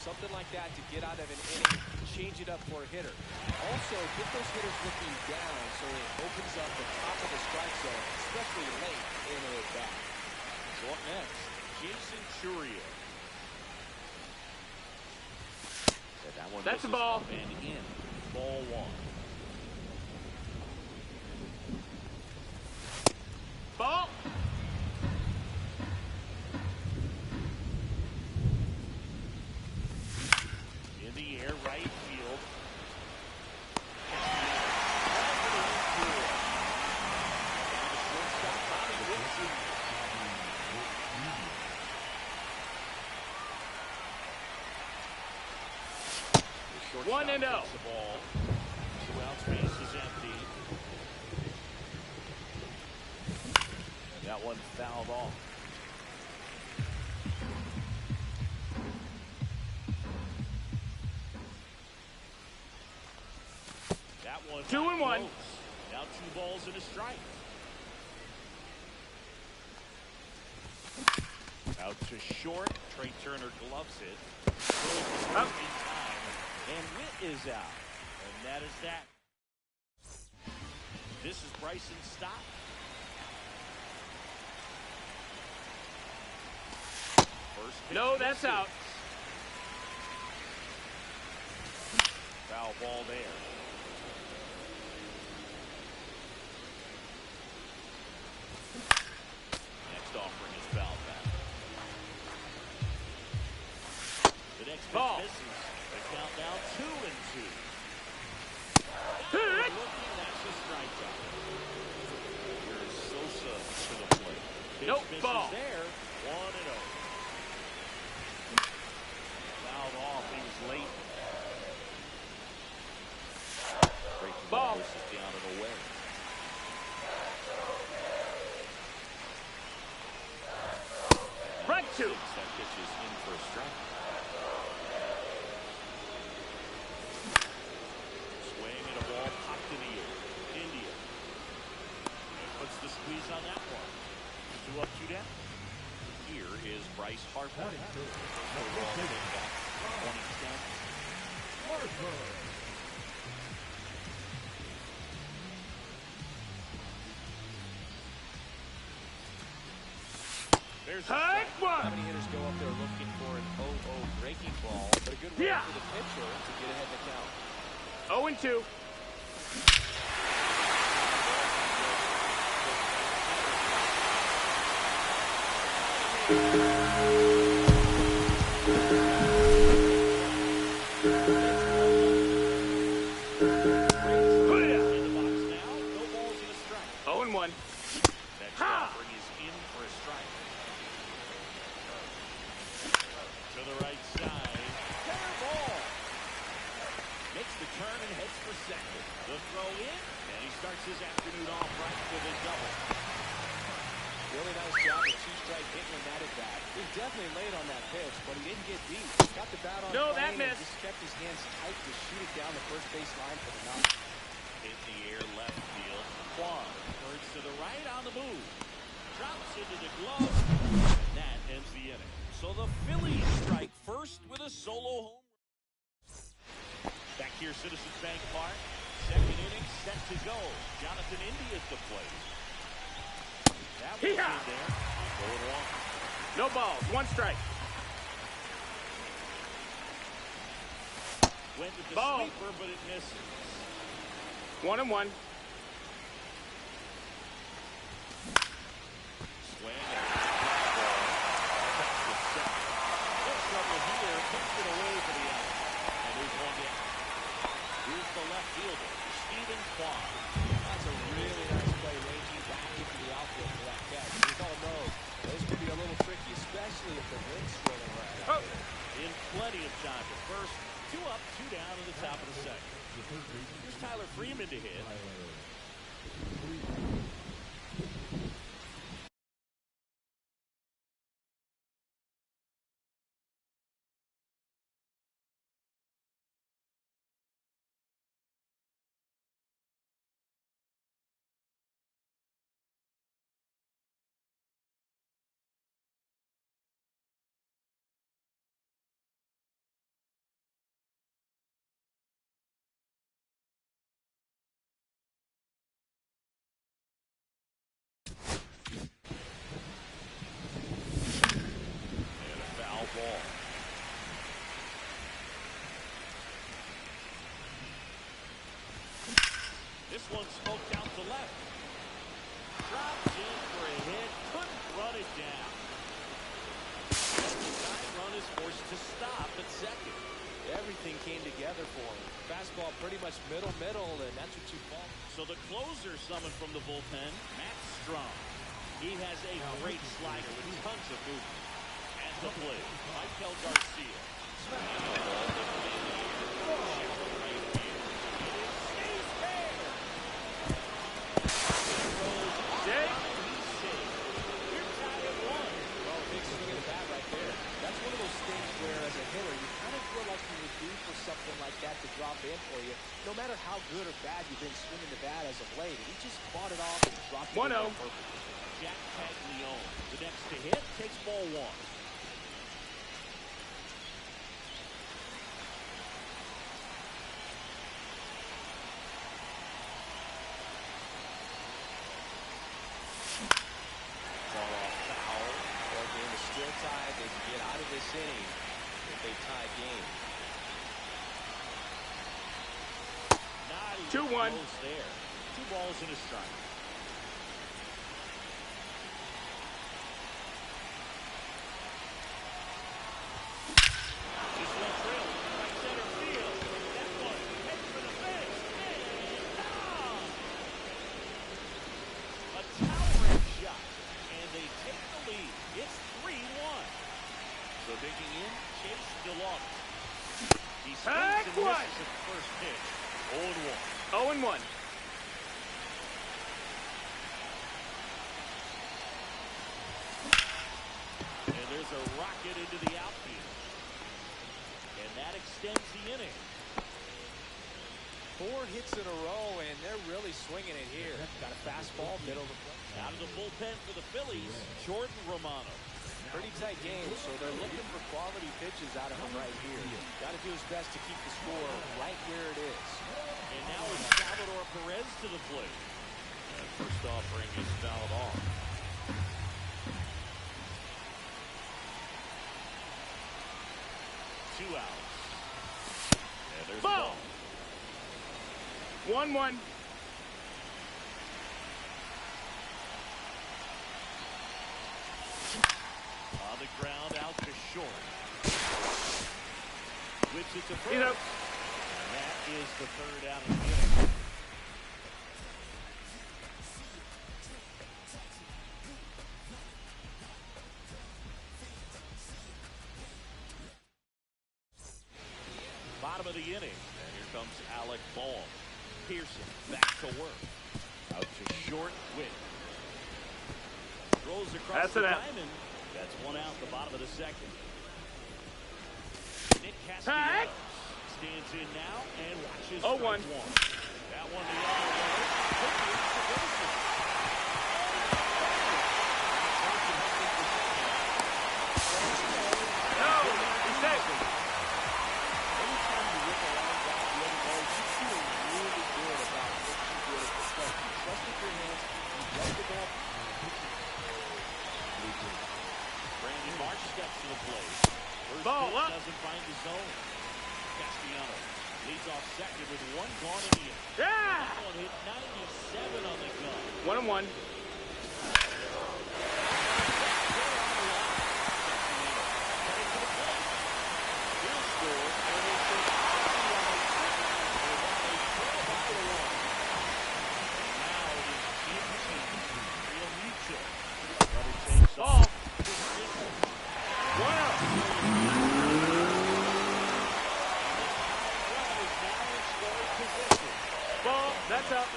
Something like that to get out of an inning, change it up for a hitter. Also, get those hitters looking down so it opens up the top of the strike zone, especially late in an at-bat. So up next, Jason Churio. That's a ball. And in, ball one. Ball. In the air, right field. One and oh. The ball. 2 outs, base is empty. And that one fouled off. That one 2-1. Now 2 balls and a strike. Out to short. Trey Turner gloves it. Up. And Witt is out. And that is that. This is Bryson's stop. First pitch No, that's misses. out. Foul ball there. Next offering is foul back. The next pitch Ball. misses. The count now 2-2. Hit. Looking, that's a strikeout. Here's Sosa to the plate. Pitch Nope, misses ball. there. 1-0. Fouled off. He was late. Breaking Ball. This is down and away. Strike 2. That pitch is in for a strike. Swing and a ball popped in the air. India. And puts the squeeze on that one. 2 up, 2 down. Here is Bryce Harper. 20 There's High How one. many hitters go up there looking for an 0-0 breaking ball, but a good way Yeah. for the pitcher to get ahead in the count. 0-2. Put it out. in the box now. No balls and a strike. 0-1. Next Ha! offering is in for a strike. To the right side. Fair ball. Makes the turn and heads for second. The throw in, and he starts his afternoon off right with a double. Really nice job of two-strike hitting in that at-bat. He was definitely late on that pitch, but he didn't get beat. Got the bat on No, that plane and missed. just kept his hands tight to shoot it down the first base line for the knock. In the air, left field. Quan turns to the right on the move. Drops into the glove. And that ends the inning. So the Phillies strike first with a solo home run. Back here, Citizens Bank Park. Second inning set to go. Jonathan India at the plate. That was in Hee-haw. there. 0-1. No balls. 1 strike. Went with the Ball. sweeper, but it misses. 1-1. Swing and a fly ball. That's the second. No trouble here. Takes it away for the out. And there's 1 down. Here's the left fielder, Stephen Quan. That's a really nice play, ranging back into the outfield for that catch. We all know those can be a little tricky, especially if the wind's swirling around. Oh. In plenty of time to first. 2 up, 2 down to the top of the second. Here's Tyler Freeman to hit. down. The time run is forced to stop at second. Everything came together for him. Fastball pretty much middle, and that's what you call. So the closer summoned from the bullpen, Matt Strong. He has a great slider with tons of movement. At the plate, Michael Garcia. Something like that to drop in for you, no matter how good or bad you've been swinging the bat as of late. And he just fought it off and dropped it in perfectly. Jack Caglione, the next to hit, takes ball one. Ball off foul. Their game is still tied. They can get out of this inning if they tie game. 2-1. There. 2 balls and a strike. This one drilled right center field. That one heading for the fence. And gone. A towering shot, and they take the lead. It's 3-1. So digging in, Chase DeLong. He swings and misses at the first pitch. 0-1. 0-1. And there's a rocket into the outfield. And that extends the inning. 4 hits in a row, and they're really swinging it here. Got a fastball, middle of the plate. Out of the bullpen for the Phillies, Jordan Romano. Pretty tight game, so they're looking for quality pitches out of him right here. Got to do his best to keep the score right where it is. And now it's Salvador Perez to the plate. And first offering is fouled off. Two outs. And there's ball. 1-1. On the ground, out to short. Which is the first. And that is the third out of the inning. Bottom of the inning. And here comes Alec Bohm. Pearson back to work. Out to short. Witt. Throws across the diamond. That's 1 out, the bottom of the second. Nick Castellanos stands in now and watches 0-1. That one the other way. Could be extra bases. No, he's safe. Anytime you whip a line back the other way, you feel really good about what you did at the start. You trusted your hands, you let the ball. Brandon Marsh steps to the plate. First Ball pitch up. doesn't find the zone. Castellanos leads off second with 1 gone in the inning. Yeah! That one hit 97 on the gun. 1-1. He'll score, and it's a now it is Real Mutual. Another takes Ball. off. 1 out. Ball. That's up.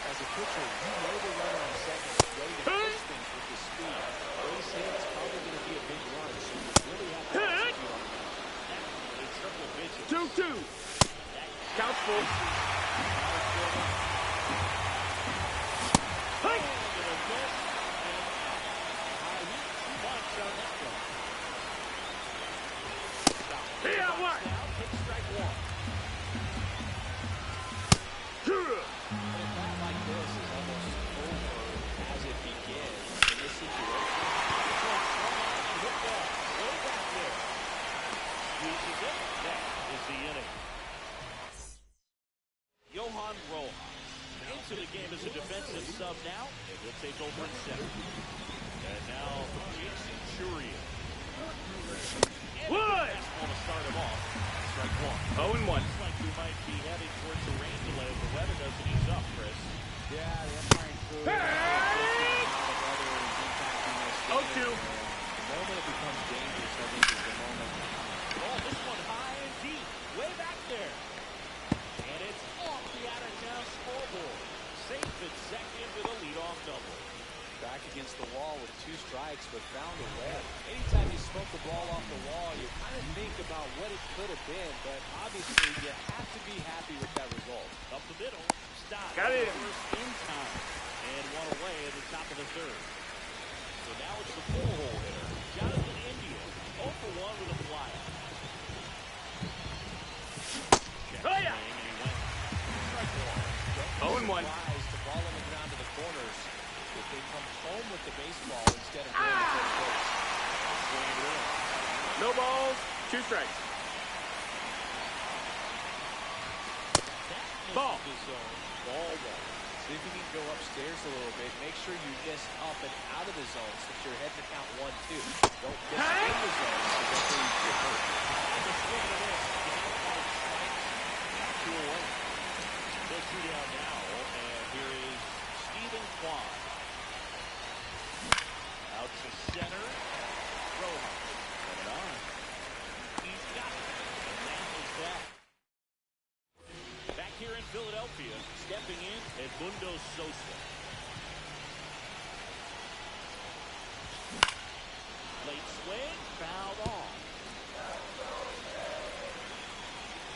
As a pitcher, you know the runner on second is ready to push things with his speed. Base hit is probably going to be a big run, so you really have to execute on that. 2-2. Count full. Hey! Hey, out one. Take strike 1. But a bat like this is almost over as it begins in this situation. Hit ball. Way back there. Squeezes it. That is the inning. Johan Rojas into the game as a defensive sub now, and he'll take over in center. And And now the pitch, Centurion. Wood! Fastball to start him off. Strike one. 0-1. Looks like we might be heading towards the rain delay if the weather doesn't ease up, Chris. Yeah, the umpiring crew. Hey! The weather is impacting this game. 0-2. The moment it becomes dangerous, I think, is the moment. Oh, this one high and deep. Way back there. And it's off the out-of-town scoreboard. Safe at second with a leadoff double. Back against the wall with 2 strikes, but found a way. Anytime you smoke the ball off the wall, you kind of think about what it could have been, but obviously you have to be happy with that result. Up the middle. Stop. Got it. First in time. And one away at the top of the third. So now it's the pull-hole hitter, Jonathan India. 0 for 1 with a flyout. Check Oh, yeah. swing, and he went. Strike one. 0-1. Surprised the ball on the ground to the corners. If they come home with the baseball instead of going to first base. Swing it in. No balls, 2 strikes. That Ball. misses the zone. Ball one. See if you can go upstairs a little bit. Make sure you miss up and out of the zone since you're heading to count 1-2. Don't miss Hey! in the zone because that's where you get hurt. And the swing and a miss. Now 2 away. They're 2 down now, and here is Stephen Kwan. Out to center. Rojas. Put it on. He's got it. And that is that. Back here in Philadelphia, stepping in, Edmundo Sosa. Late swing, fouled off.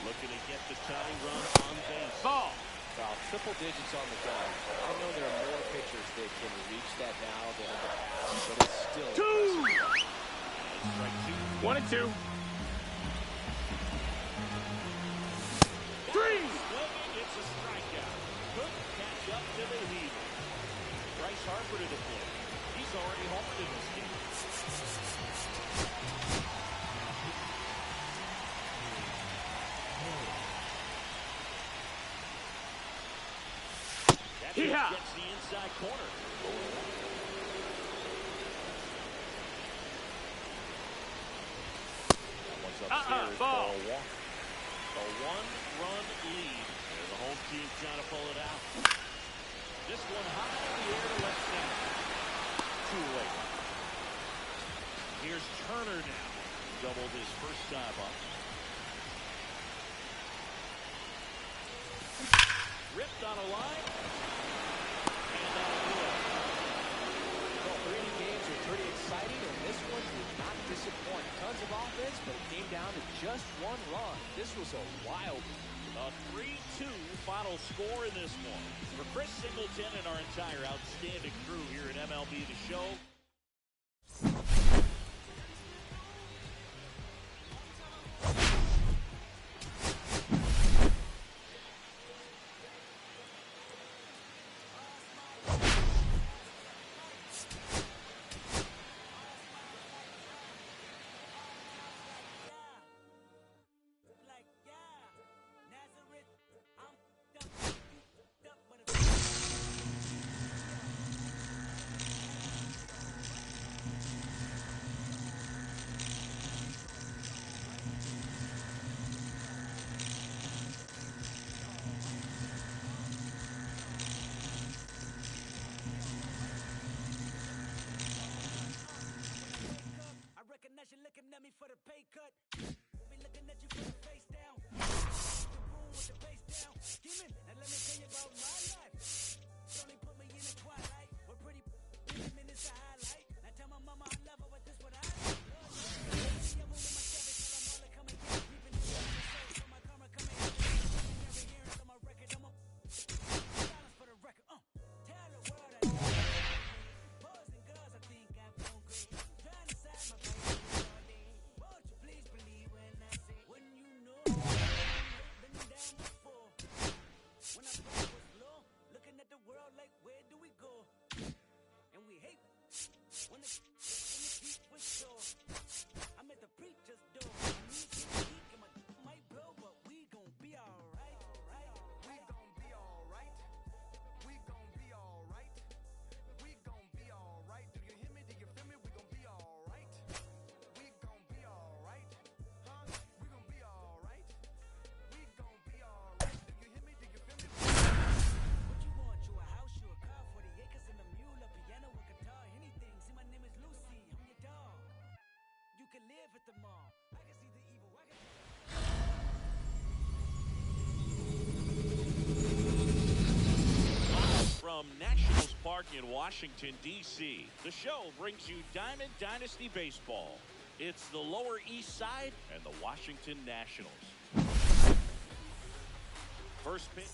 Looking to get the tying run on base. Ball. Wow, triple digits on the gun. I know there are more pitchers that can reach that now than in the past, but it's still 2. And strike 2. 1 and 2. 3. Swinging, it's a strikeout. Couldn't catch up to the heater. Bryce Harper to the plate. He's already homered in this game. That pitch Yeehaw! gets the inside corner. That one's upstairs. Ball. One. A 1-run lead. And the home team trying to pull it out. This one high in the air to left center. 2 away. Here's Turner now. Doubled his first time up. Ripped on a line. And that'll do it. Well, 3 games are pretty exciting, and this one did not disappoint. Tons of offense, but it came down to just 1 run. This was a wild one. A 3-2 final score in this one. For Chris Singleton and our entire outstanding crew here at MLB The Show, in Washington, D.C. The show brings you Diamond Dynasty Baseball. It's the Lower East Side and the Washington Nationals. First pitch.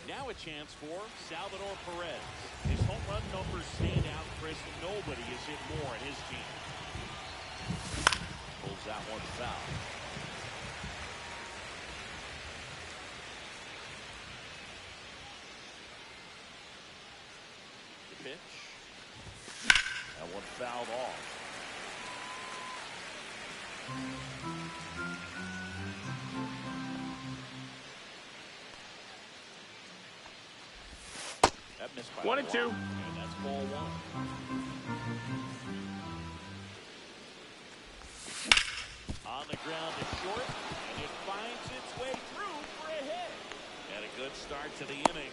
Now a chance for Salvador Perez. His home run numbers stand out, Chris. Nobody has hit more on his team. Pulls out one foul. The pitch. That one fouled off. That missed by 1 and 2. And that's ball one. On the ground to short, and it finds its way through for a hit. And a good start to the inning.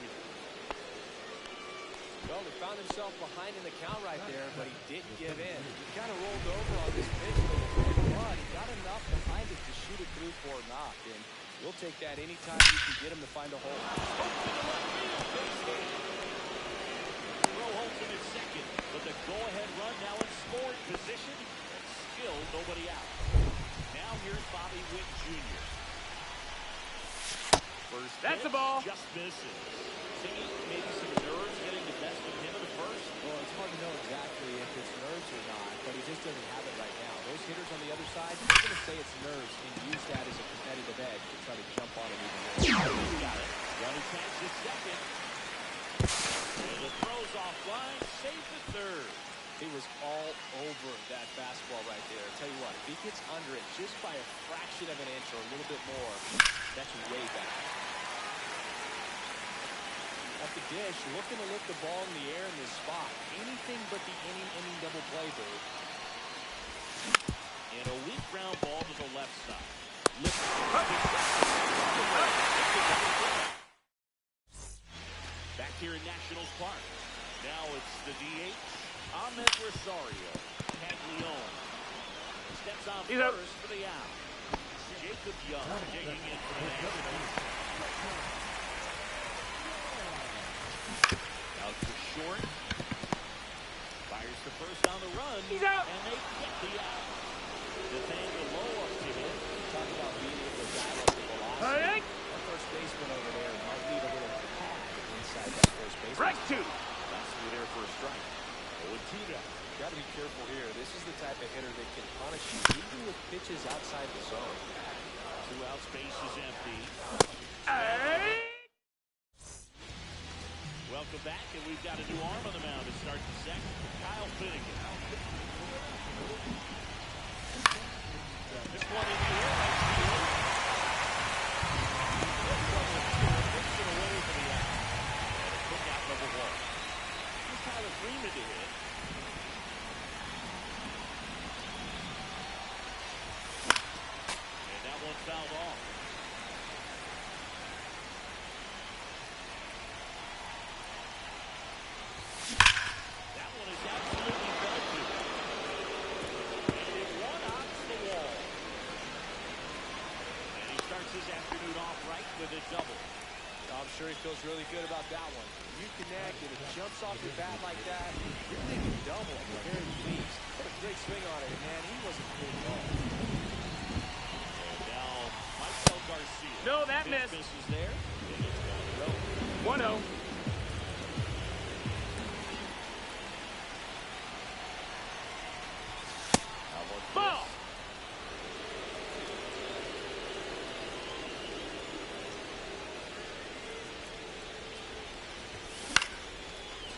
Well, he found himself behind in the count right there, but he didn't give in. He kind of rolled over on this pitch, but he got enough behind it to shoot it through for a knock. And we'll take that anytime you can get him to find a hole. Throw Holton at second, but the go-ahead run now in scoring position, and still nobody out. Now here's Bobby Witt Jr. First That's pitch, the ball. just misses. Thinking maybe some nerves getting the best of him in the first. Well, it's hard to know exactly if it's nerves or not, but he just doesn't have it right now. Those hitters on the other side, he's going to say it's nerves and use that as a competitive edge to try to jump on him even more. Got it. Running catch is second. And the throw's offline, safe at third. He was all over that fastball right there. I'll tell you what, if he gets under it just by a fraction of an inch or a little bit more, that's way back. At the dish, looking to lift the ball in the air in this spot. Anything but the inning double play, dude. And a weak ground ball to the left side. Back here in Nationals Park. Now it's the DH, Ahmed Rosario. Caglione steps on first for the out. Jacob Young digging in for the Nationals. Out to short. Fires to first on the run. He's out. And they get the out. Nathaniel Lowe up to hit. Talk about being able to dial up the velocity. Our first baseman over there might need a little pad inside that first base. Strike 2. That's through there for a strike. 0-2 down. Got to be careful here. This is the type of hitter that can punish you even with pitches outside the zone. 2 outs, base is empty. Welcome back, and we've got a new arm on the mound to start the second. Kyle Finnegan. This one in the air. Takes it away for the out. And a quick out number 1. Here's Tyler Freeman to hit. And that one fouled off. That one is absolutely belted. And it one off the wall. And he starts his afternoon off right with a double. I'm sure he feels really good about that one. You connect and it jumps off your bat like that. You're thinking double at the very least. What a great swing on it, man. He wasn't cool at all. And now Michael Garcia. No, that missed. Misses there. And it's going to go. 1-0. Ball.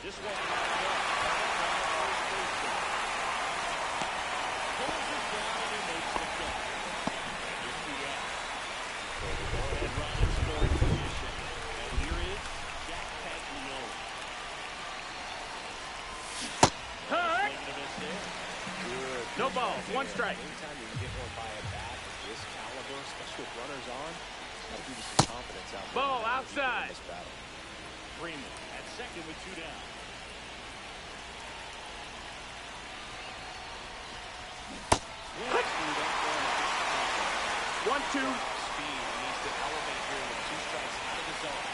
This one pulls it down and he makes the catch. And here's the out. So the go-ahead run in scoring position. And here is Jack Caglione. Hurt. Swing and a miss there. Good. No balls. 1 strike. Anytime you can get one by a bat of this caliber, especially with runners on, that'll give you some confidence out there. Ball outside. In this battle. Freeman at second with 2 down. One, two. Speed needs to elevate here with 2 strikes out of the zone.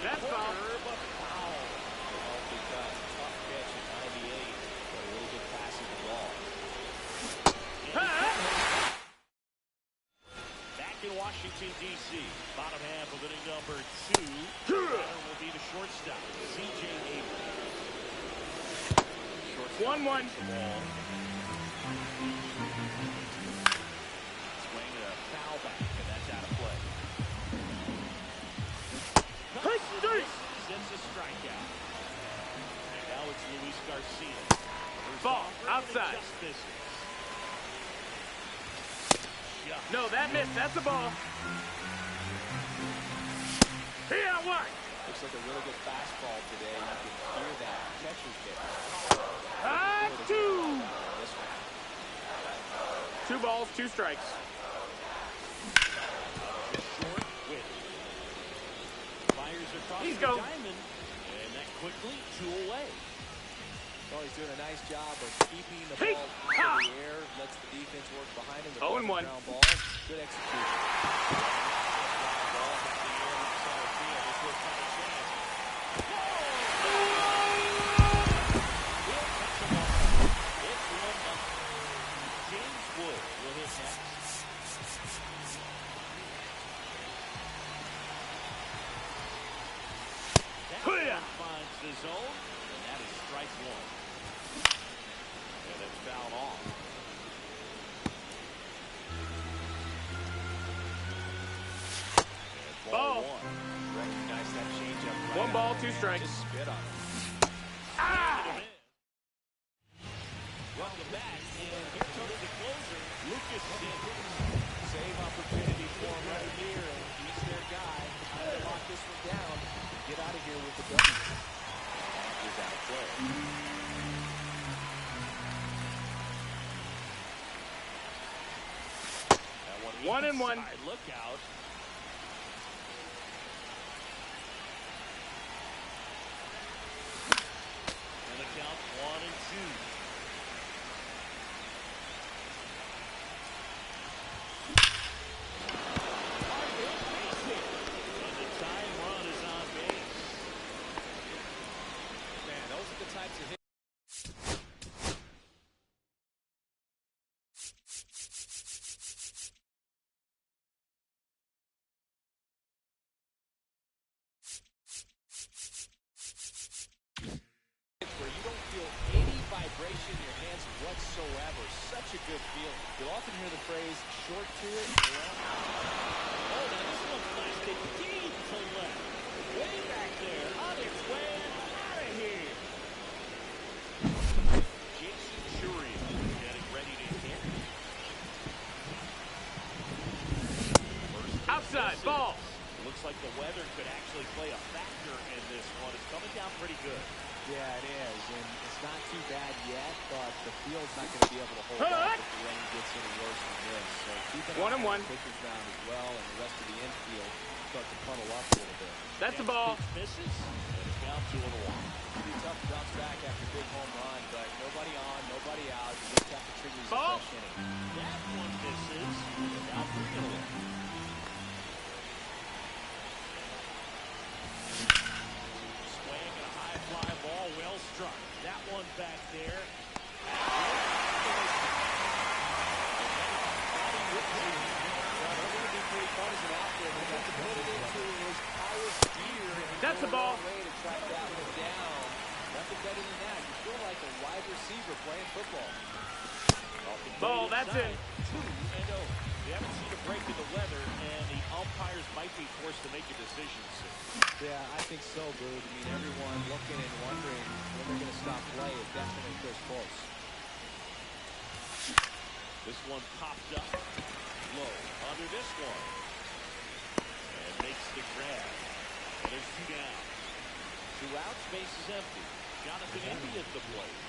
That's foul. But foul. Healthy cut. Tough catch at 98. But a little bit passing the ball. Back in Washington, D.C. Bottom half of inning number 2. Runner will be the shortstop, C.J. Abrams. 1-1. Swing and a foul back, and that's out of play. It's a strikeout. And now it's Luis Garcia. Ball outside. No, that missed. That's a ball. Here, one. Looks like a really good fastball today. You can hear that catcher's hit. 2. 2 balls, 2 strikes. Short whip. Fires across He's the go. diamond. And that quickly 2 away. Oh, he's doing a nice job of keeping the ball out of the air. Lets the defense work behind him. 0-1. Ground balls. Good execution. James Wood will hit next. That one finds the zone, and that is strike 1. And it's fouled off. And ball 1. Recognize that changeup. Right 1 ball, 2 strikes. Just spit on it. Welcome back, and here comes the closer, Lucas Sims. Save opportunity for him right here, and he's their guy. Trying to lock this one down. Get out of here with the W. Is out of play. That one 1-1. inside. Look out. And the count 1-2. Types of hit. Where you don't feel any vibration in your hands whatsoever. Such a good feel. You'll often hear the phrase short to it. Oh, now this one blasted deep to left. Way back there. On its way out of here. Getting ready to hit. Outside, ball. Looks like the weather could actually play a factor in this one. It's coming down pretty good. Yeah, it is, and it's not too bad yet, but the field's not going to be able to hold up if the rain gets any worse than this. So keep an eye on the pitcher's mound as well, and the rest of the infield start to puddle up a little bit. That's the ball. Misses, and it's down 2-1. It'll be tough to bounce back after a big home run, but nobody on, nobody out. You just have to trigger a fresh inning. That one misses, and now 3-1. Well struck. That one back there. That's the ball. Nothing better than that. You feel like a wide receiver playing football. Ball, that's it. 2-0. We haven't seen a break in the weather, and the umpires might be forced to make a decision soon. Yeah, I think so, Boog. I mean, everyone looking and wondering when they're going to stop play. It definitely feels close. This one popped up low under this one. And makes the grab. And there's 2 down. 2 outs, base is empty. Jonathan Indy at the plate.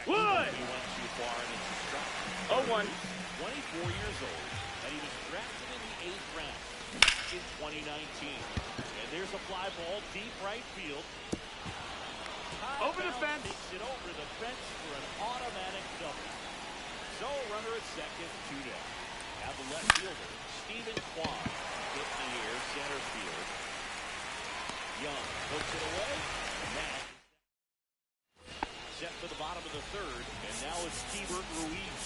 Wood! He went too far and it's a strike. 0-1. 24 years old, and he was drafted in the 8th round in 2019. And there's a fly ball deep right field. Over the fence. Takes it over the fence for an automatic double. So runner at second, 2 down. Have the left fielder, Stephen Kwan, hit in the air, center field. Young puts it away, and that set for the bottom of the third, and now it's Keibert Ruiz.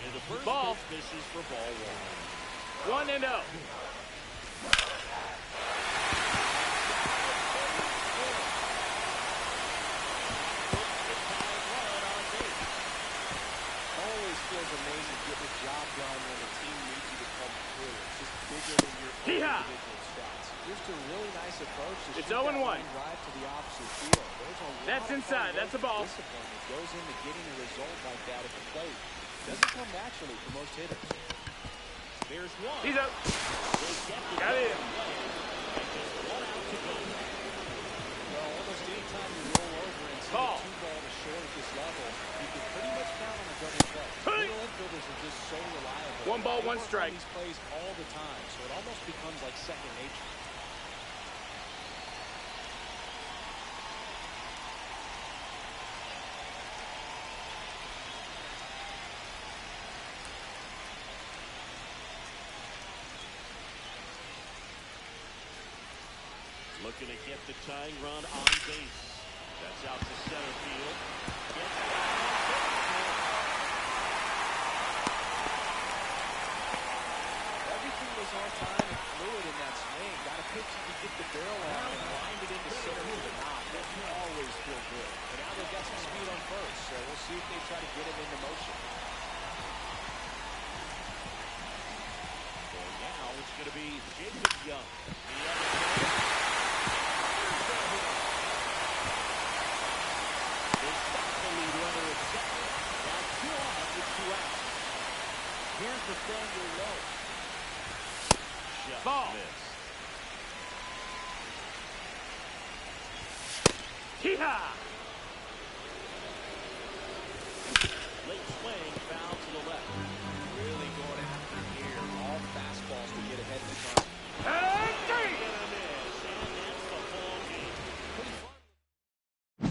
And the first Ball. pitch misses for ball 1-0. one. Always feels amazing getting the job done when the team needs you to come through. It's just bigger than your own Yeehaw. individual stats. Just a really nice approach to It's shoot that 0-1. line drive to the opposite field. There's a lot That's of inside. hard That's a work ball. and discipline that goes into getting a result like that at the plate. Doesn't come naturally for most hitters. There's one. He's up. They get the Got it. play, and just 1 out to go. Well, almost any time you roll over and see Ball. a 2 ball to short at this level, you can pretty much count on a double play. Hey. Middle infielders are just so reliable. 1 ball, They 1 work on strike. these plays all the time, so it almost becomes like second nature. Looking to get the tying run on base. That's out to center field. Everything was on time and fluid in that swing. Got a pitch you could get the barrel on and wind it into center for the knock. That can always feel good. And now they've got some speed on first, so we'll see if they try to get him into motion. And now it's going to be Jacob Young. The other way. They stop the lead runner at second. Now 2 on with 2 outs. Here's the thing you'll know. Just Ball. missed. Yeehaw. Late swing, foul to the left. Really going after here. All fastballs to get ahead of the time. And three. And a miss, and that's the ball game. Pretty fun.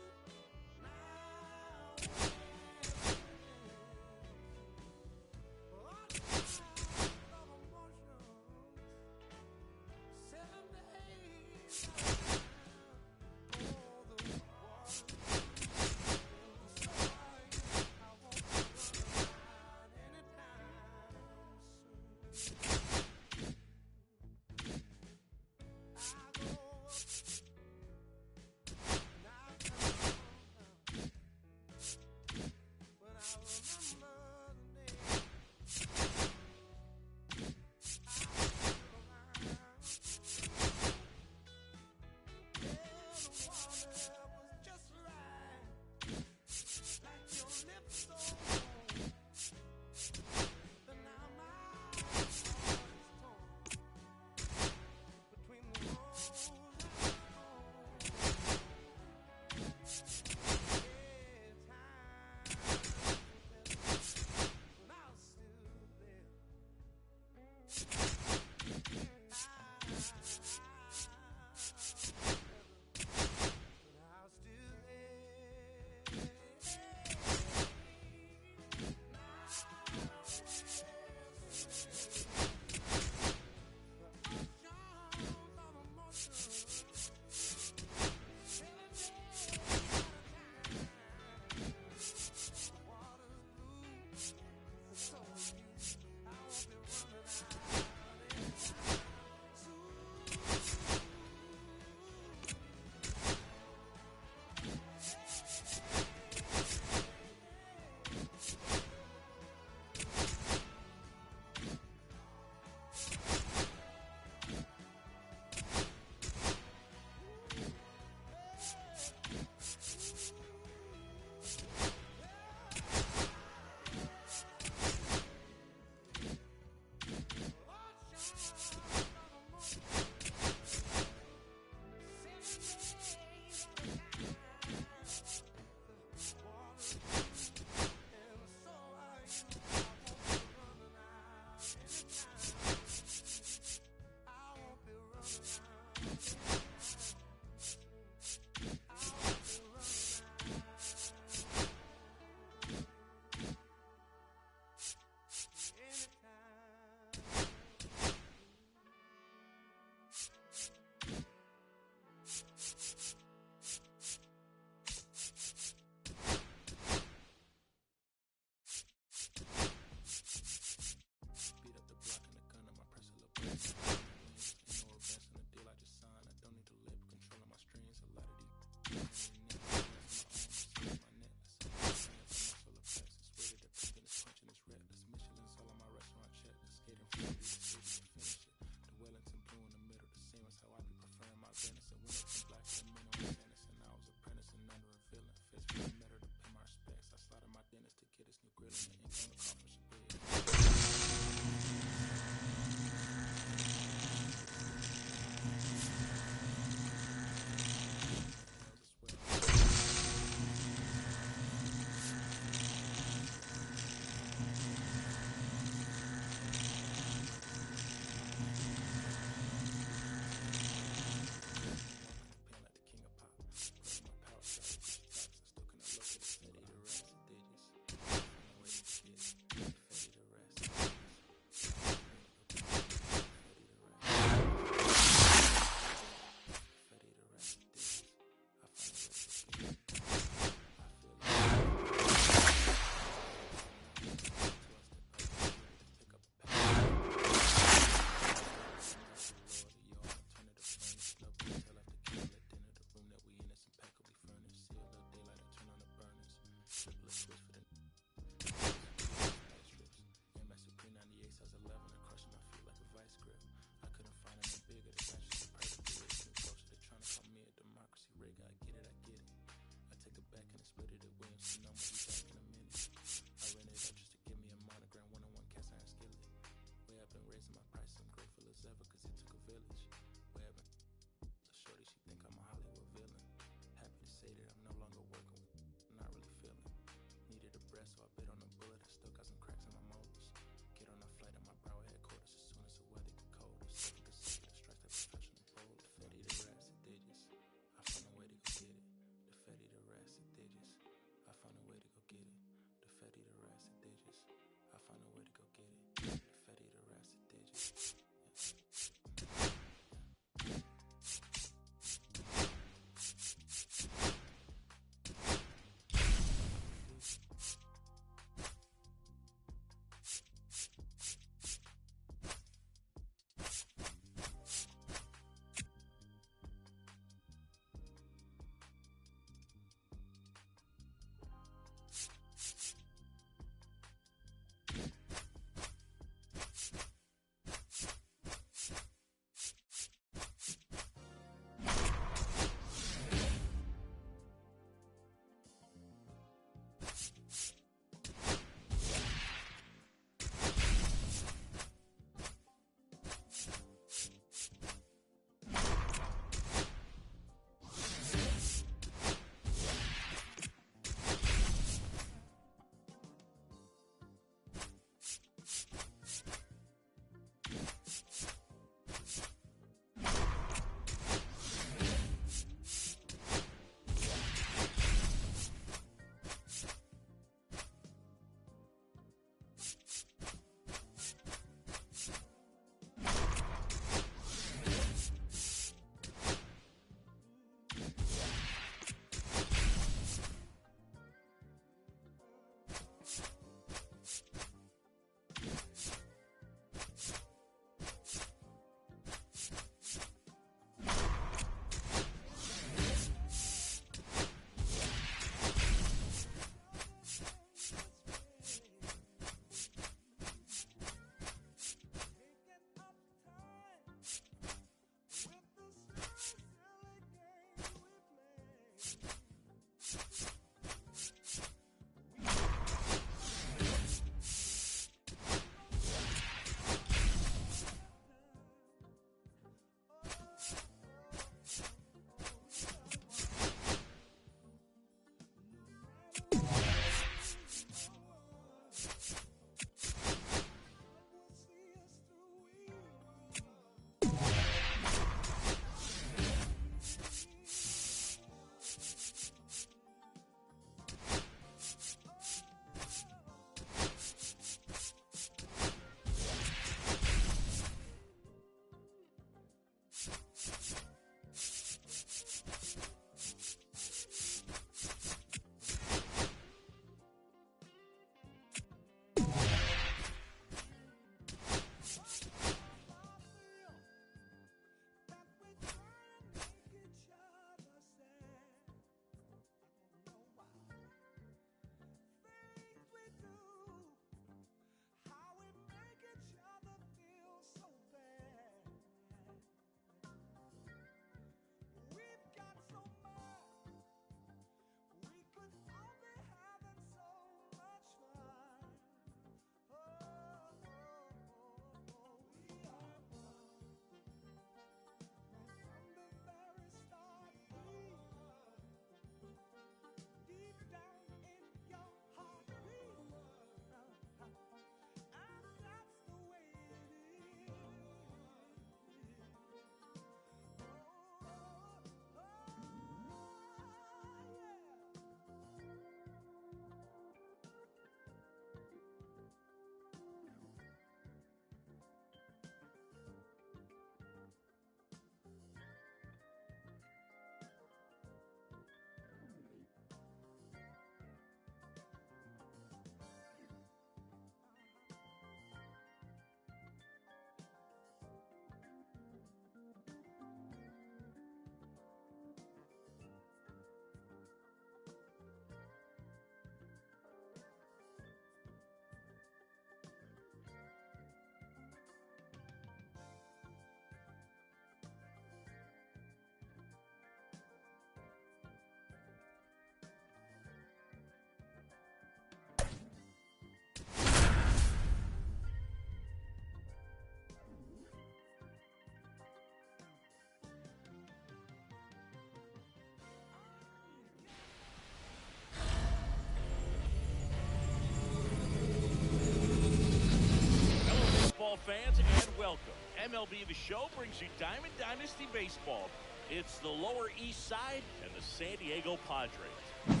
fans, and welcome. MLB The Show brings you Diamond Dynasty Baseball. It's the Lower East Side and the San Diego Padres.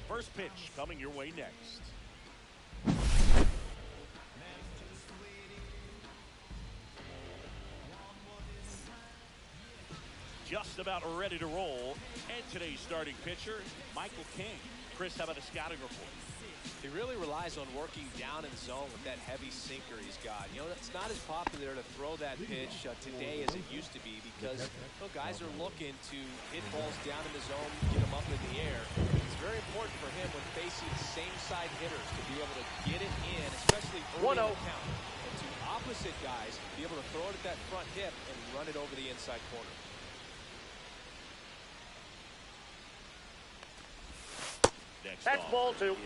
First pitch coming your way next. just about ready to roll. And today's starting pitcher, Michael King. Chris, how about a scouting report? He really relies on working down in zone with that heavy sinker he's got. You know, it's not as popular to throw that pitch today as it used to be because guys are looking to hit balls down in the zone, get them up in the air. It's very important for him when facing same side hitters to be able to get it in, especially early in the count. And to opposite guys, be able to throw it at that front hip and run it over the inside corner. That's ball 2. Is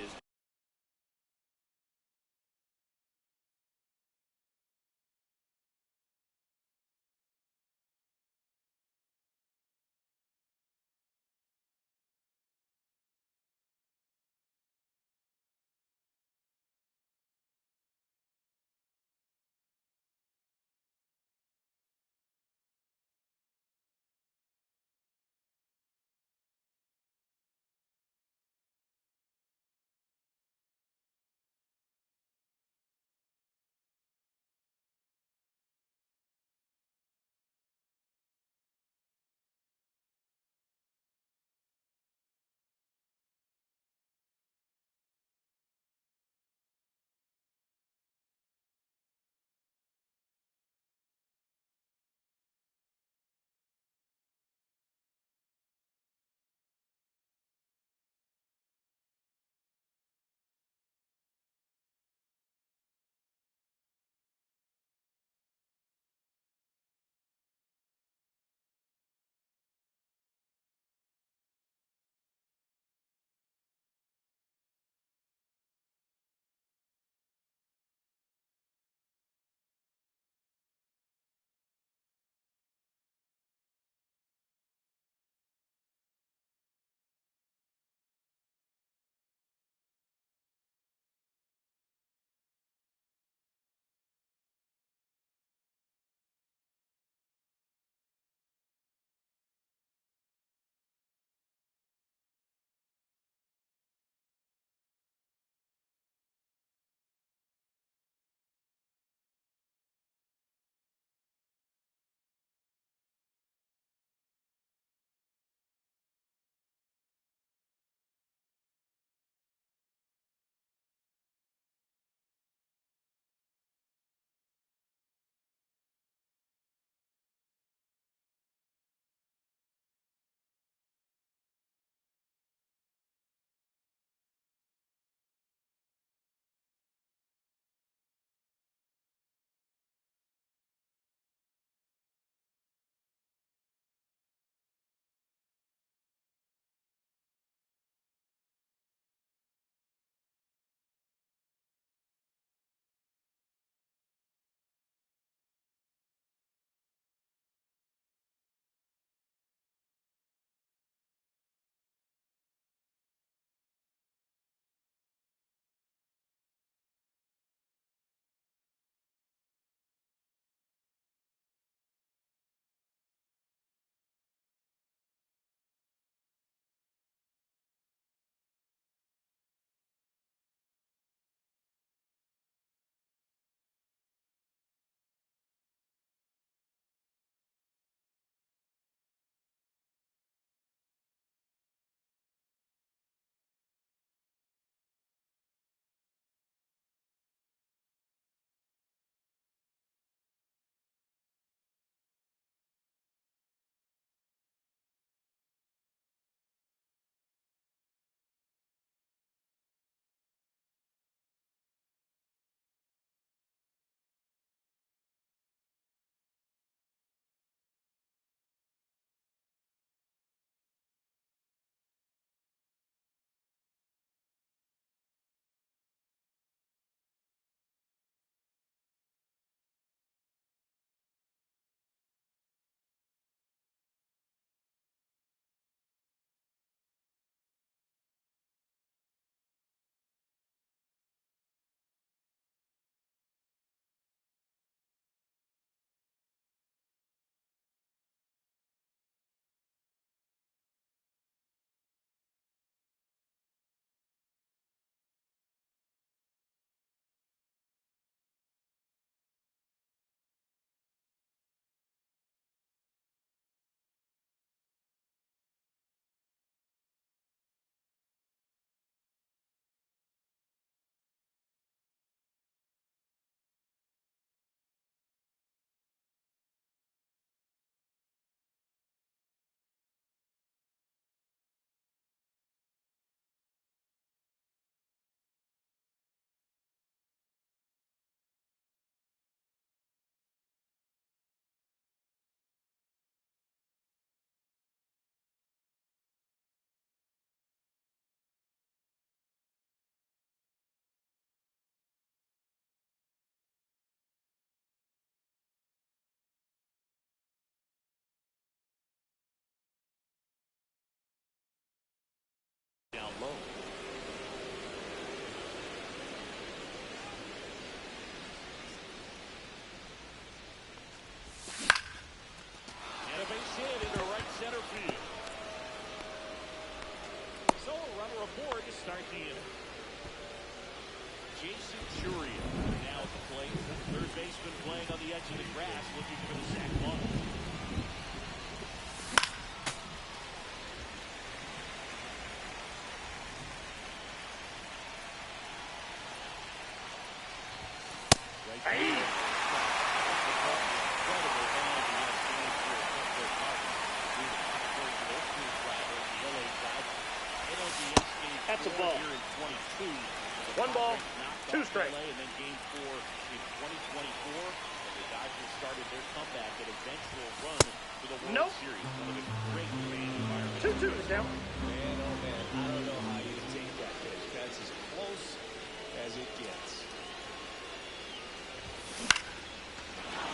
Down low. And a base hit into right center field. So a runner aboard to start the inning. Jason Churia now at the plate. Third baseman playing on the edge of the grass, looking for the sac bunt. That's a ball. 1 ball, 2 strikes. And then game 4 in 2024. And the Dodgers started their comeback at eventual run to the World Series. One of the great fan environments. 2-2 is down. Man, oh man, I don't know how you take that pitch. That's as close as it gets.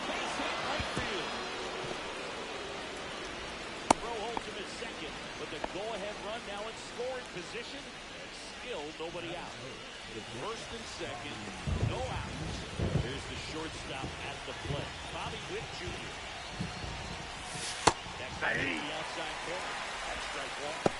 Base hit right field. Throw holds him at second, but the go-ahead run now in scoring position. And still nobody out. First and second, no outs. There's the shortstop at the plate, Bobby Witt Jr. Next up is the outside corner. That's strike 1.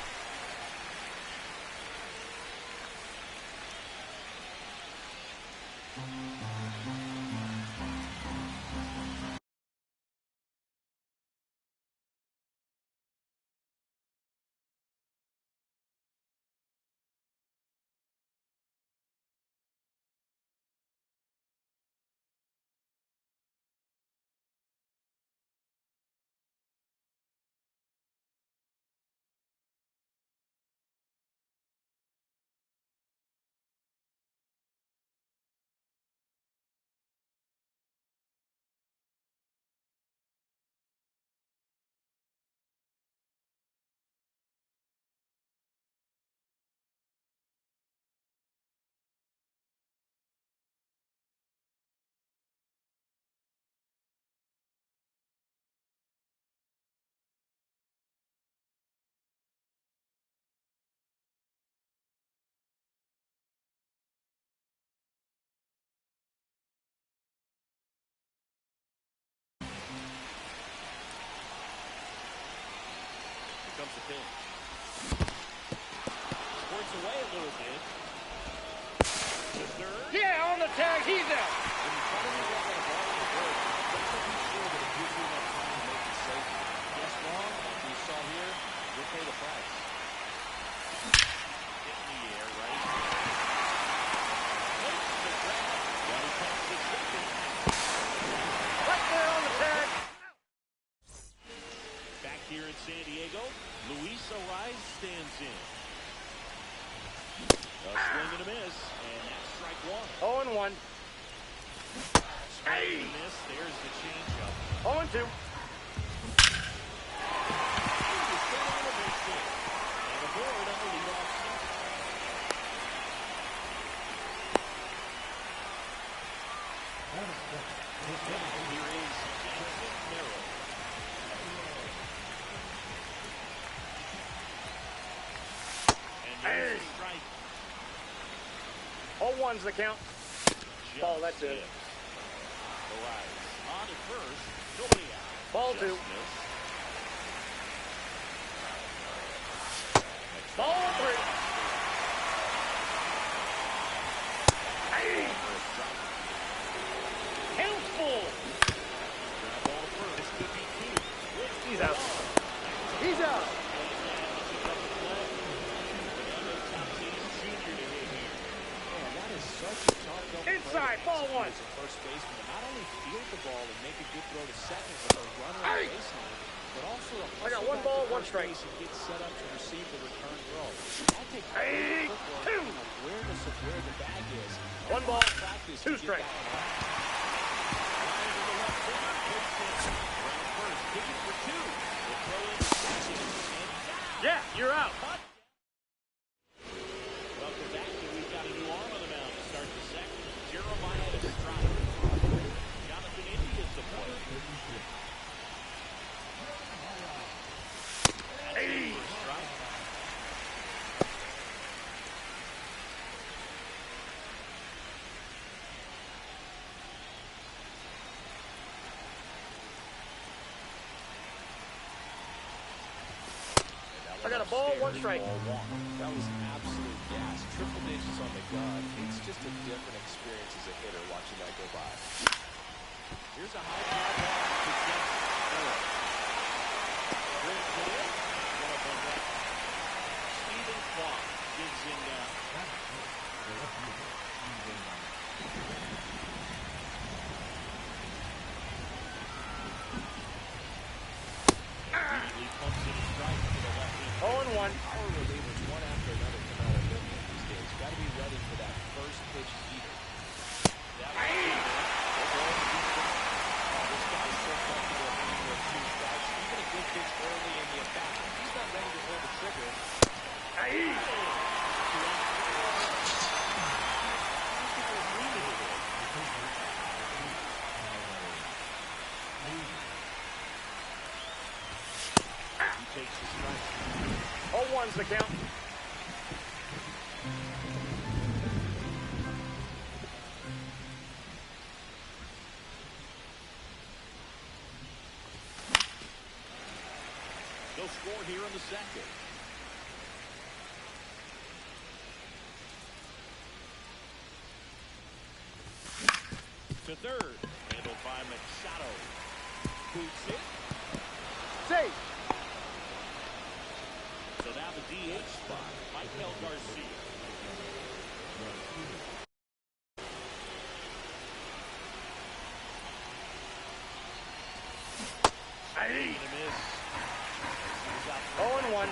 Comes the pitch. Squirts away a little bit. To third. Yeah, on the tag, he's out. When you finally get that ball on the board, you got to be sure that it gives you enough time to make it safe. Guess wrong, like we saw here, you'll pay the price. Hit in the air, right? Makes the grab. Well, he comes to second. Right there on the tag. Back here in San Diego, Luis Ariz stands in. A swing and a miss, and that's strike 1. 0-1. Swing and a miss, there's the changeup. 0-2. And aboard on the leadoff single. Here is Jackson Merrill. And there's a strike. 0-1's the count. Ball, that's it. Ariz on at first, nobody out. Ball Just 2. missed. Ball 3. Count full. Ground ball to first. This could be 2. He's out. He's out. Man, that is such a tough double Inside, play ball 1. as a first baseman to not only field the ball and make a good throw to second with a runner on the baseline, but also to I got hustle 1 back ball, to 1 first strike. base and get set up to receive the return throw. That takes Hey, footwork 2. and awareness of where the bag is. 1 ball, Practice 2 to get strikes. that one right. Yeah, you're out. Welcome back, and we've got a new arm on the mound to start the second. Jeremiah to strike. Jonathan India's the point. That's the first strike. Ball, upstairs. one strike. Ball one. That was absolute gas. Triple digits on the gun. It's just a different experience as a hitter watching that go by. Here's a high fly ball to get four. Brings it in. One up on that. Stephen Kwan gives in now. Immediately pumps it a strike to the left hand. 0-1. Power relievers, one after another, come out of Oakland these days. Got to be ready for that first pitch heater. That was This guy's still comfortable with 2 strikes. Even a good pitch early in the at-bat. He's not ready to pull the trigger. He takes the strike. 0-1's the count. No score here in the second. To third. Handled by Machado. Boots it. Safe. So now the DH spot. Michael Garcia. Swing and a miss. 0-1.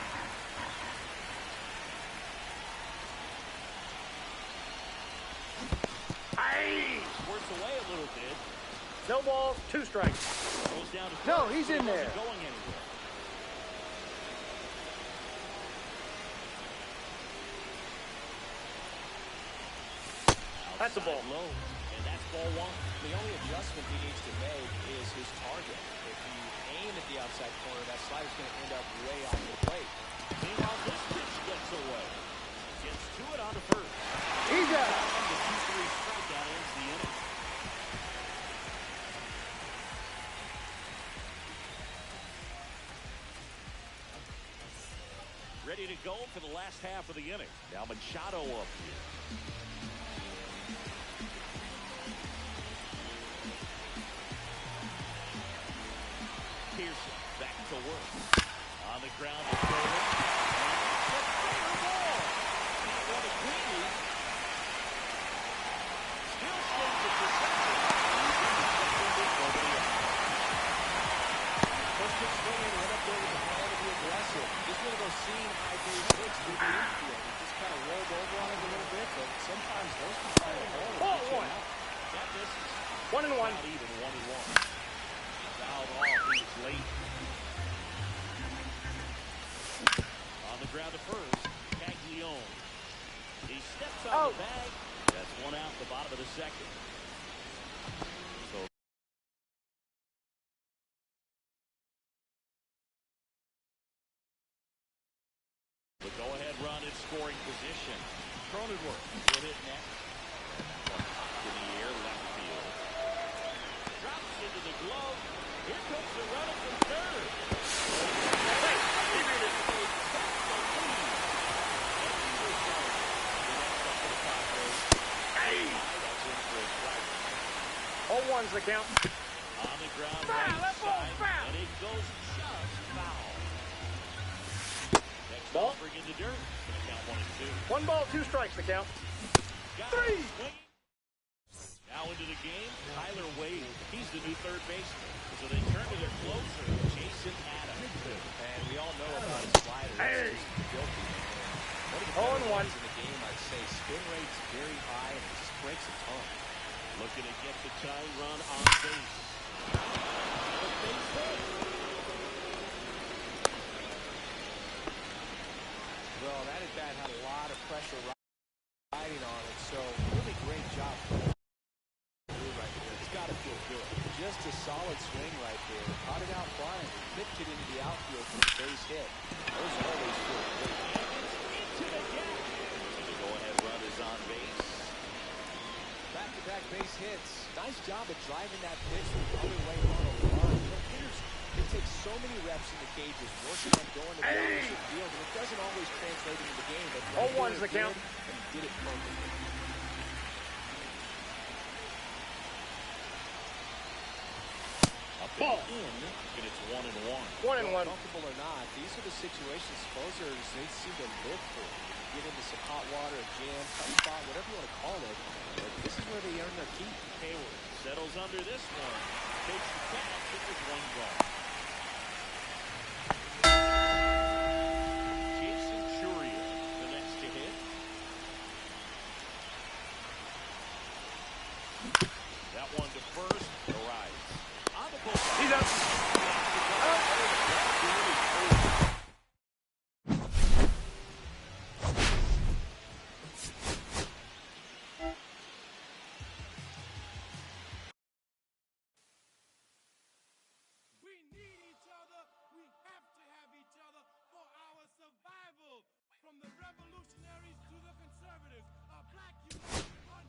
Squirts away a little bit. No balls, 2 strikes. Goes down to No, first, he's but in he wasn't there. going anywhere. That's a ball. Outside low, and that's ball one. The only adjustment he needs to make is his target. If you aim at the outside corner, that slider's going to end up way off the plate. Meanwhile, this pitch gets away. Gets to it on the first. He's out. And the 2-3 strikeout ends the inning. Ready to go for the last half of the inning. Now Machado up here. Pearson back to work. On the ground to third. Just fair ball. Not one to Queenie. Still swings it to second. Nobody out. First pitch swinging, went up there with the plan to be aggressive. Just one of those seam high base hits through the infield. He just kind of rolled over on it a little bit, but sometimes those can find a hole. Ball one. That misses. 1-1. Not even 1-1. Fouled off. He was late. On the ground to first. Caglione. He steps on the bag. That's one out the bottom of the second. So the go-ahead run in scoring position. Cronenworth will hit next. Up in the air, left field. Drops into the glove. Here comes the runner from third. Oh, 1's the count. On the ground, Foul, right that ball's side, foul. and it goes just foul. Next Ball. offering in the dirt. Gonna count 1 and 2. 1 ball, 2 strikes the count. Got 3. it, swinging. Now into the game, Tyler Wade. He's the new third baseman. So they turn to their closer, Jason Adams. And we all know about his slider. Hey. It's just filthy. One of the 0-1. better ones in the game, I'd say. Spin rate's very high, and it just breaks a ton. Looking to get the tying run on base. The base hit. Well, that at bat had a lot of pressure riding on it, so really great job. Right there. It's got to feel good. Just a solid swing right there. Caught it out flying. Pipped it into the outfield for a base hit. Those always feel good. Into the gap. And the go-ahead run is on base. Back-to-back base hits. Nice job of driving that pitch from the other way on a run. You know, hitters, it takes so many reps in the cages, working on going to the opposite field, and it doesn't always translate into the game. But right 0-1's the count. And he did it perfectly. Ball. And it's 1-1. 1-1. Comfortable or not, these are the situations closers, they seem to live for. You get into some hot water, a jam, tough spot, whatever you want to call it. But this is where they earn their keep. Hayward settles under this one. Takes the catch and with one gone. Jason Churia, the next to hit. That one to first. The rise. On the post. He's up. We need each other. We have to have each other for our survival. From the revolutionaries to the conservatives, a black united front.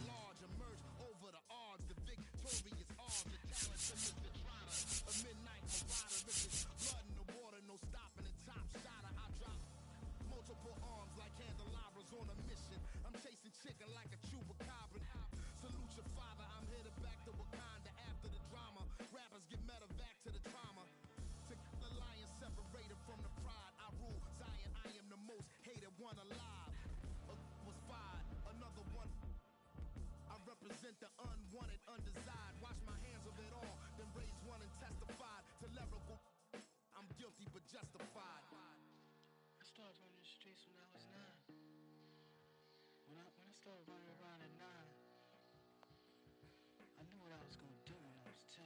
Large emerge over the odds, the victorious odds, the talent to Mr. Trotter, a midnight marauder, Mrs. Blood in the water, no stopping the top shotter. I drop multiple arms like candelabras on a mission. I'm chasing chicken like a chupacabra. Salute your father, I'm headed back to Wakanda after the drama. Rappers get medevac to the trauma. To the lion separated from the pride. I rule Zion, I am the most hated one alive. Was fired, another one. I represent the unwanted, undesired. Wash my hands of it all, then raise one and testified to lyrical. I'm guilty but justified. I started running the streets when I was 9. When I started running around at 9, I knew what I was gonna do when I was 10.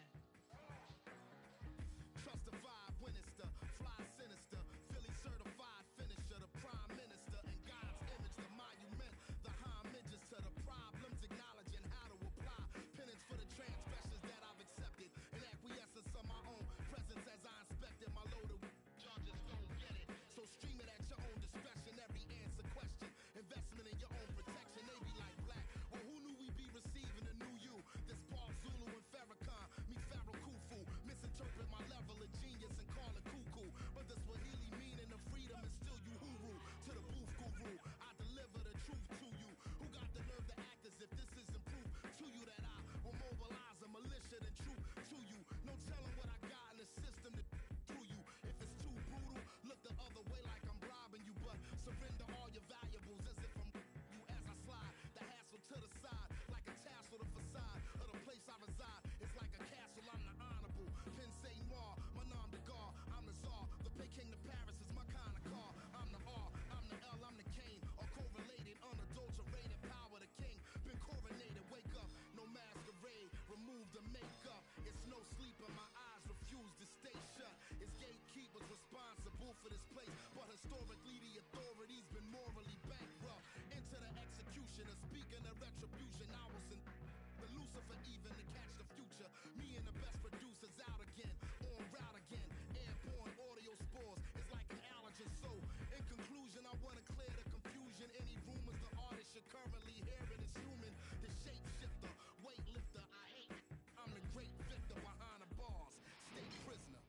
Justified, Winnister, fly sinister, Philly certified finisher, the prime minister, and God's image, the monument, the homages to the problems, acknowledging how to apply penance for the transgressions that I've accepted, and acquiescence of my own presence as I inspected my loaded charges. Don't get it, so stream it at your own discretion. Every answer question, investment in your own protection. They be like black. Well, who knew we'd be receiving a new you? This Paul Zulu and Farrakhan, me Pharaoh Khufu, misinterpret my level of genius and call it cuckoo. But the Swahili meaning of freedom is still you huru. To the booth guru, I deliver the truth to you. Who got the nerve to act as if this isn't proof to you that I will mobilize a militia and troop to you? No telling what I got in the system to do you. If it's too brutal, look the other way like I'm robbing you. But surrender all your valuables as if I'm you as I slide. The hassle to the side like a tassel, the facade of the place I reside. It's like a castle, I'm the honorable. Pin say noir, my nom de gar, I'm the czar. The Peking to Paris is my kind of car. I'm the R, I'm the L, I'm the Kane. All correlated, unadulterated power, the king. Been coronated, wake up, no masquerade. Remove the makeup, it's no sleep and my eyes refuse to stay shut. It's gatekeepers responsible for this place, but historically the authorities been morally bankrupt. Into the executioner, speaking of retribution, I was in the Lucifer even to catch the future. Me and the best producers out again, on route again. Airborne audio spores is like an allergen. So, in conclusion, I want to clear the confusion. Any rumors the artist you're currently hearing is human. The shapeshifter, weightlifter, I hate. I'm the great victor behind the bars. State prisoner.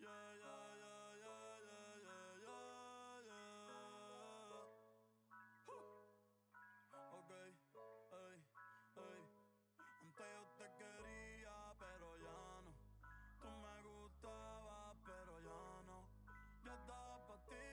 Yeah, yeah, yeah, yeah, yeah, yeah, yeah, yeah. Ok, ey, ey. Antes yo te quería, pero ya no. Tú me gustabas, pero ya no. Yo estaba pa' ti,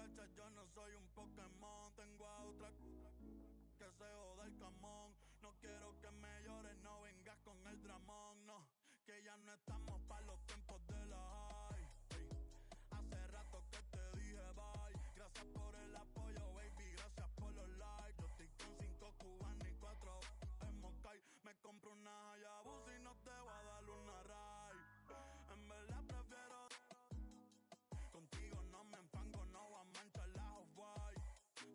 cachas, yo no soy un Pokémon. Tengo a otra que se joda el camón. No quiero que me llores, no vengas con el dramón. No, que ya no estamos pa' los tiempos de la high. Ey, hace rato que te dije bye. Gracias por el apoyo, baby, gracias por los likes. Yo estoy con 5 cubanos y 4 en Moscay. Me compro una Hayabusa y no te voy a dar una ride. En verdad prefiero contigo, no me enfango, no voy a manchar la Off-White.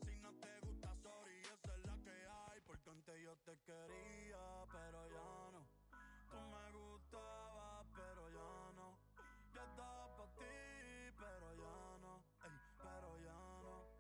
Si no te gusta, sorry, esa es la que hay. Porque antes yo te quería, pero ya no. Tú me gustabas, pero ya no. Yo estaba pa' ti, pero ya no. Ey, pero ya no.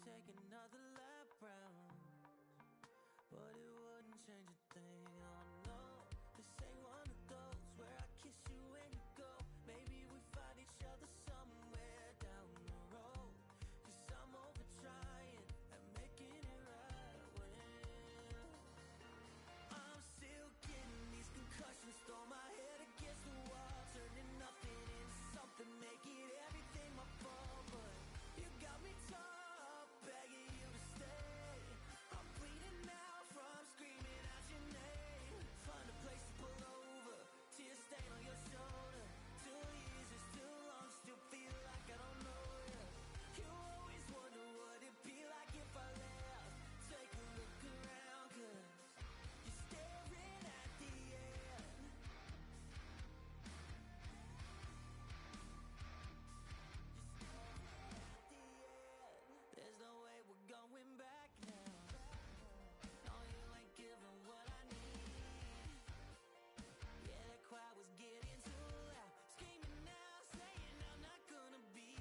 take another lap round, but it wouldn't change a thing. Oh no, this ain't one of those where I kiss you when you go. Maybe we find each other somewhere down the road, 'cause I'm over trying and making it right when I'm still getting these concussions. Throw my head against the wall, turning nothing into something, make it everything my fault. But you got me top, begging you to stay. I'm bleeding now from screaming out your name. Find a place to pull over, tear stain on your shoulder. 2 years is too long, still feel like I don't know you. You always wonder what it'd be like if I left. Take a look around, 'cause you're staring at the end. There's no way we're going back now. No, you ain't giving what I need. Yeah, that crowd was getting too loud, screaming now, saying I'm not gonna be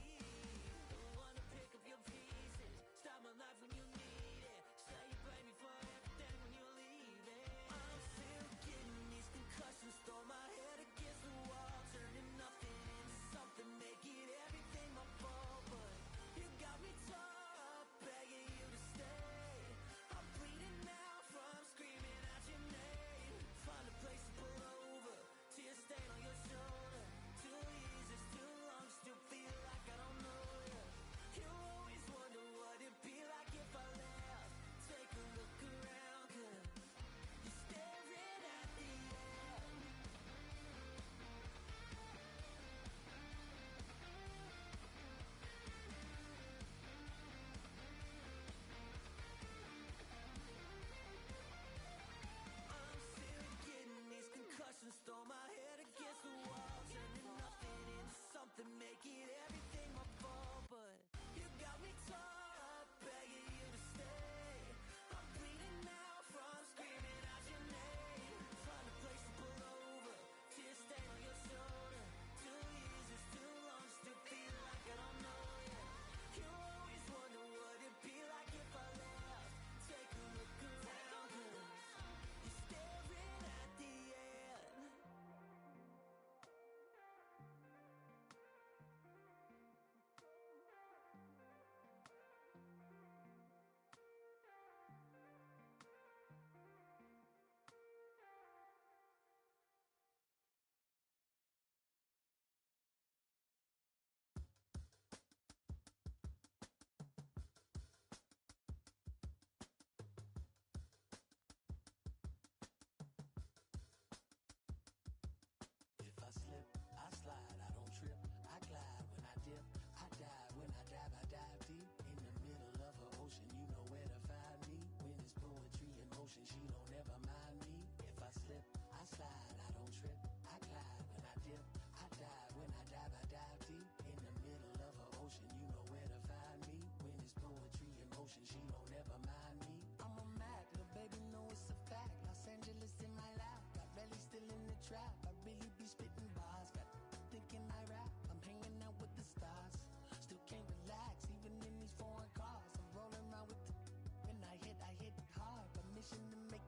the one to pick up your pieces, stop my life when you need it, say you blame me for everything when you're leaving. I'm still getting these concussions, throw my head against the wall, turning nothing into something, make it everything my fault. But you got me top, begging you to stay. I'm bleeding now from screaming out your name. Find a place to pull over, tear stain on your shoulder. 2 years is too long, still feel like I don't know you. You always wonder what it'd be like if I left. Take a look around, 'cause you're staring at the end. I'm still getting these concussions, throw my head against the wall, turning nothing into something, make it everything my fault. But you got me top, begging you to stay. I'm bleeding now from screaming out your name. Find a place to pull over, tear stain on your shoulder. 2 years is too long, still feel like I don't know you. You always wonder what it'd be like if I left. Take a look around, 'cause you're staring at the end. If I slip, I slide, I don't trip, I glide when I dip, I dive when I dive deep in the middle of her ocean. You know where to find me when it's poetry in motion. She don't ever mind me. If I slip, I slide, I don't trip, I glide when I dip, I dive when I dive deep in the middle of her ocean. You know where to find me when it's poetry in motion. She don't ever mind me. I'm a Mac, little baby, know it's a fact. Los Angeles in my lap, got belly still in the trap. I really be spitting bars, got thinking I rap. I'm hanging out with the stars, still can't relax even in these foreign cars. I'm rolling around with the when I hit hard. Permission to make,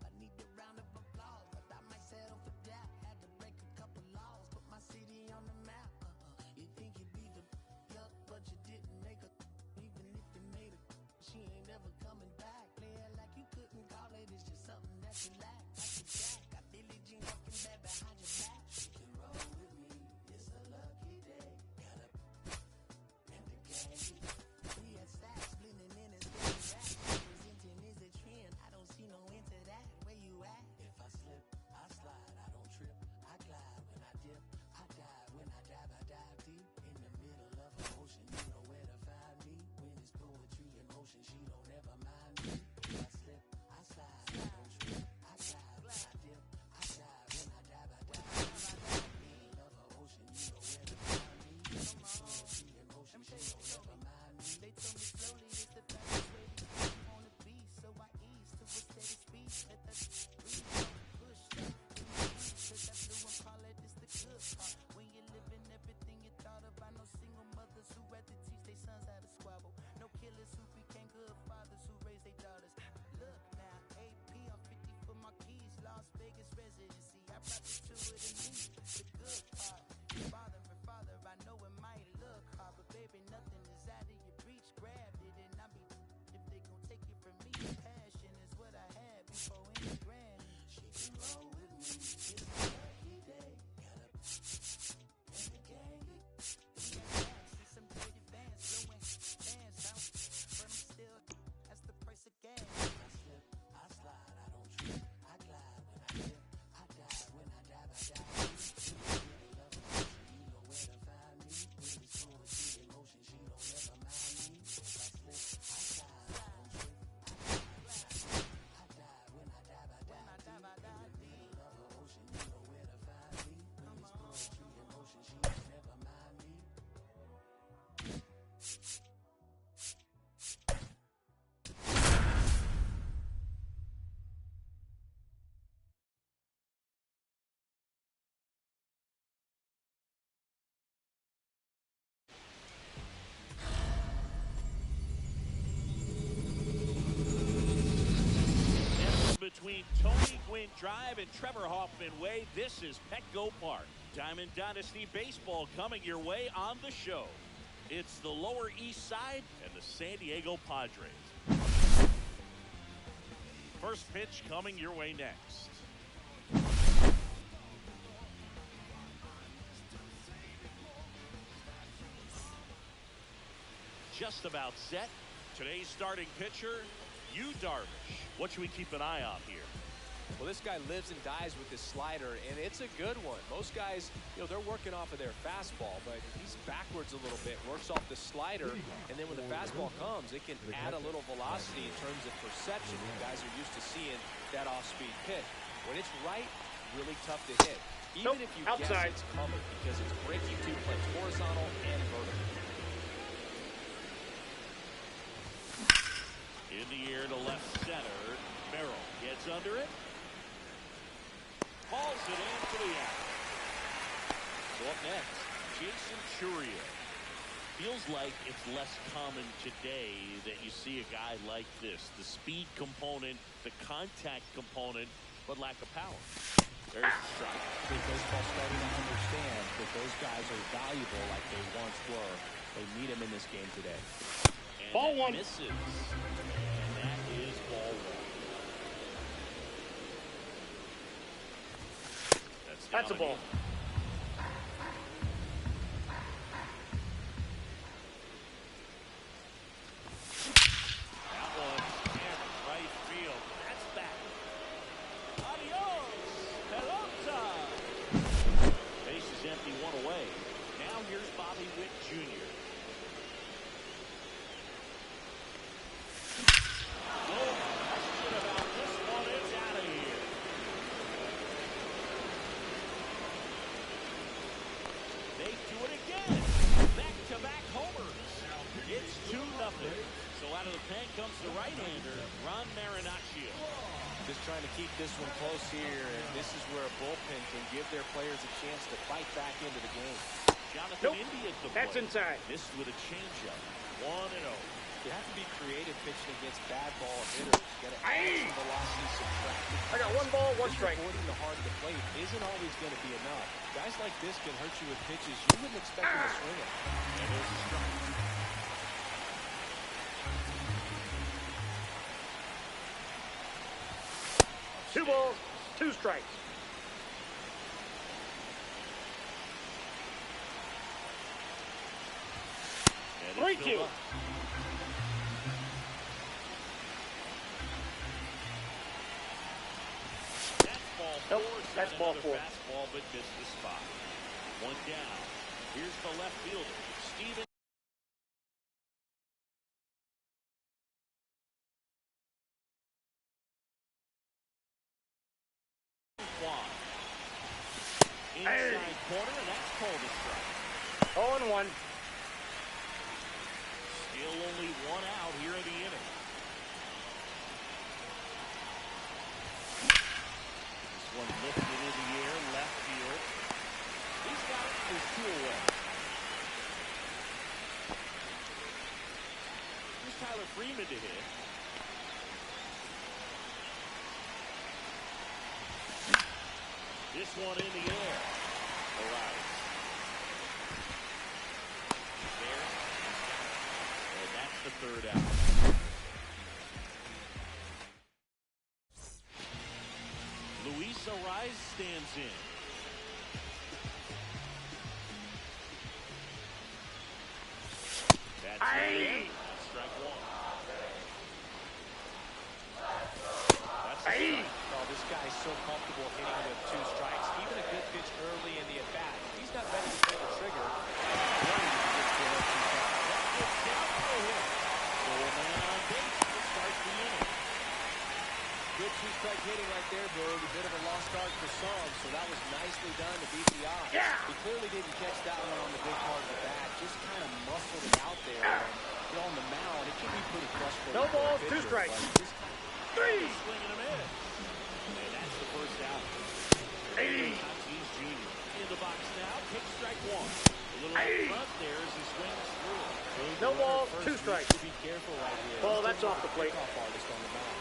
I need a round of applause, but I might settle for that. Had to break a couple laws, put my city on the map. You think you beat the up, but you didn't make a. Even if you made it, she ain't never coming back. Play it like you couldn't call it, it's just something that you lack. Like a jack, got Billie Jean walking back behind your back. You can roll with me, it's a lucky day. Got up and the gang. We had stacks blending in as daily rap. Presenting is a trend, I don't see no end to that. Where you at? If I slip, I slide, I don't trip, I glide when I dip, I dive when I dive deep in the middle of her ocean. You know where to find me when it's poetry in motion. She don't ever mind me. If I slip, I slide, I don't trip, I between Tony Gwynn Drive and Trevor Hoffman Way. This is Petco Park. Diamond Dynasty Baseball coming your way on the show. It's the Lower East Side and the San Diego Padres. First pitch coming your way next. Just about set. Today's starting pitcher, Yu Darvish. What should we keep an eye on here? Well, this guy lives and dies with his slider, and it's a good one. Most guys, they're working off of their fastball, but he's backwards a little bit, works off the slider, and then when the fastball comes, it can add a little velocity in terms of perception. You guys are used to seeing that off-speed pitch. When it's right, really tough to hit. Even if you outside. guess it's coming, because it's breaking 2 plates, horizontal and vertical. In the air to left center. Merrill gets under it. Hauls it in for the out. So up next, Jason Churio. Feels like it's less common today that you see a guy like this. The speed component, the contact component, but lack of power. There's the strike. I think baseball starting to understand that those guys are valuable like they once were. They need them in this game today. And Ball one. Misses. And that is ball one. That's a ball. That one hammered right field. That's back. Adios. Pelota. Base is empty, one away. Now here's Bobby Witt Jr. No question about this one. It's out of here. They do it again. Back-to-back homers. It's 2-0. So out of the pen comes the right-hander, Ron Marinaccio. Just trying to keep this one close here, and this is where a bullpen can give their players a chance to fight back into the game. Jonathan India at the That's plate. inside. Missed with a changeup. 1-0. You have to be creative pitching against bad ball hitters. You got to add some velocity, subtract it. I got 1 ball, 1 Just strike. avoiding the heart of the plate isn't always going to be enough. Guys like this can hurt you with pitches you wouldn't expect them to swing at. And there's a strike. Two balls, 2 strikes. And it's 3-2. filled up. That's ball Nope, four. that's Sent ball another 4. Fastball, but missed the spot. 1 down. Here's the left fielder, Steven. Inside corner, and that's called a strike. 0-1. Still only 1 out here in the inning. This one lifted in the air, left field. He's got it. There's 2 away. Here's Tyler Freeman to hit. This one in the air. Arrives. There. And that's the 3rd out. Luis Ariz stands in. That's it. Strike 1. That's a strike. Oh, this guy's so comfortable hitting with 2 strikes. Even a good pitch early in the at-bat. If he's not ready to pull the trigger, It's down for a hit. So a man on base to start the inning. good 2-strike hitting right there, Bird. A bit of a lost start for some, so that was nicely done to beat the odds. Yeah. He clearly didn't catch that one on the big part of the bat. Just kind of muscled it out there. And on the mound, it can be pretty frustrating. No for a balls, 2 pitcher, strikes. but just kind of 3. Swing and a miss. And that's the first out. Tatis Jr. in the box now. Take strike 1. A little up front there as he swings through. No balls, 2 First, strikes. you should be careful right here. Ball, He's that's still off the plate. kickoff artist on the mound.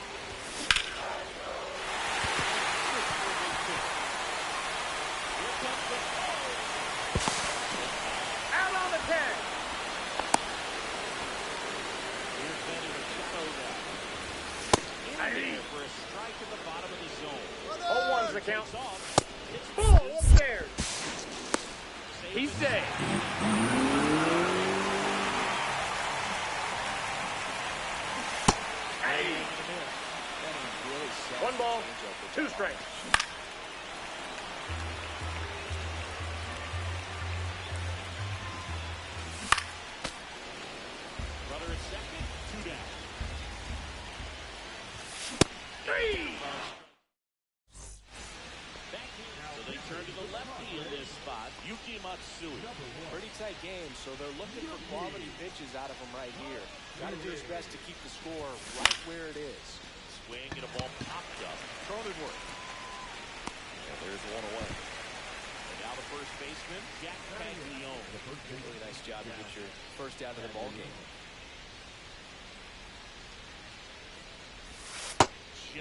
in there for a strike in the bottom of the zone. 0-1's the count. Takes off. Hits Ball upstairs. He's dead. One ball, 2 strikes. Brother at second, 2 down. 3. Back here, so they turn to the lefty in this spot. Yuki Matsui. Pretty tight game, so they're looking for quality pitches out of him right here. Got to do his best to keep the score right where it is. Swing and a ball popped up. Cronenworth. And there's one away. And now the first baseman, Jack Paglione. Really nice job to get your first out of the ball game.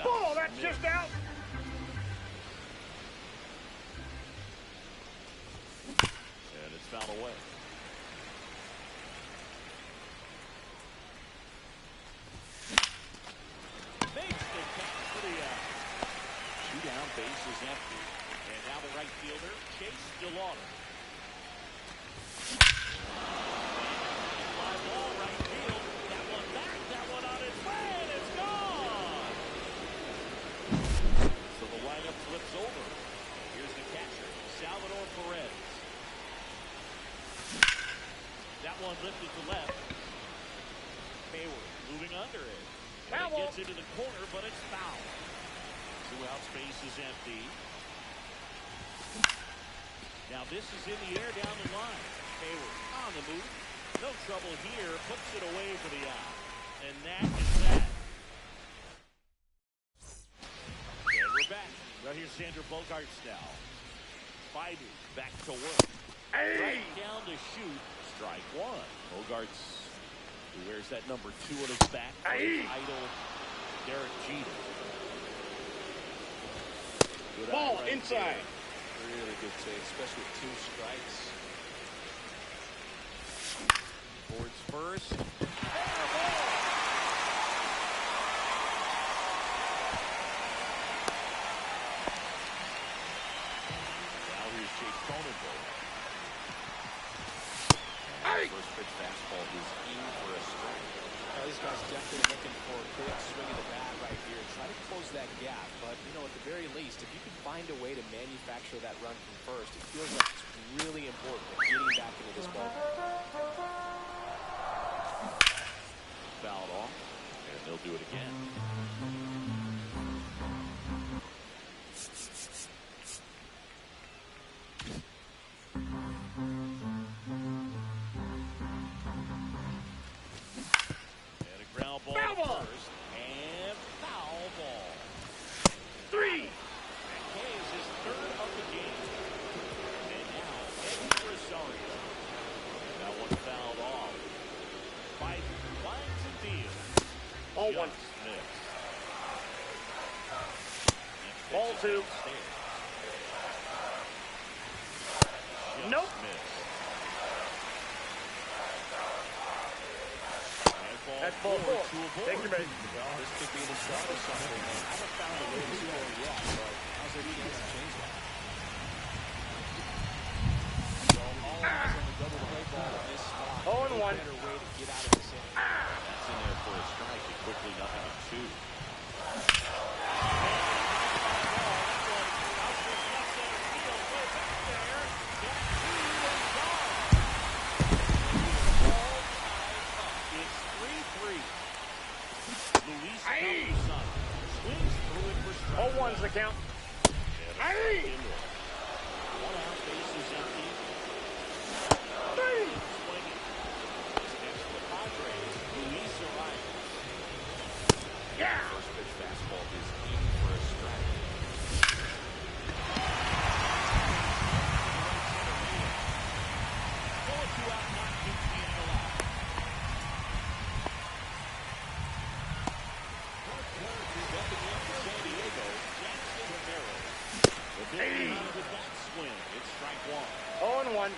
Ball, that's just out. And it's fouled away. Makes the catch for the out. 2 down, base is empty. And now the right fielder, Chase DeLauder. Fly ball right field. That one back, that one on its way, and it's gone. So the lineup flips over. Here's the catcher, Salvador Perez. That one lifted to left. Hayward moving under it. And it gets into the corner, but it's foul. 2 out, space is empty. Now this is in the air down the line. Hayward on the move. No trouble here. Puts it away for the out. And that is that. And we're back. Right here, Sandra Bogarts now. Biden back to work. Right down to shoot. Strike 1. Bogarts, who wears that number 2 on his back. Idol Derek Jeter. Good Ball right inside. there. Really good take, especially with 2 strikes. Boards first. Fair ball. Now here's Jake Cronenworth. First pitch fastball is in for a strike. These guys definitely looking for a good swing of the bat right here. Try to close that gap, but at the very least, if you can find a way to manufacture that run from first, it feels like it's really important at getting back into this ball. Fouled off, and they'll do it again. And a ground ball Foul ball. first, and foul ball. 3. McKay's his 3rd of the game. And now, Eddie Rosario. That one fouled off. Biden finds and deals. 0-1. Just missed. And Ball pitches 2. upstairs. Just Nope. missed. And That's ball 4. to a board. Take your base. This could be the start of something. I haven't found a way to do it yet, but how's their chance to change that? So all eyes on the double play ball in this spot. 0-1. No better way to get out of this inning. That's in there for a strike. And quickly 0-2. It's 3-3. Luis Campusano swings through it for strike 0-1's the count. And one out, base is empty. 3. Swinging. This next the Padres, Luis Arias. Yeah. First pitch fastball is in for a strike. Going 2 out, not being allowed. Stepping in for San Diego, Jackson Romero. The big out of the back swing. It's strike 1. 0-1.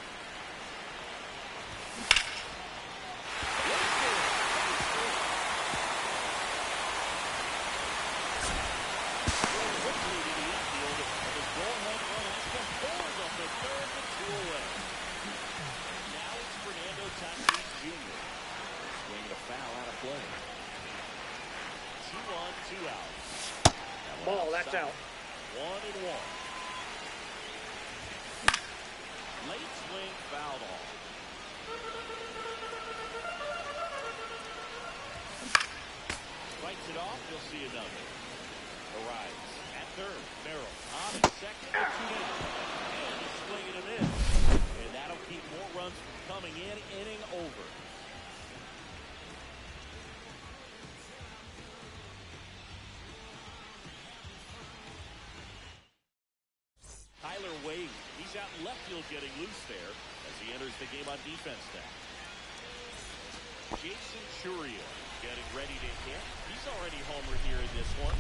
play. 2 on, 2 out. Ball, that's out. 1-1. Late swing, fouled off. Fights it off, you'll see another. Arrives at third. Merrill on at second. 2 down. And a swing and a miss. And that'll keep more runs from coming in. Inning over. Tyler Wade, he's out in left field getting loose there as he enters the game on defense now. Jason Churio getting ready to hit. He's already homered here in this one.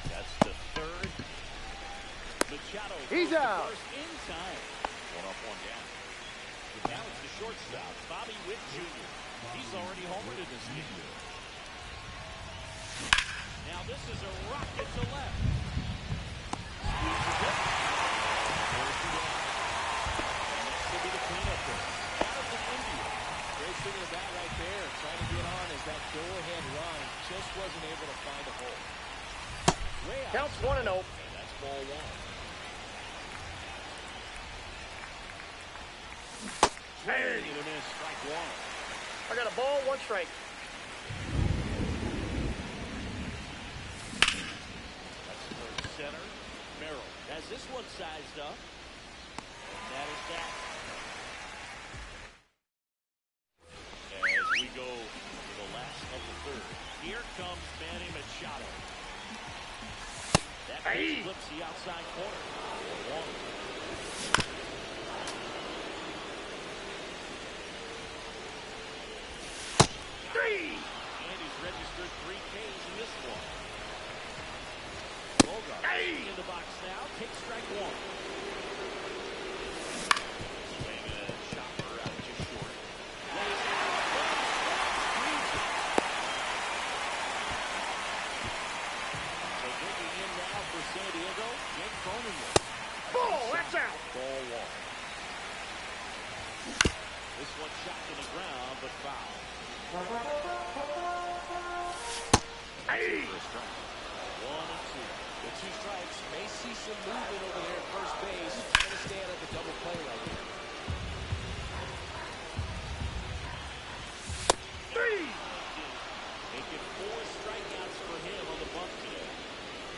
That's the third. Machado. He's out. First in time. 1 up, 1 down. Now it's the shortstop, Bobby Witt Jr. He's already homered in this game. Now this is a rocket to left. Should be the cleanup there. Out of the India. Great swing of the bat right there. Trying to get on as that go-ahead run just wasn't able to find a hole. Way out. Counts 1-0. And that's ball 1. Hey. Swing and a miss, strike 1. I got a ball, 1 strike. That's towards center. Merrill has this one sized up. And that is that. As we go to the last of the third. Here comes Manny Machado. That pitch flips the outside corner. 1. And he's registered 3 Ks in this one. Bogart in the box now. Takes strike 1. Swing and a chopper out just short. So digging in now for San Diego, Jake Cronenworth. Ball, that's out. Ball 1. This one shot to the ground, but foul. Hey. For a strike. 1 and 2. The 2 strikes may see some movement over there at first base. Trying to stay out of the double play right here. 3. Making 4 strikeouts for him on the bump today.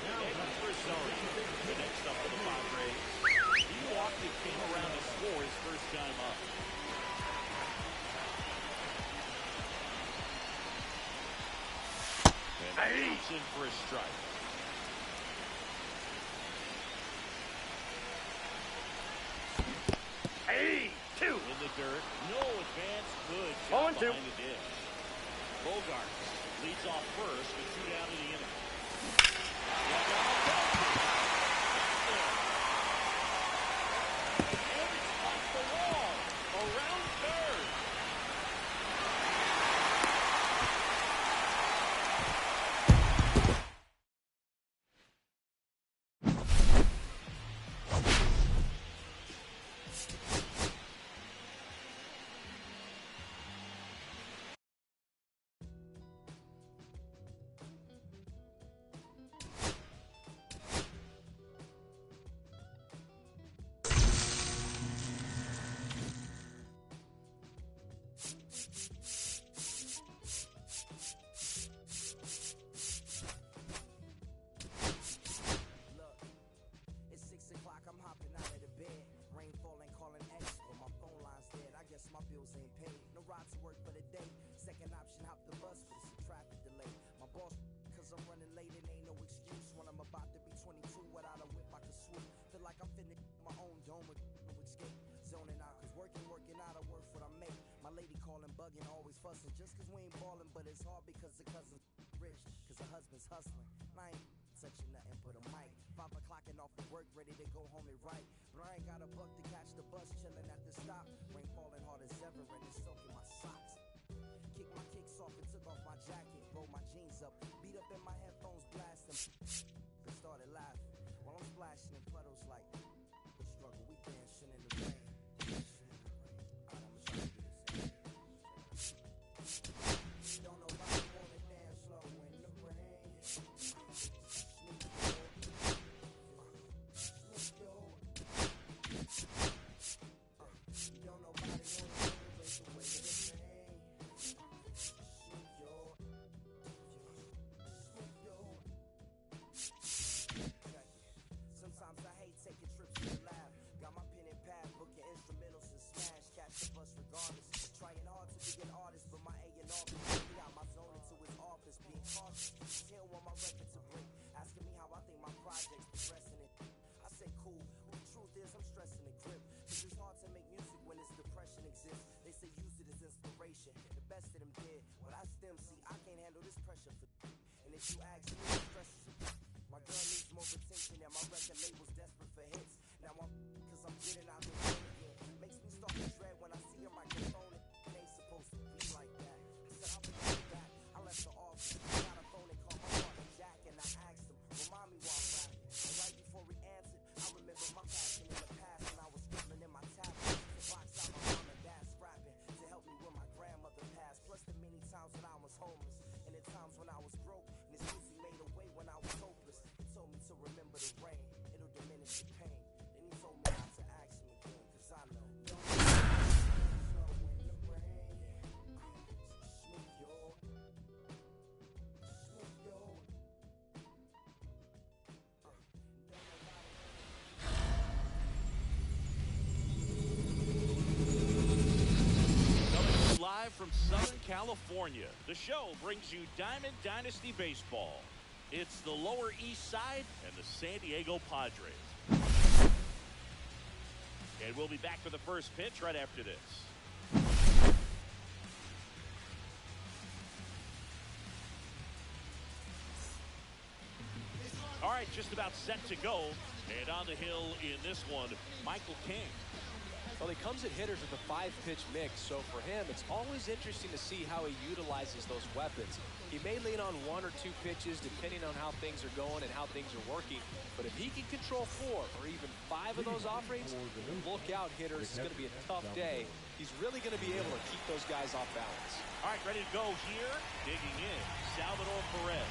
Edwin Frisoni, the next up for the Padres. He walked and came around to score his first time up. And he's in for a strike. Hey. 2. In the dirt. No advance. Good job 0-2. behind the dish. Bogart leads off first with 2 down in the inning. And it's off the wall. Around third. Fussing just cause we ain't ballin', but it's hard because the cousin's rich, cause her husband's hustling. I ain't touching nothing but a mic. 5 o'clock and off of work, ready to go home and write. But I ain't got a buck to catch the bus, chillin' at the stop. Rain falling hard as ever and it's soaking my socks. Kick my kicks off and took off my jacket, roll my jeans up, beat up in my headphones, blasting. But started laughing while I'm splashing in puddles like the struggle. We dancing in the rain. Alright, I'ma try to do this. I'm dead. When I stem, see, I can't handle this pressure for. And if you ask me, it stresses me. My girl needs more attention, and my record label's desperate for hits. Now I'm, cause I'm getting out the game again. Makes me start to dread when I see a microphone. It ain't supposed to be like that. I said, I'll be right back. I left the office, got a phone and called my partner Jack, and I asked him, remind me while I'm rapping. And right before he answered, I remember my passion in the past when I was scribbling in my tablet to box out my mom and dad scrapping to help me when my grandmother passed. Plus the many times when I was homeless and the times when I was broke. And this music made a way when I was hopeless. It told me to remember the rain, it'll diminish the pain. Then he told me not to ask him again, cause I know. Don't snow in the rain. Smooth your. Coming live from Southern California, the show brings you Diamond Dynasty Baseball. It's the Lower East Side and the San Diego Padres. And we'll be back for the first pitch right after this. All right, just about set to go. And on the hill in this one, Michael King. Well, he comes at hitters with a 5-pitch mix, so for him, it's always interesting to see how he utilizes those weapons. He may lean on 1 or 2 pitches depending on how things are going and how things are working, but if he can control 4 or even 5 of those offerings, look out, hitters. It's going to be a tough day. He's really going to be able to keep those guys off balance. All right, ready to go here. Digging in, Salvador Perez.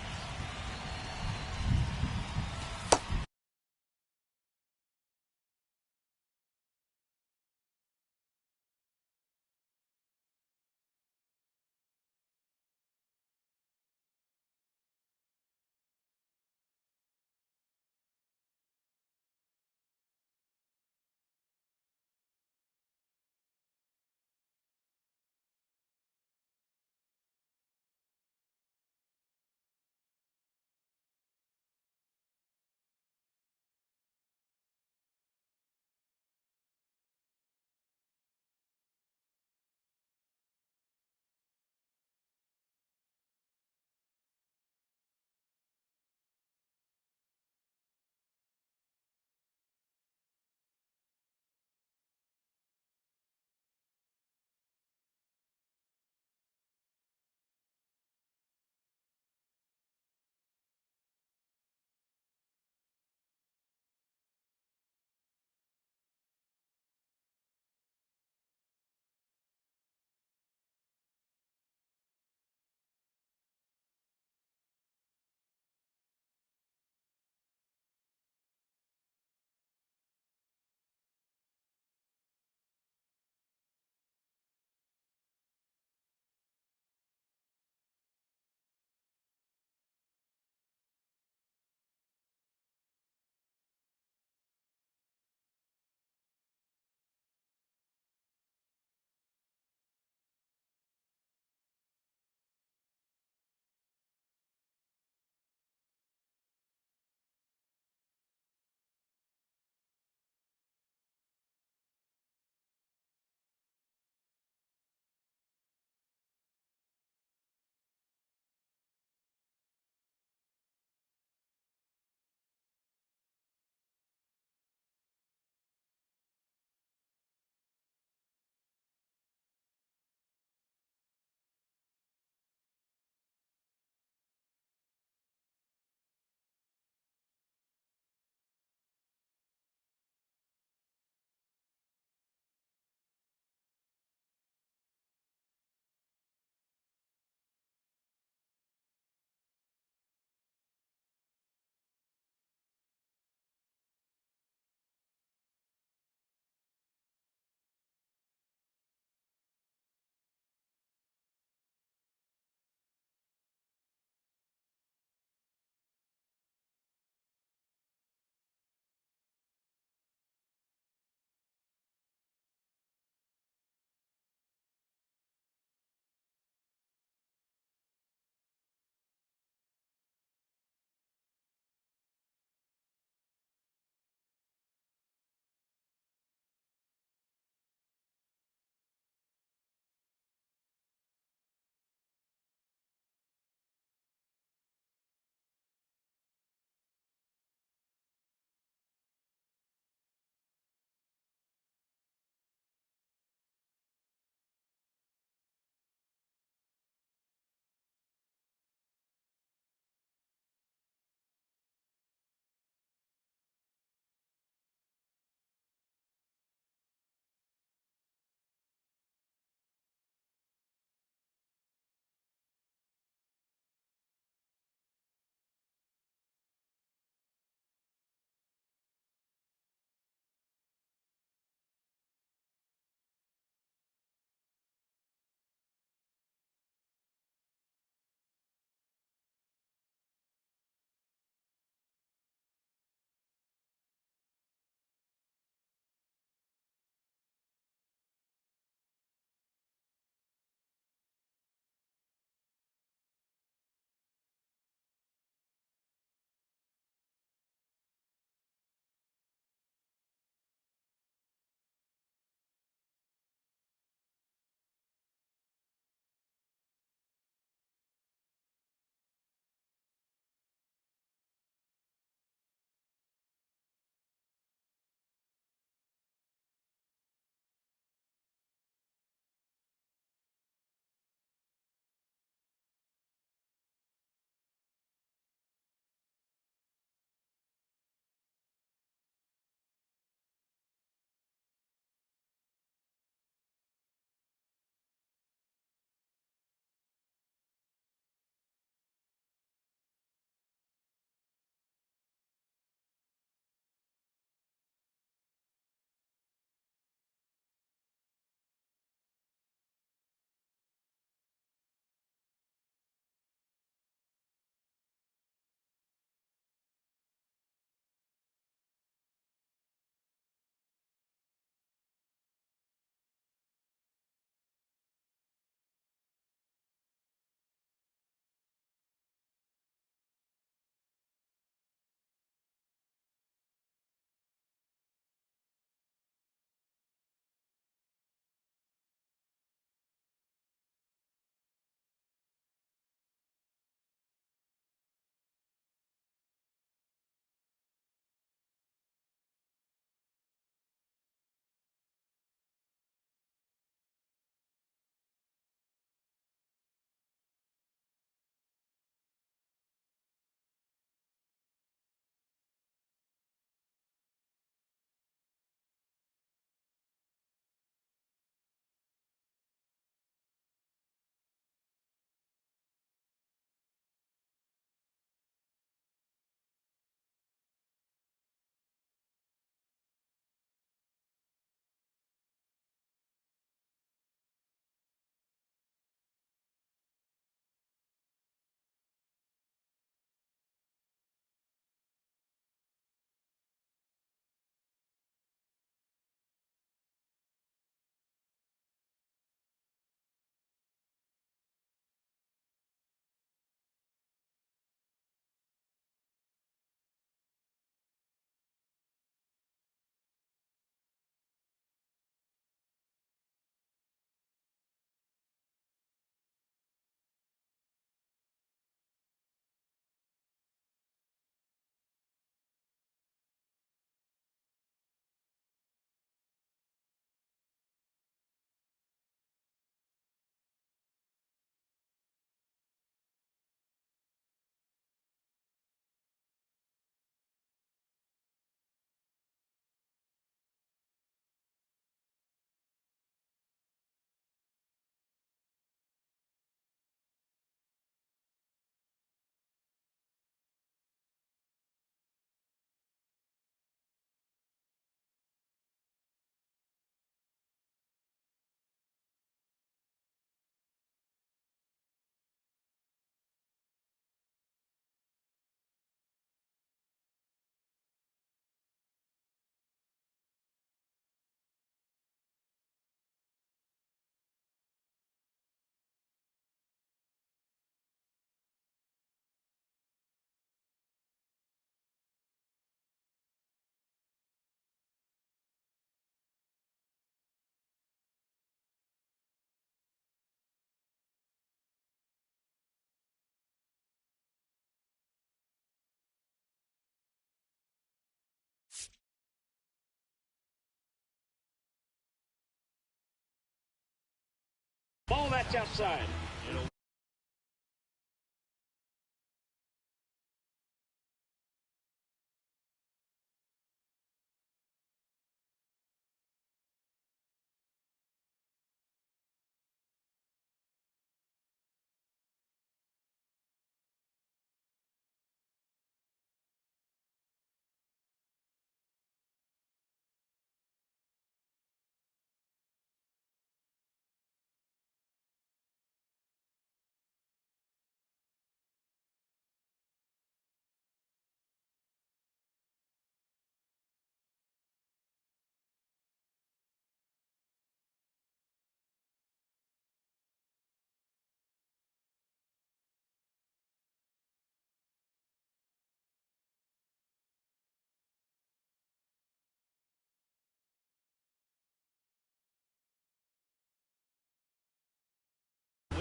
left side. It'll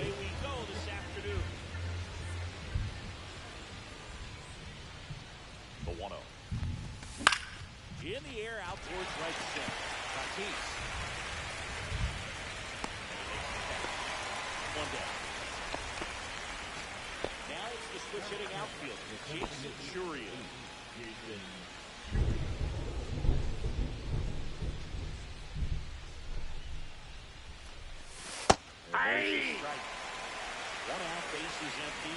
away we go this afternoon. The 1-0. In the air, out towards right center. Tatis. One down. Now it's the switch hitting outfield. Jason Churian. Aye. Strike. One out, base is empty.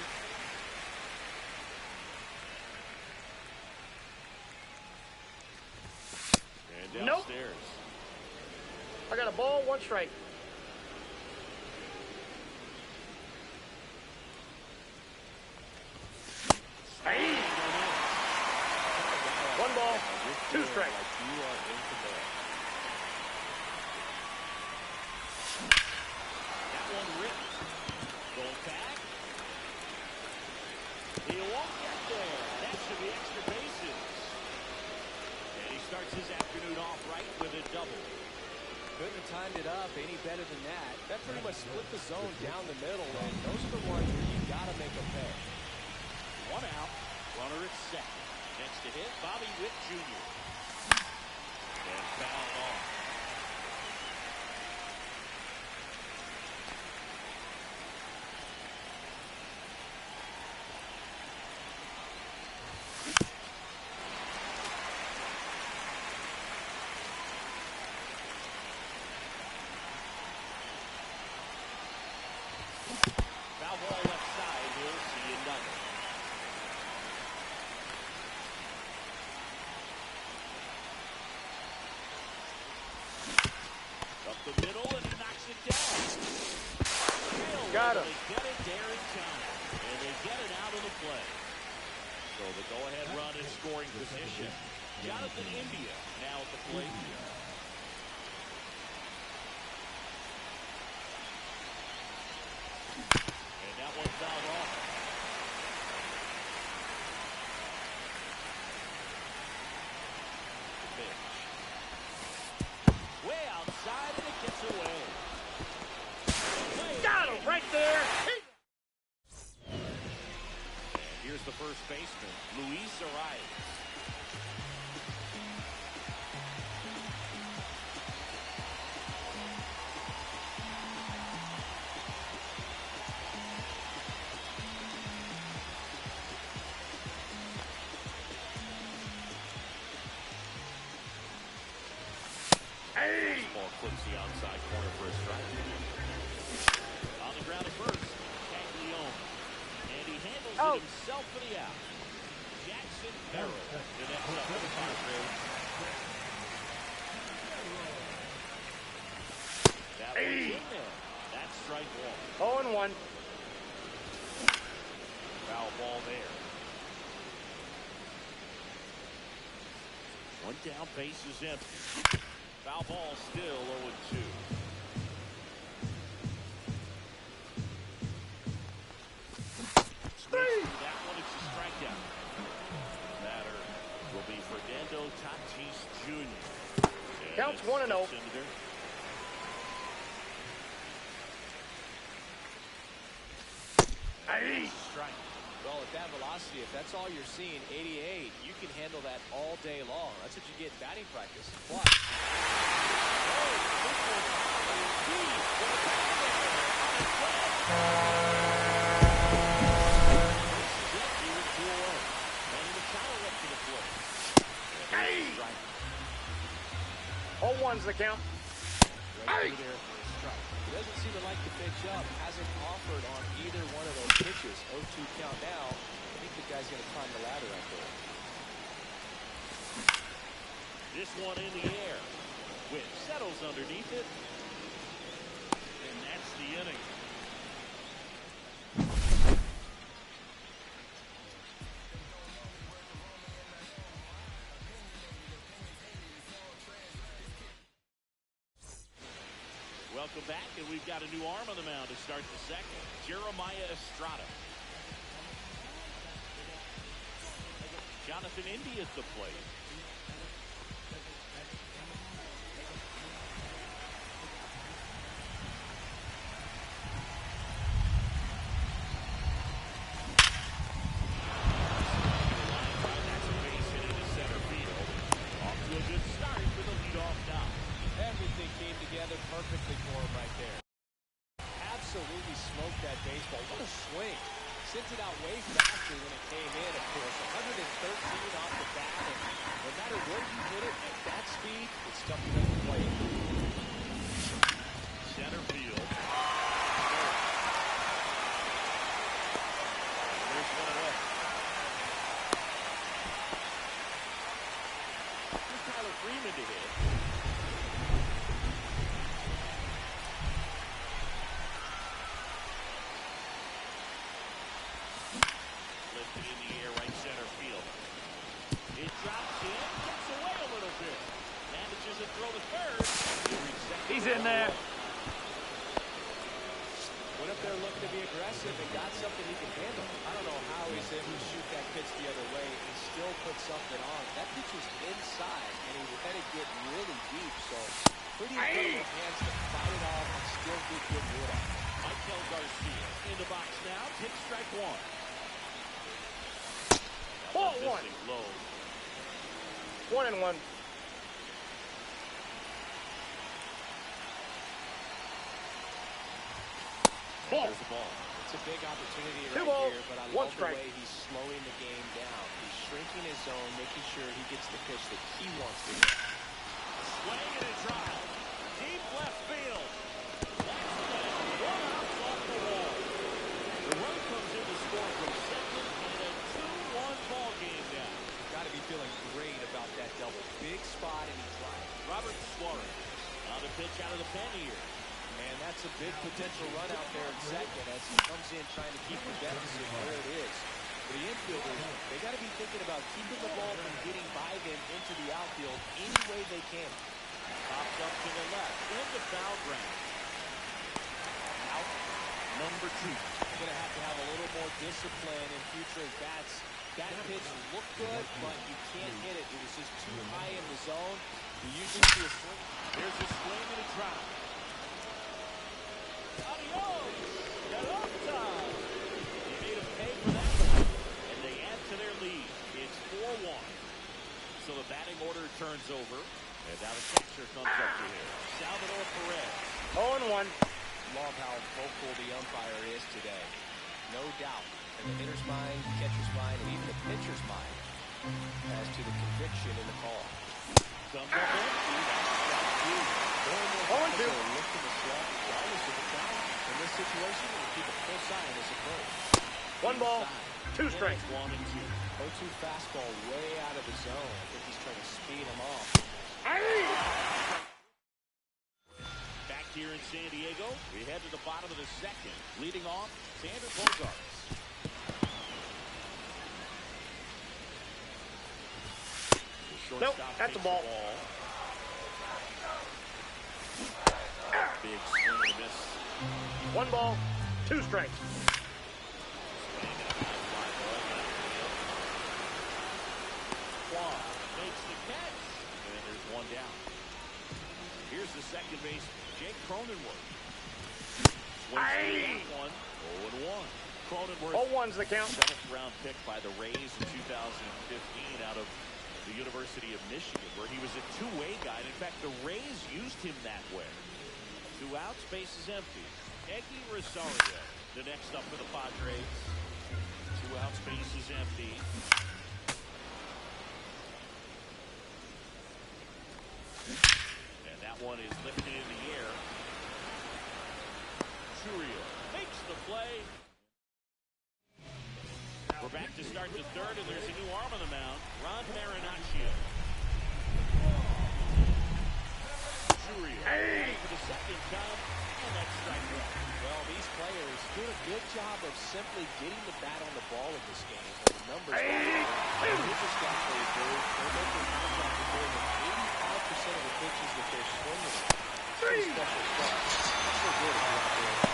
And Nope. downstairs. I got a ball, 1 strike. Aye. 1 ball, 2 strikes. That one ripped. Going back. He won't get there. That should be extra bases. And he starts his afternoon off right with a double. Couldn't have timed it up any better than that. That pretty much split the zone down the middle, and those are the ones where you got to make a pay. One out. Runner at second. Next to hit, Bobby Witt Jr. And fouled off. Foul ball left side. He'll see another. Up the middle, and he knocks it down. Got him. They get it there in time, and they get it out of the play. So the go-ahead run in scoring position. Jonathan India now at the plate. And that one fouled off. The pitch. Way outside, and it gets away. Got him right there. And here's the first baseman, Luis Arias. Aye. Ball clips the outside corner for a strike. On the ground at first, Caglione. And he handles it himself for the out. Jackson Merrill, the next up for the Padres. That one's in there. That's strike 1. 0-1. Foul ball there. One down, base is empty. Foul ball still 0-2. That one, it's a strikeout. Batter will be Fernando Tatis Jr. Counts 1-0. Aye. Strike. Well, at that velocity, if that's all you're seeing, 88, you can handle that all day long. That's what you get in batting practice. Plus, Hey! 0-1's the count. Right through there for a strike. He doesn't seem to like the pitch up. Hasn't offered on either one of those pitches. 0-2 count now. I think the guy's going to climb the ladder out there. This one in the air. Whip settles underneath it. And that's the inning. Welcome back, and we've got a new arm on the mound to start the second. Jeremiah Estrada. Jonathan Indy at the plate. That's a base hit into center field. Off to a good start with a leadoff knock. Everything came together perfectly for him right there. Absolutely smoked that baseball. What a swing. Sent it out way faster than it came in, of course. 113 off the bat. And no matter where you hit it at that speed, it's tough to make the play. Center field. There's one away. Here's Tyler Freeman to hit. Lifted in the air, right center field. It drops in, gets away a little bit. Manages to throw to third. He's in there. Went up there looking to be aggressive and got something he can handle. I don't know how he's able to shoot that pitch the other way and still put something on. That pitch was inside, and he had it get really deep. So pretty incredible hands to fight it off and still get good wood on it. Michael Garcia in the box now. Take strike one. Ball one. Low. 1-1. Ball. There's the ball. It's a big opportunity Two right balls, here, but I one love strike. the way he's slowing the game down. He's shrinking his zone, making sure he gets the pitch that he wants to get. Swing and a drive. Deep left field. That's down. One out off the wall. The run comes in to score from second and a 2-1 ball game now. Got to be feeling great about that double. Big spot, and he drives. Robert Suarez on the pitch out of the pen here. And that's a big potential run out there in second as he comes in trying to keep the deficit where it is. For the infielders, they got to be thinking about keeping the ball from getting by them into the outfield any way they can. Popped up to the left. Into foul ground. Out number 2. Going to have a little more discipline in future at-bats. That pitch looked good, but you can't hit it. It was just too high in the zone. You usually see a swing. There's a swing and a drive. Adios! Get up time! He made him pay for that one. And they add to their lead. It's 4-1. So the batting order turns over. And now the catcher comes up to him. Salvador Perez. 0-1. Love how vocal the umpire is today. No doubt. In the hitter's mind, the catcher's mind, and even the pitcher's mind as to the conviction in the call. Comes up empty. That's strike 2. 0-2. Looking to strike regardless of the count. In this situation, we'll keep a full sign as approach. 1 ball, 2 strikes. 1 and 2. 0-2 fastball way out of the zone. I think he's trying to speed him off. Back here in San Diego, we head to the bottom of the second. Leading off, Xander Bogaerts. Nope, that's a ball. Big swing and a miss. 1 ball, 2 strikes. Quad makes the catch. And there's one down. Here's the second base, Jake Cronenworth. Swings one. 0-1. Cronenworth. 0-1's the count. 7th round pick by the Rays in 2015 out of the University of Michigan, where he was a two-way guy. And in fact, the Rays used him that way. 2 outs, base is empty. Eggy Rosario, the next up for the Padres. 2 outs, base is empty. And that one is lifted in the air. Churio makes the play. We're back to start the third, and there's a new arm on the mound, Ron Marinaccio. Churio for the second time, and that's strike one. Well, these players do a good job of simply getting the bat on the ball in this game. But the numbers here's a stat for you, Drew. They're making contact with more than 85% of the pitches that they're swinging at. Pretty special stuff. That's so good if you're out there.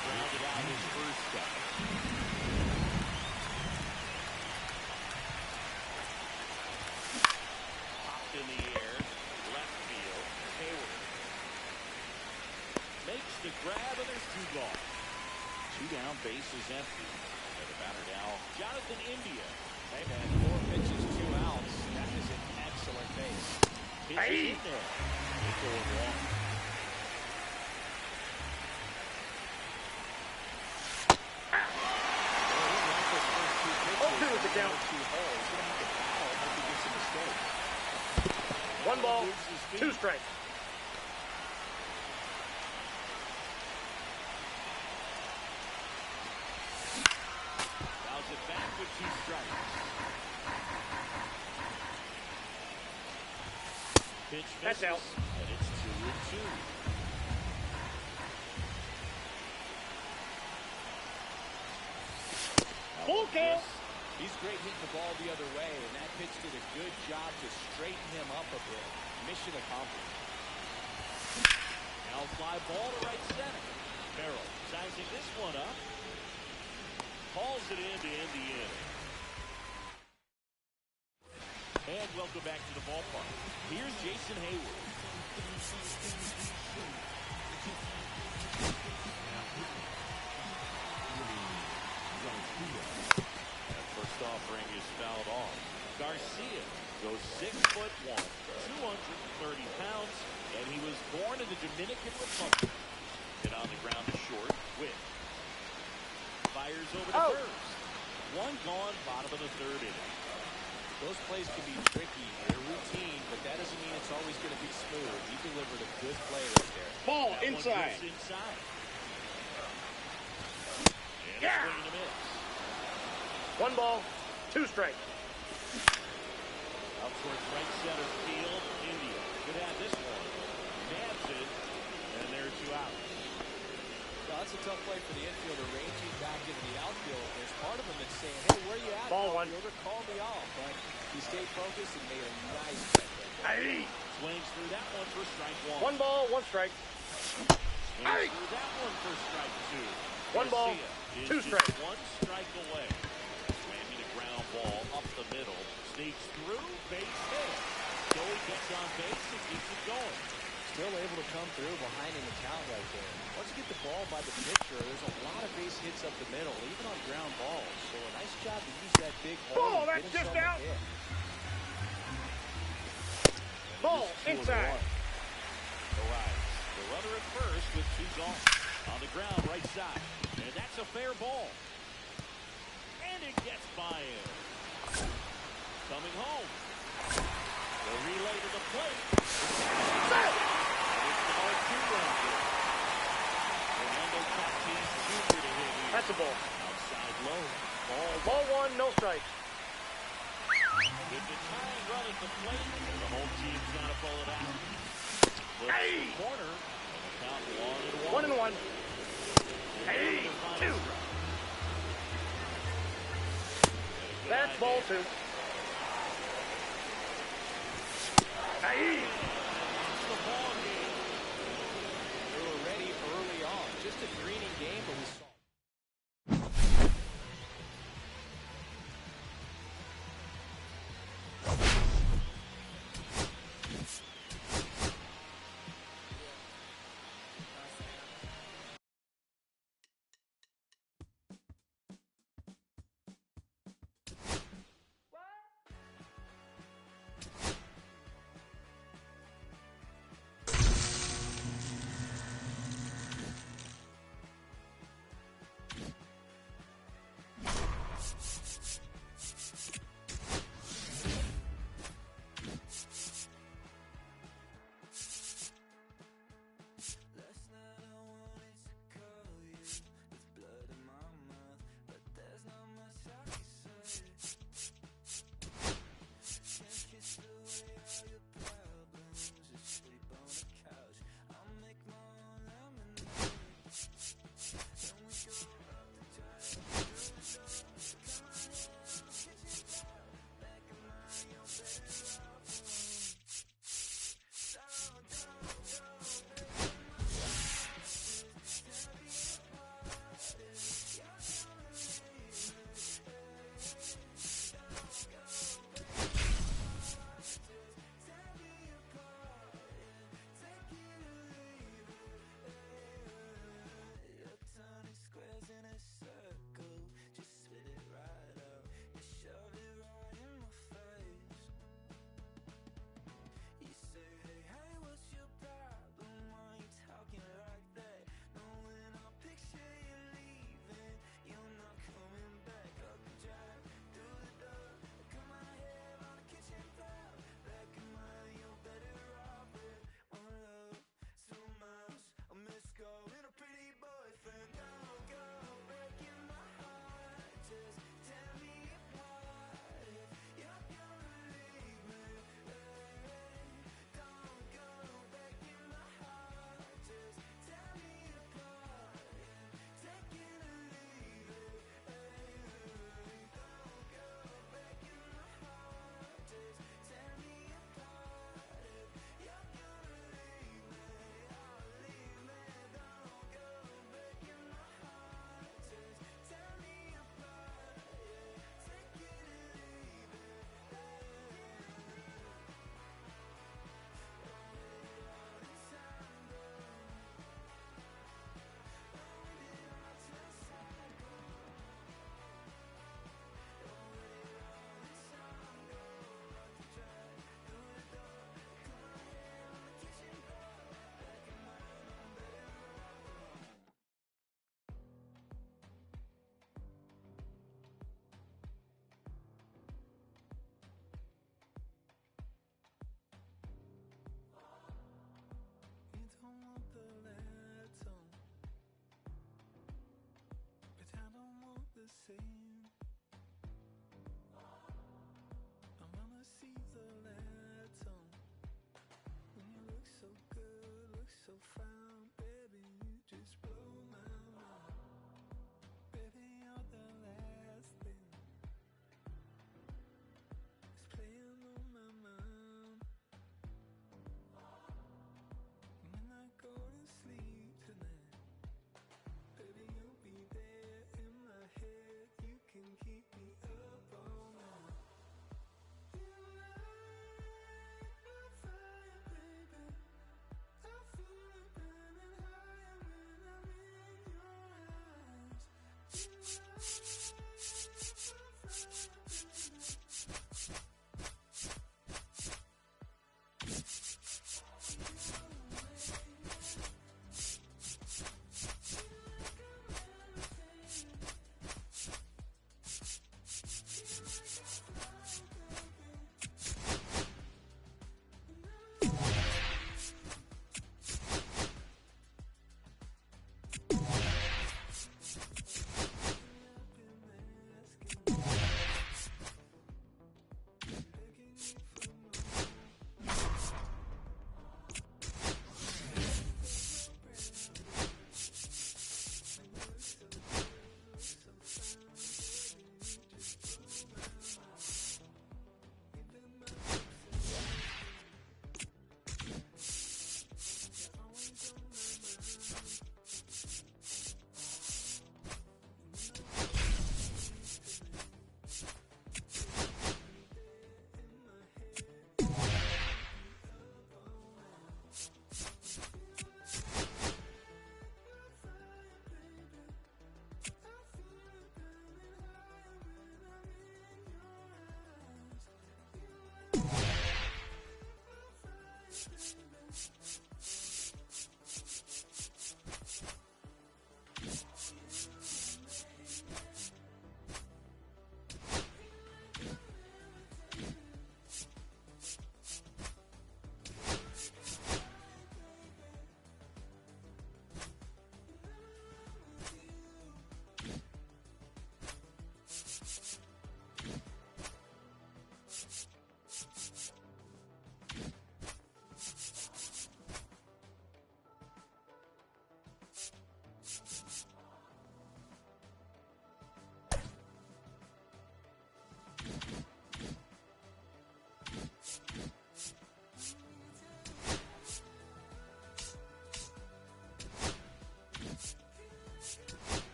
Grounded out his first step. Popped in the air, left field, Hayward. Makes the grab, and there's 2 gone. 2 down, base is empty. And the batter now, Jonathan India. Hey, man, 4 pitches, 2 outs. That is an excellent base. Pitches in there. It's going wrong. The count. 1 ball, 2 strikes. Fouls it back with 2 strikes. Pitch That's out. And it's 2-2. Full count. He's great hitting the ball the other way, and that pitch did a good job to straighten him up a bit. Mission accomplished. Now fly ball to right center. Merrill sizing this one up. Calls it in to end the inning. And welcome back to the ballpark. Here's Jason Hayward. First offering is fouled off. Garcia goes 6'1", 230 pounds, and he was born in the Dominican Republic. Hit on the ground to short. Witt fires over to first. 1 gone, bottom of the 3rd inning. Those plays can be tricky. They're routine, but that doesn't mean it's always going to be smooth. He delivered a good play right there. Ball That inside. one goes inside. And Yeah. a swing and a miss. 1 ball, 2 strikes. Out towards right center field. India could have this one. Nabs it, and there's 2 outs. Well, that's a tough play for the infielder, ranging back into the outfield. There's part of him that's saying, hey, where you at, Ball 1. outfielder? Call me off. But he stayed focused and made a nice catch right there. Swings through that one for strike 1 1. ball, 1 strike. Swings through that one for strike 2. 1 ball, Garcia 2 is just strikes. 1 strike away. Slamming a ground ball up the middle. Sneaks through, base hit. Joey gets on base and keeps it going. Still able to come through behind in the count right there. Once you get the ball by the pitcher, there's a lot of base hits up the middle, even on ground balls. So a nice job to use that big hole. Ball, and that's get just himself a out. hit. Ball inside. Arrives. The runner at first with 2 gone. On the ground, right side. And that's a fair ball. And it gets by him. Coming home. The relay to the plate. And it's now a 2-run game. Fernando Tatis Jr. to hit here. That's a ball. Outside low. Ball 1, no strikes. With the tying run at the plate, the home team's got to pull it out. Flips the corner, and the count 1-1. 1-1. Hey, 2. That's ball 2. Hey. That's the ball game. They were ready early on. Just a greening game, but we saw. same. I wanna see the lights on. When you look so good, look so fine, baby, you just blow my mind. Baby, you're the last thing that's playing on my mind. When I go to sleep tonight, baby, you'll be there in my head. You can keep me up all night. You light my fire, baby. I feel it burn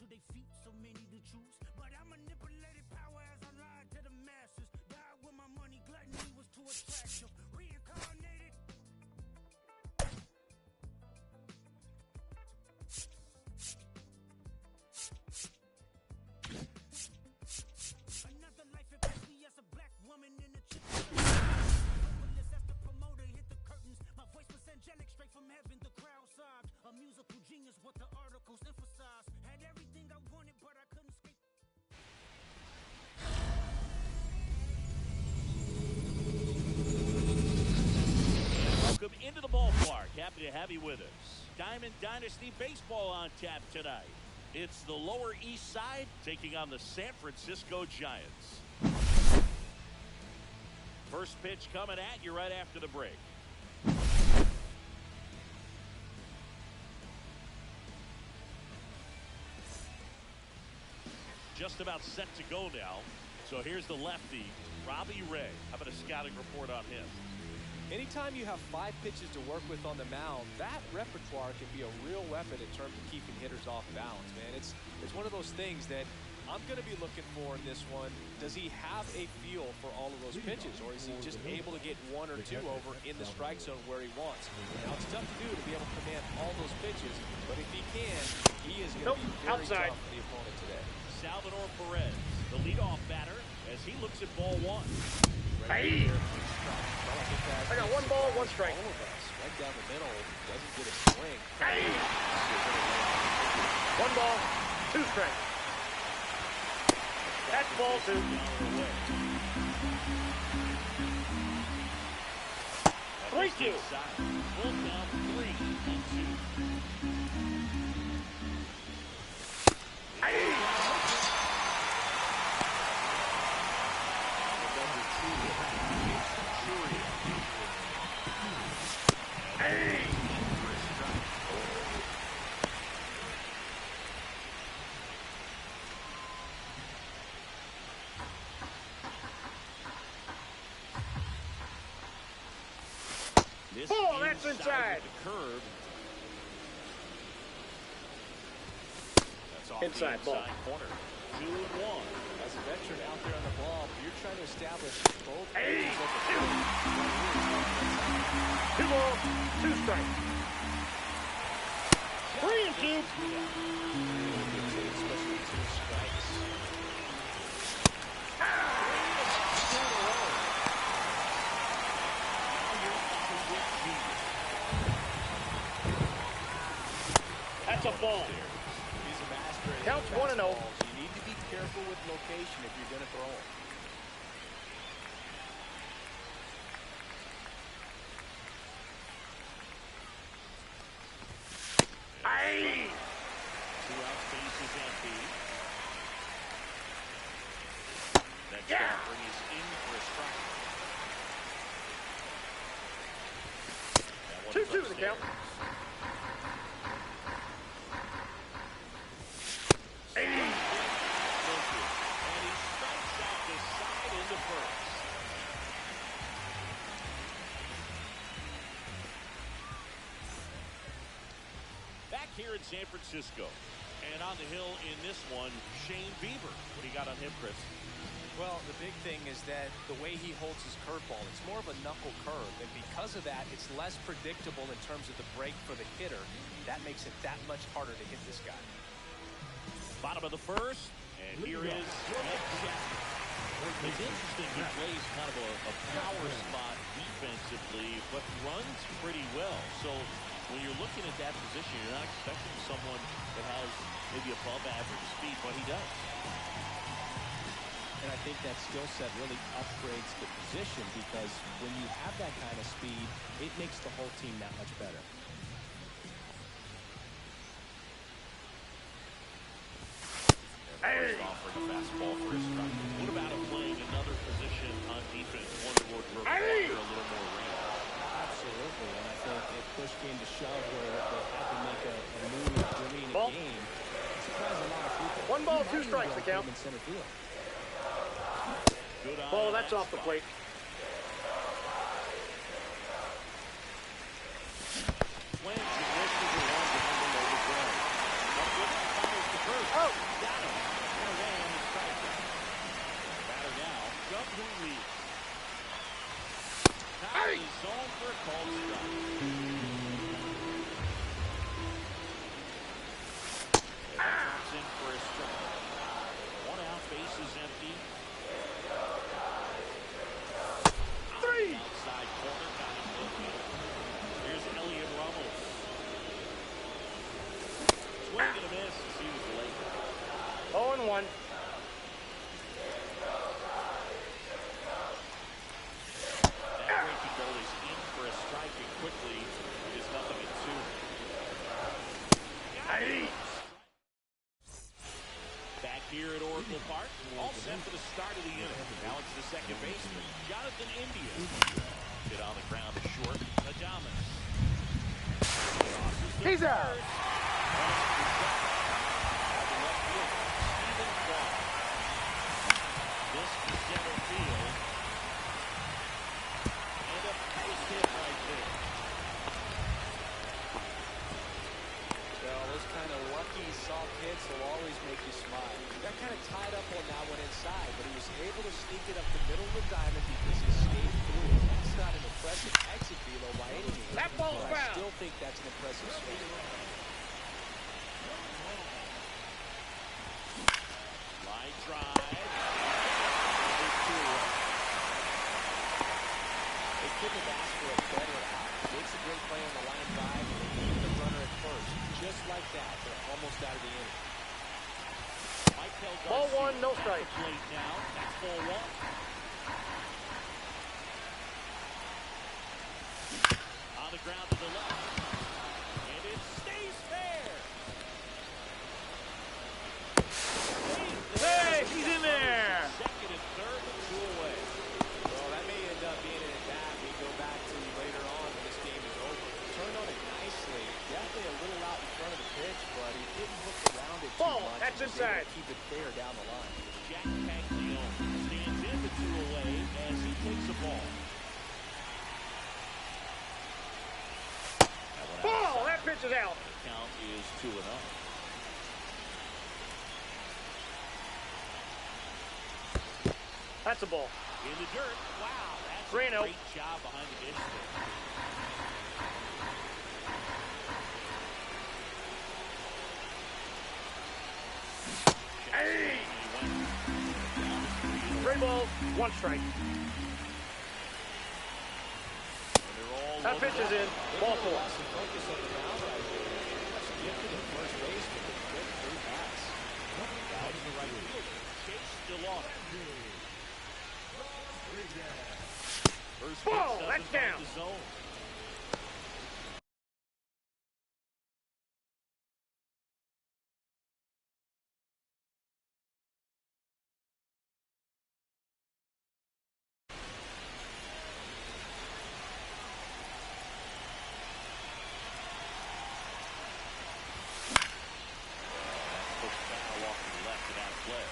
to their feet, so many to choose. But I manipulated power as I lied to the masses. Died when my money gluttony was too attractive. Reincarnated. Another life especially as a black woman in a chick. As the promoter hit the curtains, my voice was angelic straight from heaven. The crowd sobbed. A musical genius, what the articles emphasized. Had everything I wanted, but I couldn't escape. Welcome into the ballpark. Happy to have you with us. Diamond Dynasty baseball on tap tonight. It's the Lower East Side taking on the San Francisco Giants. First pitch coming at you right after the break. Just about set to go now. So here's the lefty, Robbie Ray. How about a scouting report on him? Anytime you have 5 pitches to work with on the mound, that repertoire can be a real weapon in terms of keeping hitters off balance, man. It's one of those things that I'm going to be looking for in this one. Does he have a feel for all of those pitches, or is he just able to get 1 or 2 over in the strike zone where he wants? Now, it's tough to do to be able to command all those pitches, but if he can, he is going to be very outside. tough for the opponent today. Salvador Perez, the leadoff batter, as he looks at ball 1. Hey! I got 1 ball, 1 strike. All of us, right down the middle, doesn't get a swing. Hey! 1 ball, 2 strikes. That's ball 2. Three, 2. Full count, 3-2. Hey! Hey! Oh, that's inside. The curve. That's off Inside the ball. inside corner. 2-1. As a veteran out there on the ball, you're trying to establish both. Hey! pitches at the plate. 2 balls, 2 strikes. 3-2. Especially 2 strikes. That's a ball. He's a master at Counts hitting 1-0. fastballs. You need to be careful with location if you're going to throw them. Hey! 2 out, bases empty. Next Yeah. offering is in for a strike. That one 2-2 is the count. upstairs. Hey! And he strikes out the side into first. Back here in San Francisco. And on the hill in this one, Shane Bieber. What do you got on him, Chris? Well, the big thing is that the way he holds his curveball, it's more of a knuckle curve, and because of that, it's less predictable in terms of the break for the hitter. That makes it that much harder to hit this guy. Bottom of the first, and here is Ed Chapman. It's interesting, he plays kind of a power spot defensively, but runs pretty well. So when you're looking at that position, you're not expecting someone that has maybe above average speed, but he does. And I think that skill set really upgrades the position, because when you have that kind of speed, it makes the whole team that much better. Hey. Offering a fastball for his strike. What about him playing another position on defense, one that would require a little more range? Absolutely, and I think if push came to shove where they had to make a move early in the game, it surprised a lot of people. 1 ball, 2 He might strikes even the go count. in center field. Good eye Ball, on that's that off the spot. plate. Swings and misses the one behind the low ground. Up with it, fires the first. Out. 1-1. That breaking ball is in for a strike, and quickly it is 0-2. Back here at Oracle Park, all set for the start of the inning. Now it's the second baseman, Jonathan India. Hit on the ground short. Adamas. He's out. This to center field. And a base hit right there. Well, those kind of lucky soft hits will always make you smile. Got kind of tied up on that one inside, but he was able to sneak it up the middle of the diamond because he escaped through it. That's not an impressive exit velo by any means. That ball's but I foul. still think that's an impressive swing. Line drive. They couldn't have asked for a better out. Makes a great play on the line drive, and they leave the runner at first. Just like that, they're almost out of the inning. Ball one, no strike. Plate now. That's ball one. On the ground to the left. And it stays fair. Hey, he's in there. Second and third with two away. Well, that may end up being an at-bat we go back to later on when this game is over. Turned on it nicely. Definitely a little out in front of the pitch, but he didn't hook around it too Ball, much. that's He was able inside. to keep it fair down the line. Jack Paglione stands in the two away as he takes the ball. Ball, that pitch is out. The count is 2-0. That's a ball. In the dirt. Wow, that's Ran a out. great job behind the dish there. Hey! 3 balls, 1 strike. That pitch is in. Ball 4. Lost some focus on the mound right there. That's gifted at first base with a quick through pass. Out to the right fielder. Chase still on it. First Ball, pitch that's doesn't find down. the zone. Push foul off to the left and out of play.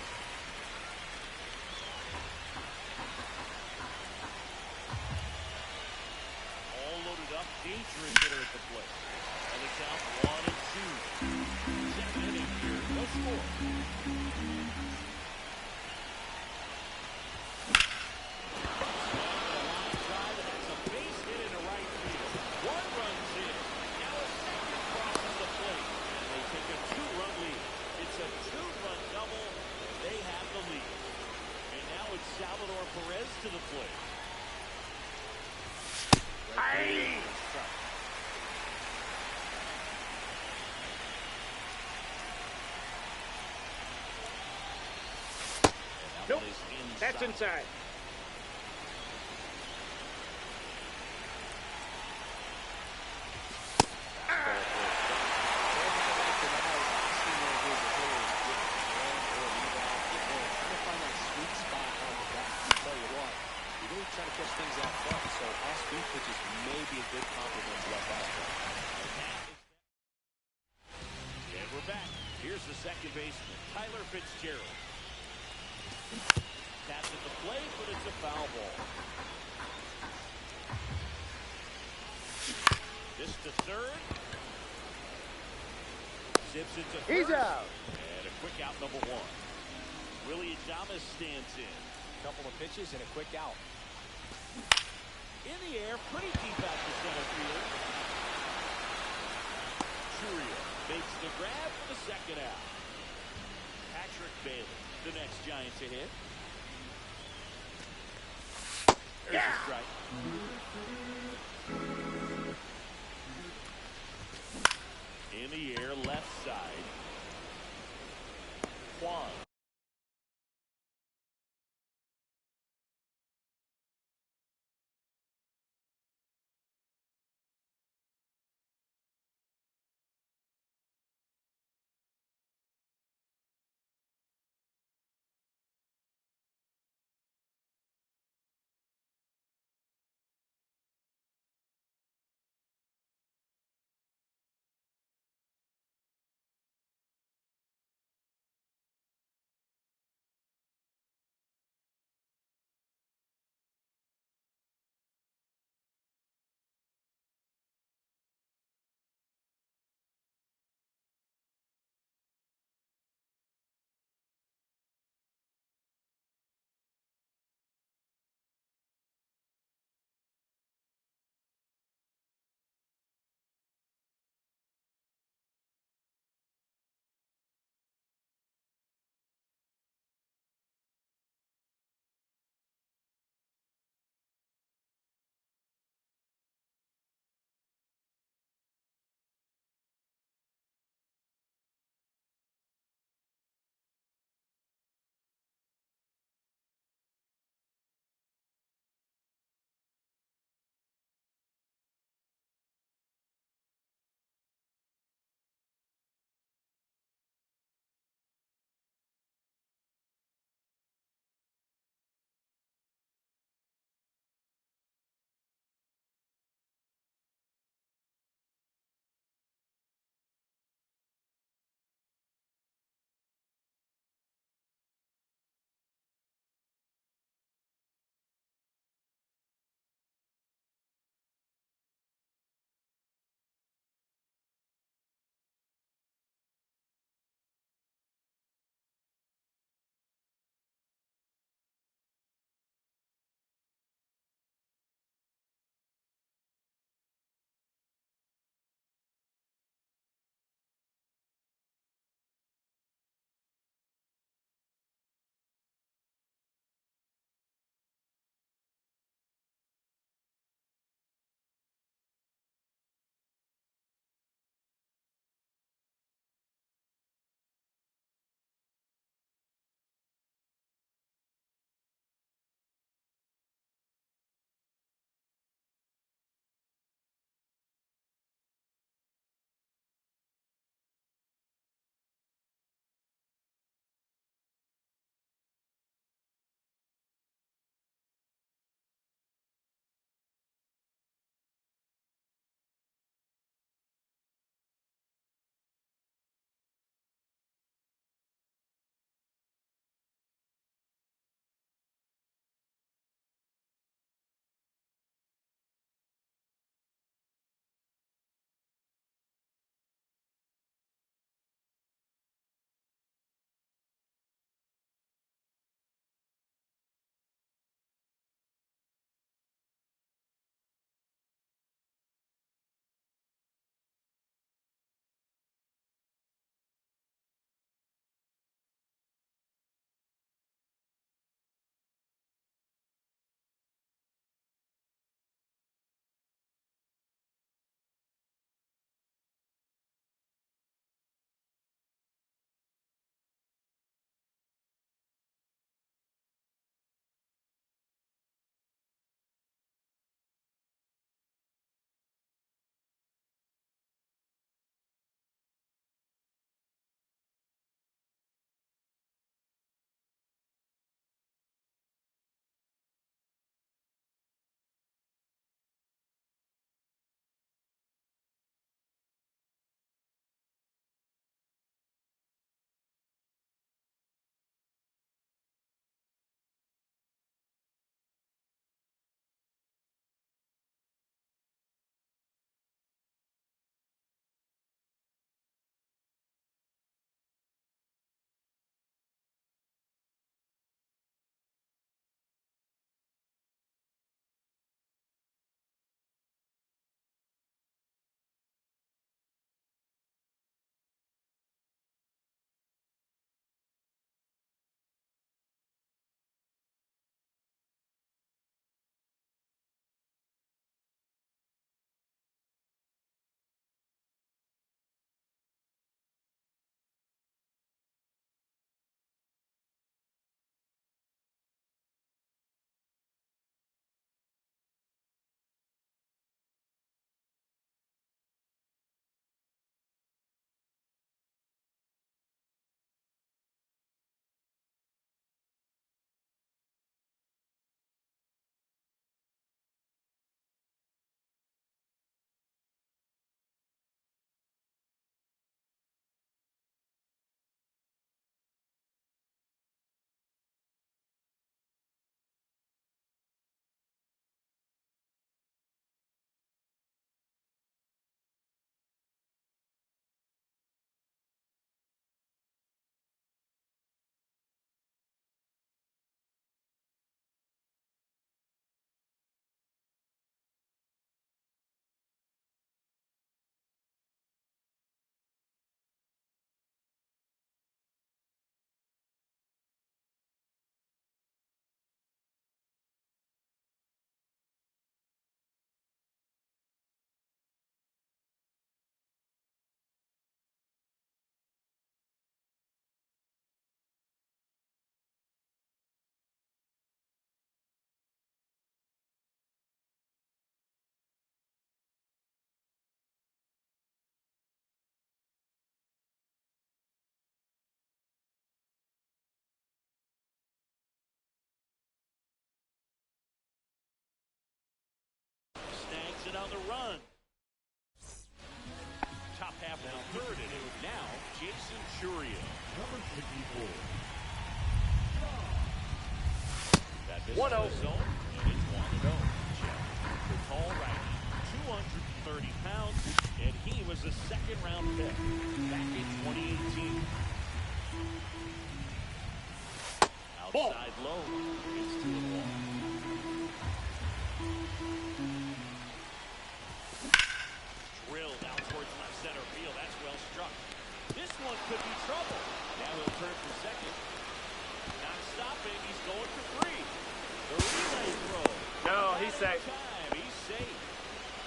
All loaded up, dangerous hitter at the plate. And the count 1-2. Second inning here, no score. Line drive, and that's a base hit into right field. 1 run's in. Now a second crosses the plate. And they take a 2-run lead. It's a 2-run double, and they have the lead. And now it's Salvador Perez to the plate. Hey! Nope, that's inside. Trying to catch things out front, so off-speed pitches may be a good compliment to that fastball. And we're back. Here's the second baseman, Tyler Fitzgerald. Taps at the plate, but it's a foul ball. This to third. Zips it to first. He's out. And a quick out, number 1. Willie Adamas stands in. Couple of pitches and a quick out. In the air, pretty deep out to center field. Churia makes the grab for the second out. Patrick Bailey, the next Giant to hit. There's a strike. In the air, left side. Juan. Centurio. Number 54. That misses 1-0. the zone, and it's 1-0. Check. The tall righty, 230 pounds, and he was a second-round pick back in 2018. Outside low, it's 2-1. Drilled out towards left center field. That's well struck. This one could be trouble. Now he'll turn for second. Not stopping. He's going for three. The relay throw. No, he's safe. Time. He's safe.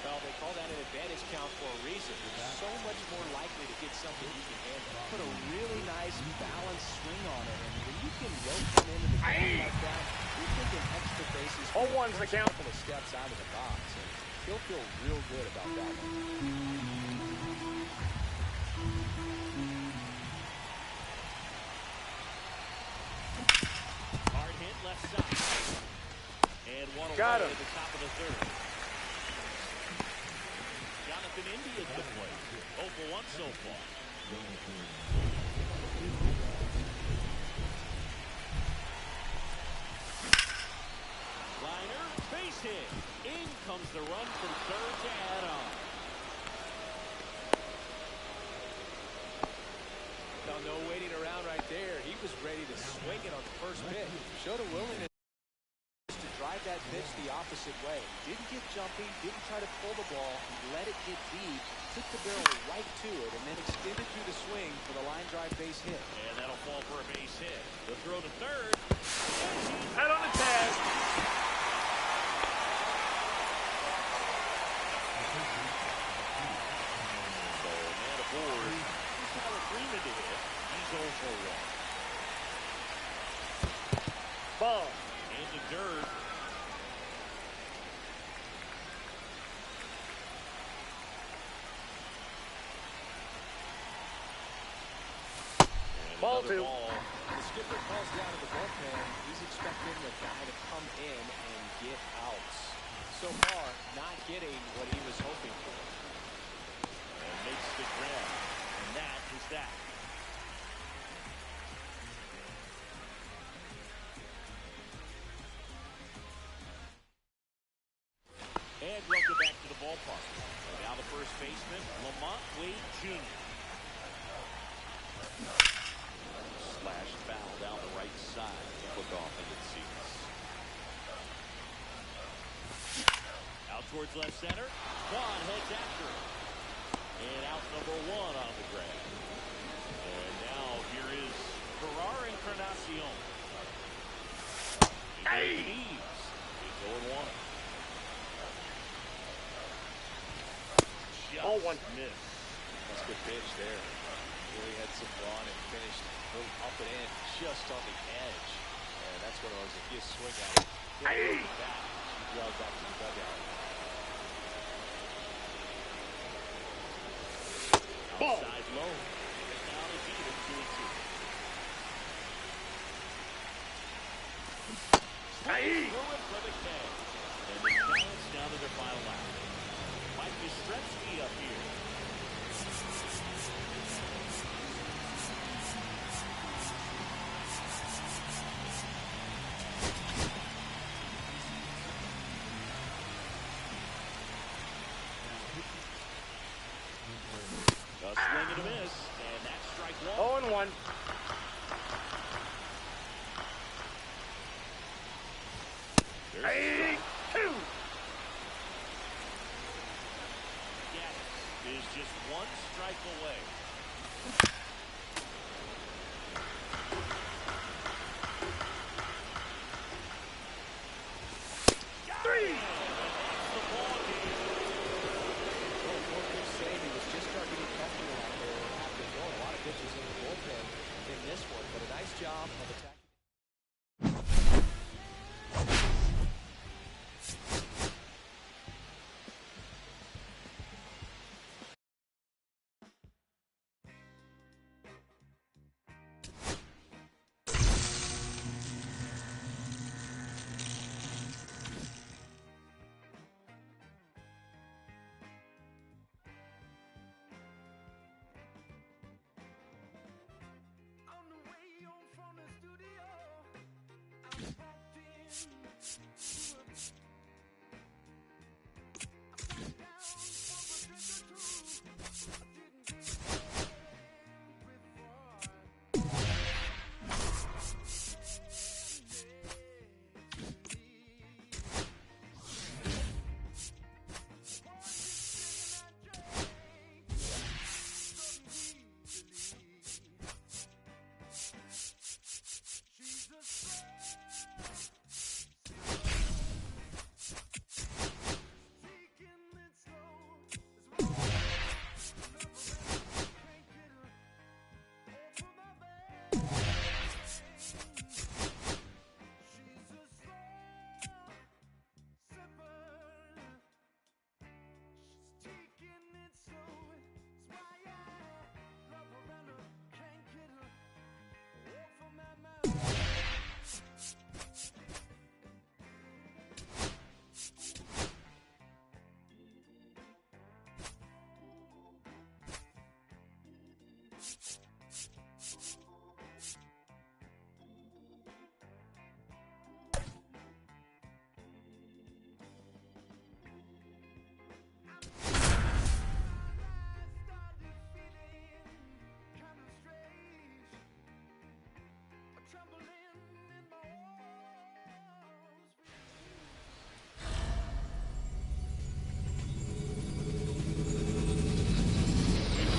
Well, they call that an advantage count for a reason. You're so much more likely to get something you can handle. Put a really nice balanced swing on it, and when you can rope him into the game like that, you're thinking extra bases. 0-1's the count. Couple of steps out of the box, and he'll feel real good about that one. Hard hit left side. And one Got away him. at the top of the third. Jonathan India to play. 0 for 1 so far. Liner, base hit. In comes the run from third to add on. Now, no waiting around right there. He was ready to swing it on the first pitch. Showed a willingness to drive that pitch the opposite way. Didn't get jumpy, didn't try to pull the ball. He let it get deep, took the barrel right to it, and then extended through the swing for the line drive base hit. And that'll fall for a base hit. The throw to third. Head on the tag. So, man aboard. He's Tyler Freeman to hit. He's 0 for 1. Ball. And to dirt. And Ball another 2. ball. The skipper calls down to the bullpen. He's expecting the guy to come in and get outs. So far, not getting what he was hoping for. And makes the grab. And that is that. And welcome back to the ballpark. And now the first baseman, Lamont Wade Jr. Slashed foul down the right side. Look off into the seats. Out towards left center. Quan heads after it. And out number 1 on the grab. And now here is Ferrar Encarnacion. Hey! It's 0-1. Just 0-1. missed. That's a good pitch there. Really had some run and finished a little up and in, just on the edge. And that's one of those, if you swing at it, Hey! back, you drive back to the dugout. Ball. Outside low. And now it's even 2-2. Hey! Through it for the K. And the Giants down to their final lap. Mike Yastrzemski up here. A swing and a miss, and that's strike 1. 0-1. There's Hey! 2. Gaddis is just 1 strike away. Three. That's the ball game. Well, Ford could say he was just starting to get comfortable out there after throwing a lot of pitches in the bullpen in this one, but a nice job of attacking.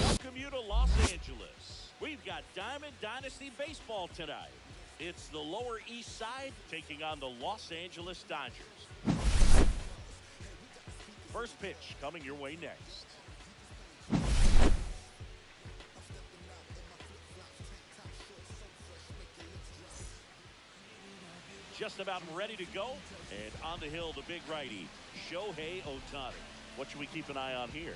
Welcome you to Los Angeles. We've got Diamond Dynasty baseball tonight. It's the Lower East Side taking on the Los Angeles Dodgers. First pitch coming your way next. Just about ready to go. And on the hill, the big righty, Shohei Ohtani. What should we keep an eye on here?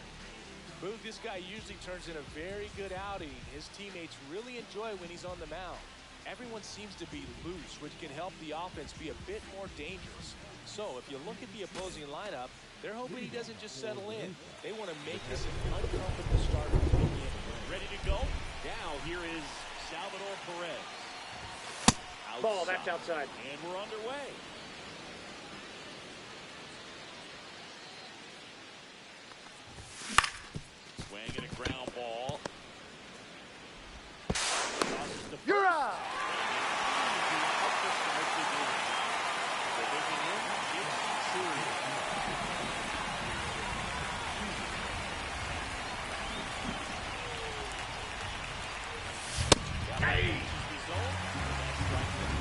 Boog, this guy usually turns in a very good outing. His teammates really enjoy when he's on the mound. Everyone seems to be loose, which can help the offense be a bit more dangerous. So if you look at the opposing lineup, they're hoping he doesn't just settle in. They want to make this an uncomfortable start. Ready to go? Now here is Salvador Perez. Ball, that's outside. And we're underway. Swinging a ground ball. You're out! Hey!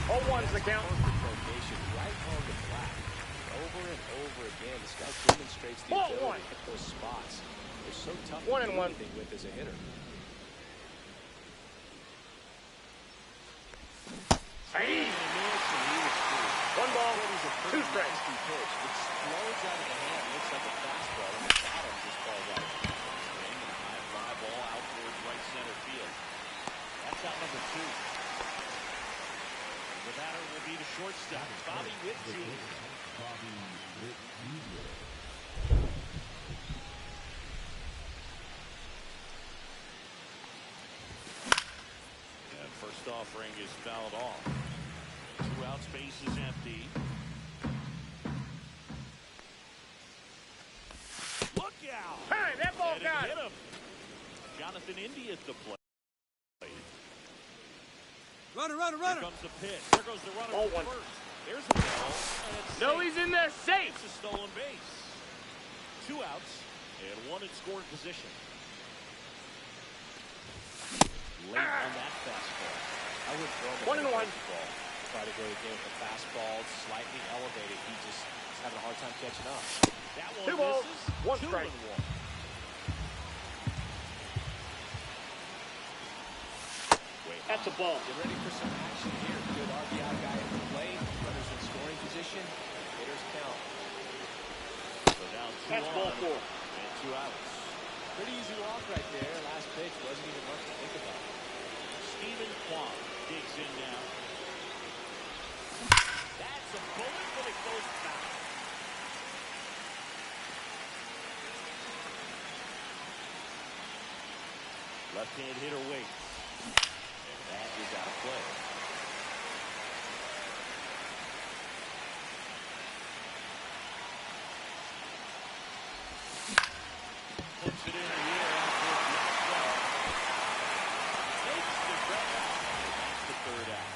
0-1's the count. Perfect location, right on the flat. Over and over again, this guy demonstrates the Ball ability one. to hit those spots. They're so tough to 1-1. do anything with as a hitter. Hey! One ball, 2 strikes. Pitch. It explodes out of the hand. Looks like a fastball, and the bottom just falls out. High fly ball out towards right center field. That's out number 2. The batter will be the shortstop, Bobby Witt Jr. And first offering is fouled off. 2 outs, base is empty. Look out! Hey, that ball And it got hit him. him. Jonathan Indy at the plate. Runner. Here comes the pitch. There goes the runner Ball from one. first. There's the ball. And it's No, safe. he's in there safe. It's a stolen base. 2 outs and 1 in scoring position. Late on that fastball. I would throw him 1-1. ball. Try to go again with the fastball, slightly elevated. He just is having a hard time catching up. That 2 one balls, misses. 1 2 strike. and 1. That's a ball. Get ready for some action here. Good RBI guy at the plate. Runners in scoring position. Hitters count. So now 2 That's ball on 4. and 2 outs. Pretty easy walk right there. Last pitch wasn't even much to think about. Steven Kwan digs in now. That's a bullet, but it goes foul. Left-hand hitter waits. And that is out of play. Puts it in the air after a good shot. Takes the grab out. That's the 3rd out.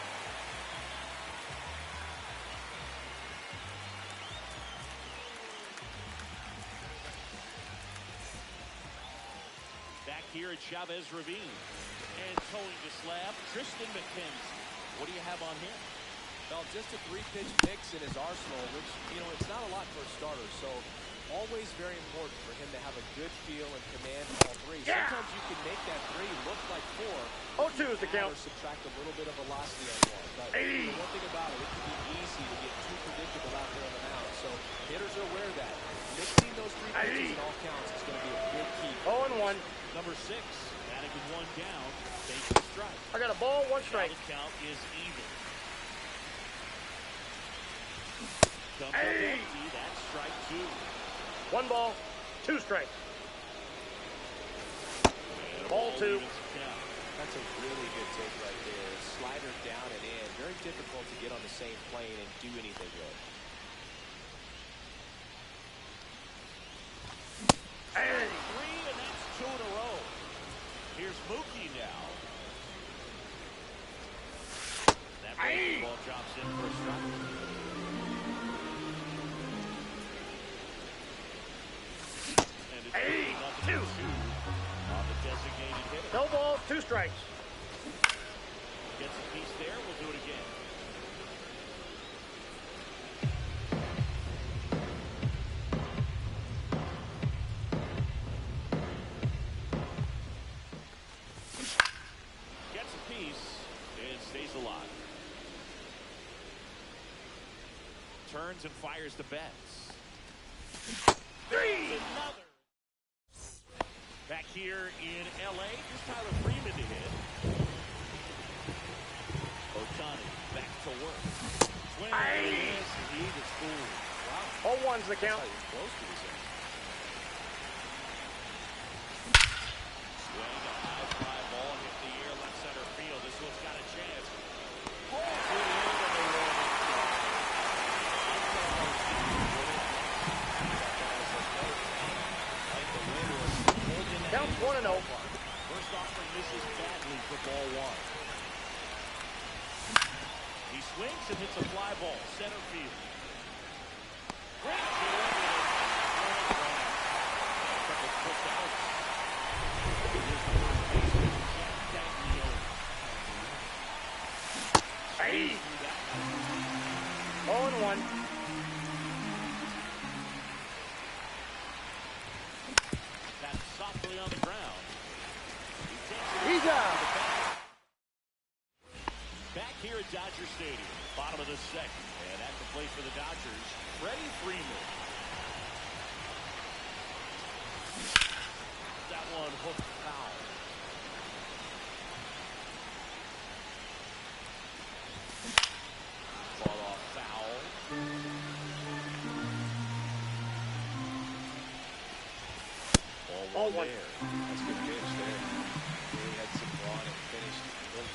Back here at Chavez Ravine. And towing the slab, Tristan McKenzie. What do you have on him? Well, just a 3-pitch mix in his arsenal, which, it's not a lot for a starter. So always very important for him to have a good feel and command all 3. Yeah. Sometimes you can make that 3 look like 4. 0-2 is the count. Or subtract a little bit of velocity on one. But Hey. the one thing about it can be easy to get too predictable out there on the mound. So hitters are aware of that. Mixing those 3 pitches in all counts is going to be a big key. 0-1. Number 6, batting with 1 down, takes the strike. I got a ball, 1 strike. The count is even. Comes up Hey. empty, that's strike 2. 1 ball, 2 strikes. And Ball 2. evens the count. That's a really good take right there. Slider down and in. Very difficult to get on the same plane and do anything with. Hey. 3, and that's 2 in a row. Here's Mookie now. That ball drops in for a strike. And it's 2 on the designated hitter. No balls, 2 strikes. Gets a piece there. We'll do it again. Gets a piece and stays alive. Turns and fires the bets. 3. Another. Back here in L.A., here's Tyler Freeman to hit. Otani back to work. Swing and miss, and he gets fooled. Wow. 0-1's the count. That's how you're close to this end. Swing, a high fly ball hit the air, left center field. This one's got a chance. Oh, to the end of the road. Counts 1-0. First offering misses badly for ball 1. He swings and hits a fly ball, center field. Great field. A couple quick outs. Here's the first baseman, Jack Dagnino. Hey. 0-1. That's softly on the ground. He's out. Back here at Dodger Stadium, bottom of the second, and at the plate for the Dodgers, Freddie Freeman. That one hooked foul. Ball off foul. Ball one there. That's a good pitch there. Really had some on and finished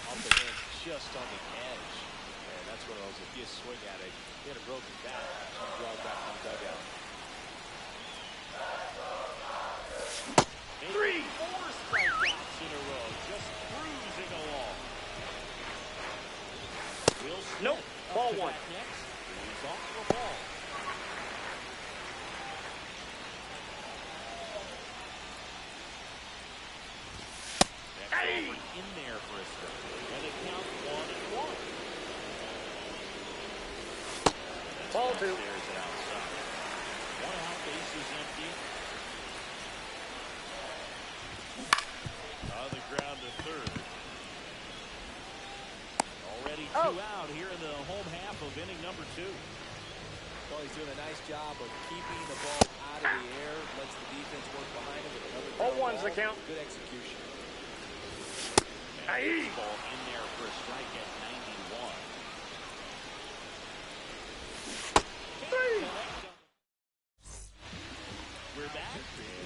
off the hands just on the edge. And that's one of those, if you swing at it, you had a broken bat, you draw back on the dugout. 4 strikeouts in a row, just cruising along. Will Smith Nope, ball up to 1. bat next. He's off to a ball. Hey! In there for a strike. And it counts 1-1. Ball 2. There's it outside. 1 out, base is empty. On the ground to third. Already 2 out here in the home half of inning number 2. Well, he's doing a nice job of keeping the ball out of the air, lets the defense work behind him with another ground 0-1's the ball. count. Good execution. And ball in there for a strike at 91. 3. We're back.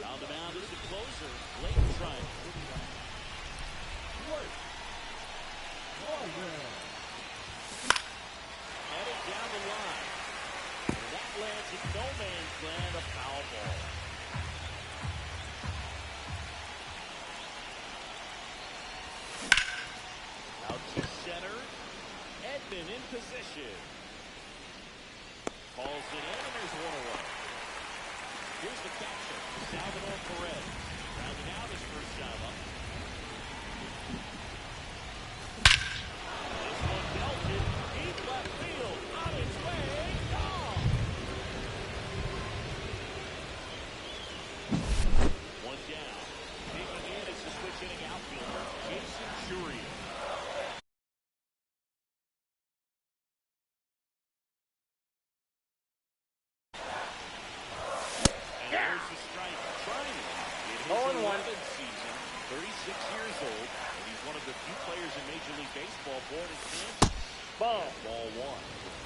On the mound is the closer, Blake Tribe. Headed down the line. And that lands in no man's land, a foul ball. Out to center. Edman in position. Calls it in, and there's 1 away. Here's the catcher, Salvador Perez. Rounding out his first time up. This one belted. Deep left field. On its way. Gone. 1 down. Taking in is the switch hitting outfielder, Jason Churian. And there's the strike. Trying it. In his 0-1. 11th season, 36 years old, and he's one of the few players in Major League Baseball born in Kansas. Ball. Ball 1.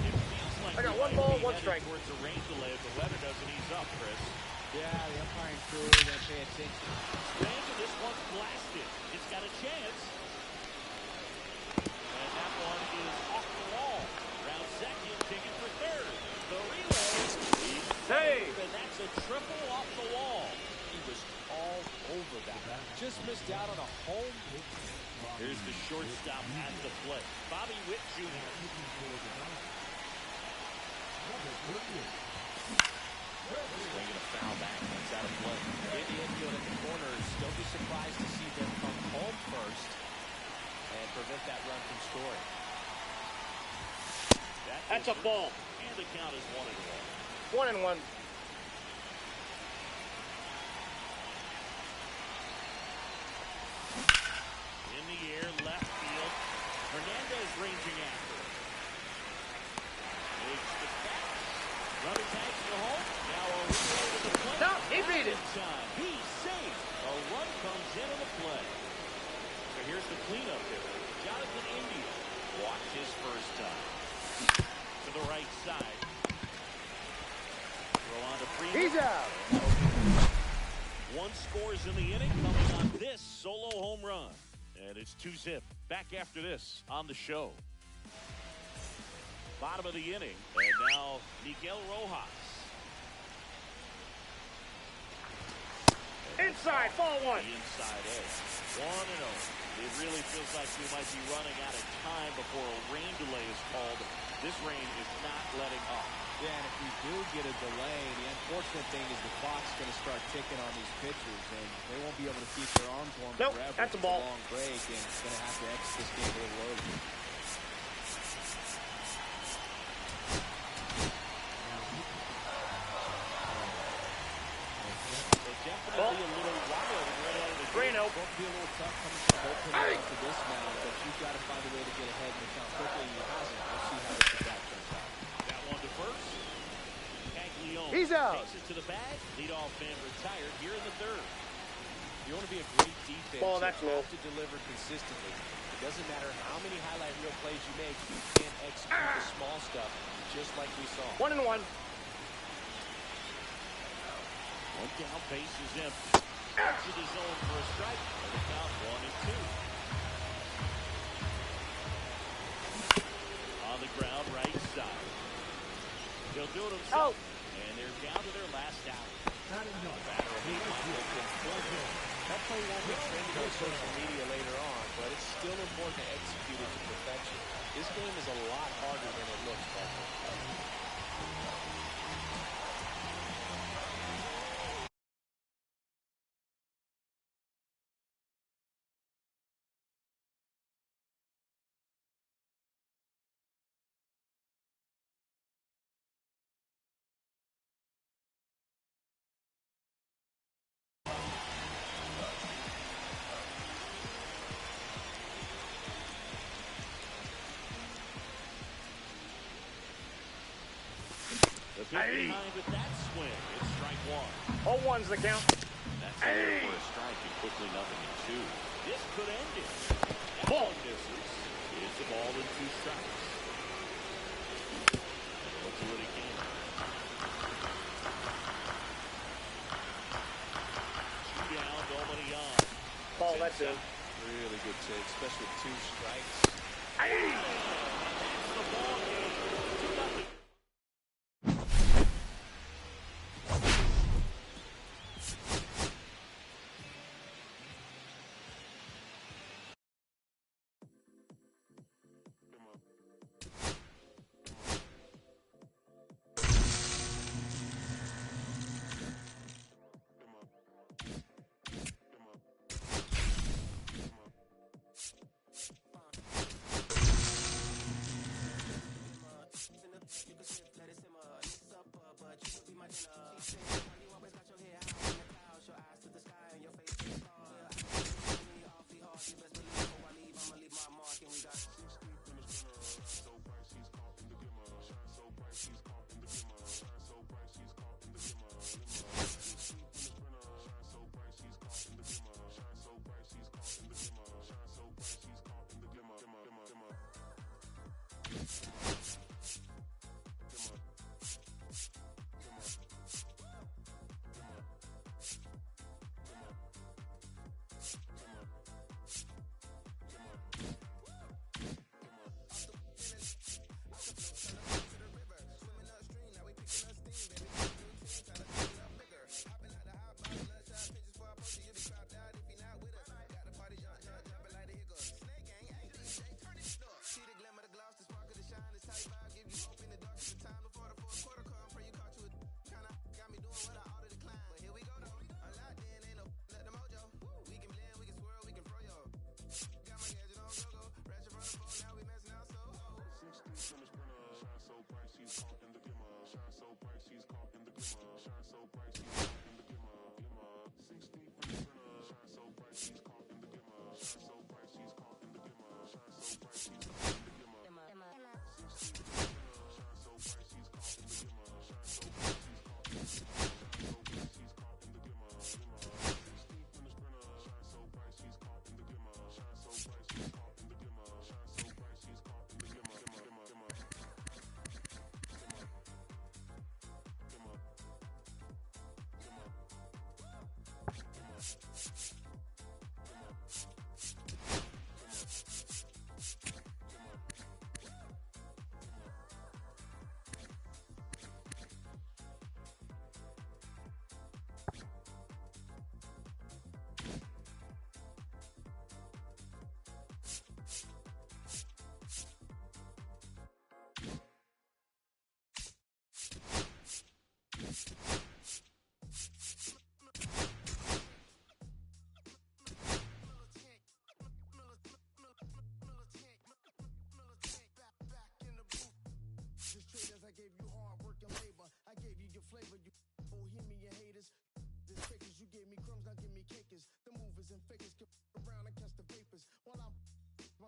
It feels like I got we 1 might ball, be 1 headed strike. towards a rain delay if the weather doesn't ease up, Chris. Yeah, the umpiring crew, they're going to pay attention. Swing, and this one's blasted. It's got a chance. home. Here's the shortstop at the plate, Bobby Witt Jr. Swinging a foul back, that's out of play. In the infield at the corners, don't be surprised to see them come home first and prevent that run from scoring. That's a ball. And the count is 1-1. 1-1. In the air, left field. Hernandez ranging after it. Makes the catch. Runner tags to home. Now a relay to the plate. No, he beat it. Time. He's safe. A run comes into the play. So here's the cleanup there. Jonathan India. Walks his first time. To the right side. Throw on to Freeman. He's out. One scores in the inning coming on this solo home run. And it's 2-zip. Back after this on the show. Bottom of the inning. And now Miguel Rojas. Inside, ball one. The inside edge. 1-0. It really feels like we might be running out of time before a rain delay is called. This rain is not letting up. Yeah, and if we do get a delay, the unfortunate thing is the clock's going to start ticking on these pitchers, and they won't be able to keep their arms warm Nope, forever. that's a It's ball. long break, and it's going to have to exit this game a little early. Definitely a little wild right out of the gate. 3-0. It's going to be a little tough coming from the bullpen to this mound, but you've got to find a way to get ahead in the count quickly, and he hasn't. We'll see how this at-bat turns out. That one to first. Caglione He's out. takes it to the bag. Leadoff man retired here in the third. You want to be a great defense, Ball, that's you low. have to deliver consistently. It doesn't matter how many highlight reel plays you make, you can't execute the small stuff, just like we saw. 1-1. One down, base is empty. Exit the zone for a strike. And the count 1-2. On the ground, right side. He'll do it himself. And they're down to their last out. That play won't be trending on social media later on, but it's still important to execute it to perfection. This game is a lot harder than it looks, Parker. The pitch behind with that swing. It's strike one. 0-1's the count. That's there for a strike and quickly 0-2. This could end it. That Ball. one misses. It's a ball and 2 strikes. Let's do it again. 2 down, nobody on. Ball, that's in. Really good take, especially with 2 strikes. That's the ball game. 2-0.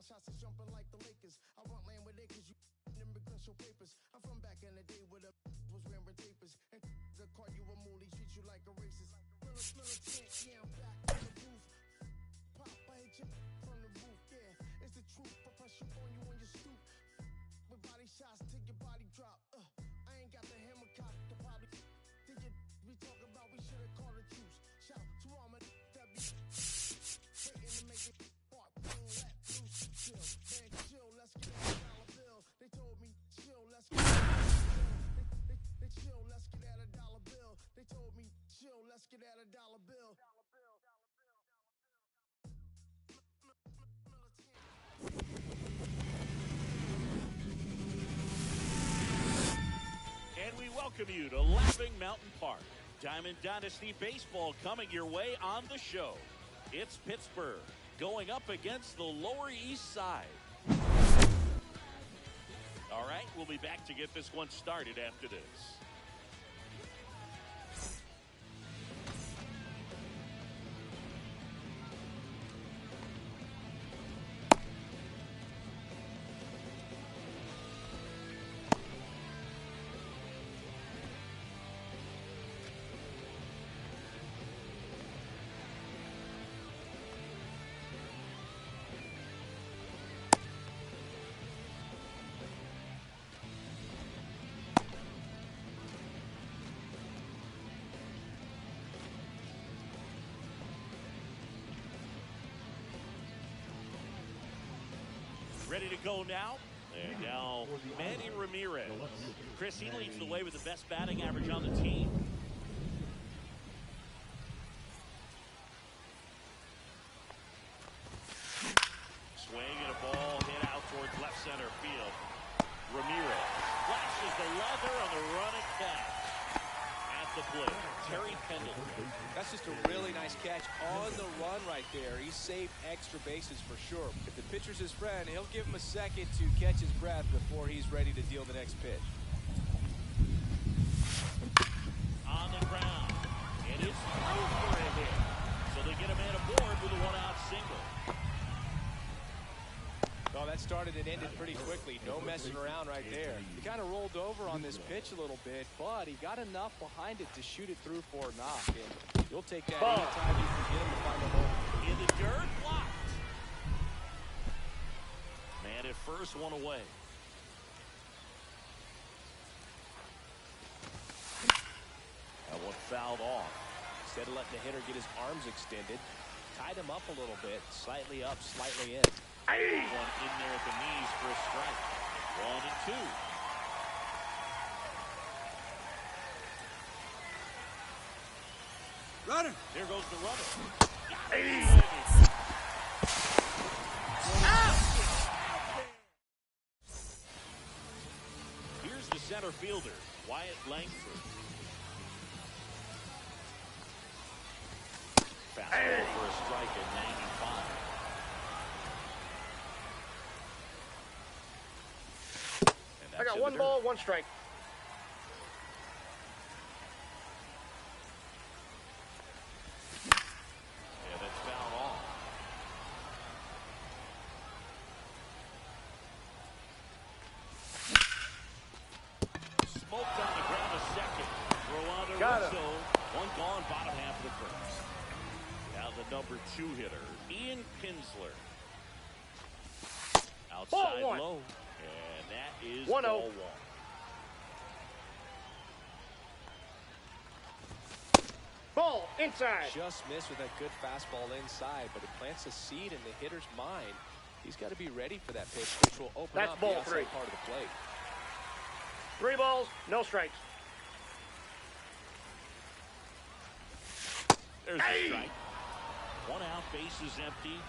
shots is jumping like the Lakers. I want land with acres, you immigrants show papers. I'm from back in the day where the was wearing tapers. And the call you a moolie, treat you like a racist. Militant, yeah, I'm back on the roof. Pop, I hit you from the roof, yeah. It's the truth, I press you on your stoop. With body shots, take your body drop. I ain't got the hammer cock, the body. Think it we talk about, we should've called the troops. Shout to all my that be waiting to make it spark. Don't let loose, chill, man, chill. Let's get at a dollar bill. They told me chill, let's get at a dollar bill. They chill, let's get at a dollar bill. They told me chill, let's get at a dollar bill. And we welcome you to Laughing Mountain Park. Diamond Dynasty Baseball coming your way on the show. It's Pittsburgh going up against the Lower East Side. All right, we'll be back to get this one started after this. Ready to go now. And now Manny Ramirez. Chris, he leads the way with the best batting average on the team. Swing and a ball hit out towards left center field. Ramirez flashes the leather on the running catch. At the plate, Terry Pendleton. That's just a really nice catch on the run right there. He saved extra bases for sure. If the pitcher's his friend, he'll give him a second to catch his breath before he's ready to deal the next pitch. On the ground. It is through for a hit. So they get a man aboard with a one-out single. Oh, that started and ended pretty quickly. No messing around right there. He kind of rolled over on this pitch a little bit, but he got enough behind it to shoot it through for a knock. And you'll take that anytime you can get him to find a hole. In the dirt, blocked. Man at first, one away. That one fouled off. Instead of letting the hitter get his arms extended, tied him up a little bit, slightly up, slightly in. One in there at the knees for a strike. 1 and 2. Runner. There goes the runner. Here's the center fielder, Wyatt Langford. Fastball for a strike at 95. I got 1 ball, 1 strike. Yeah, that's fouled off. Smoked on the ground a second. Throw on the red zone. One gone, bottom half of the first. Now the number 2 hitter, Ian Kinsler. Outside low. And that is 1-0. ball 1. Ball inside. Just missed with that good fastball inside, but it plants a seed in the hitter's mind. He's got to be ready for that pitch, which will open That's up ball the outside 3. part of the plate. 3 balls, no strikes. There's a strike. 1 out, base is empty.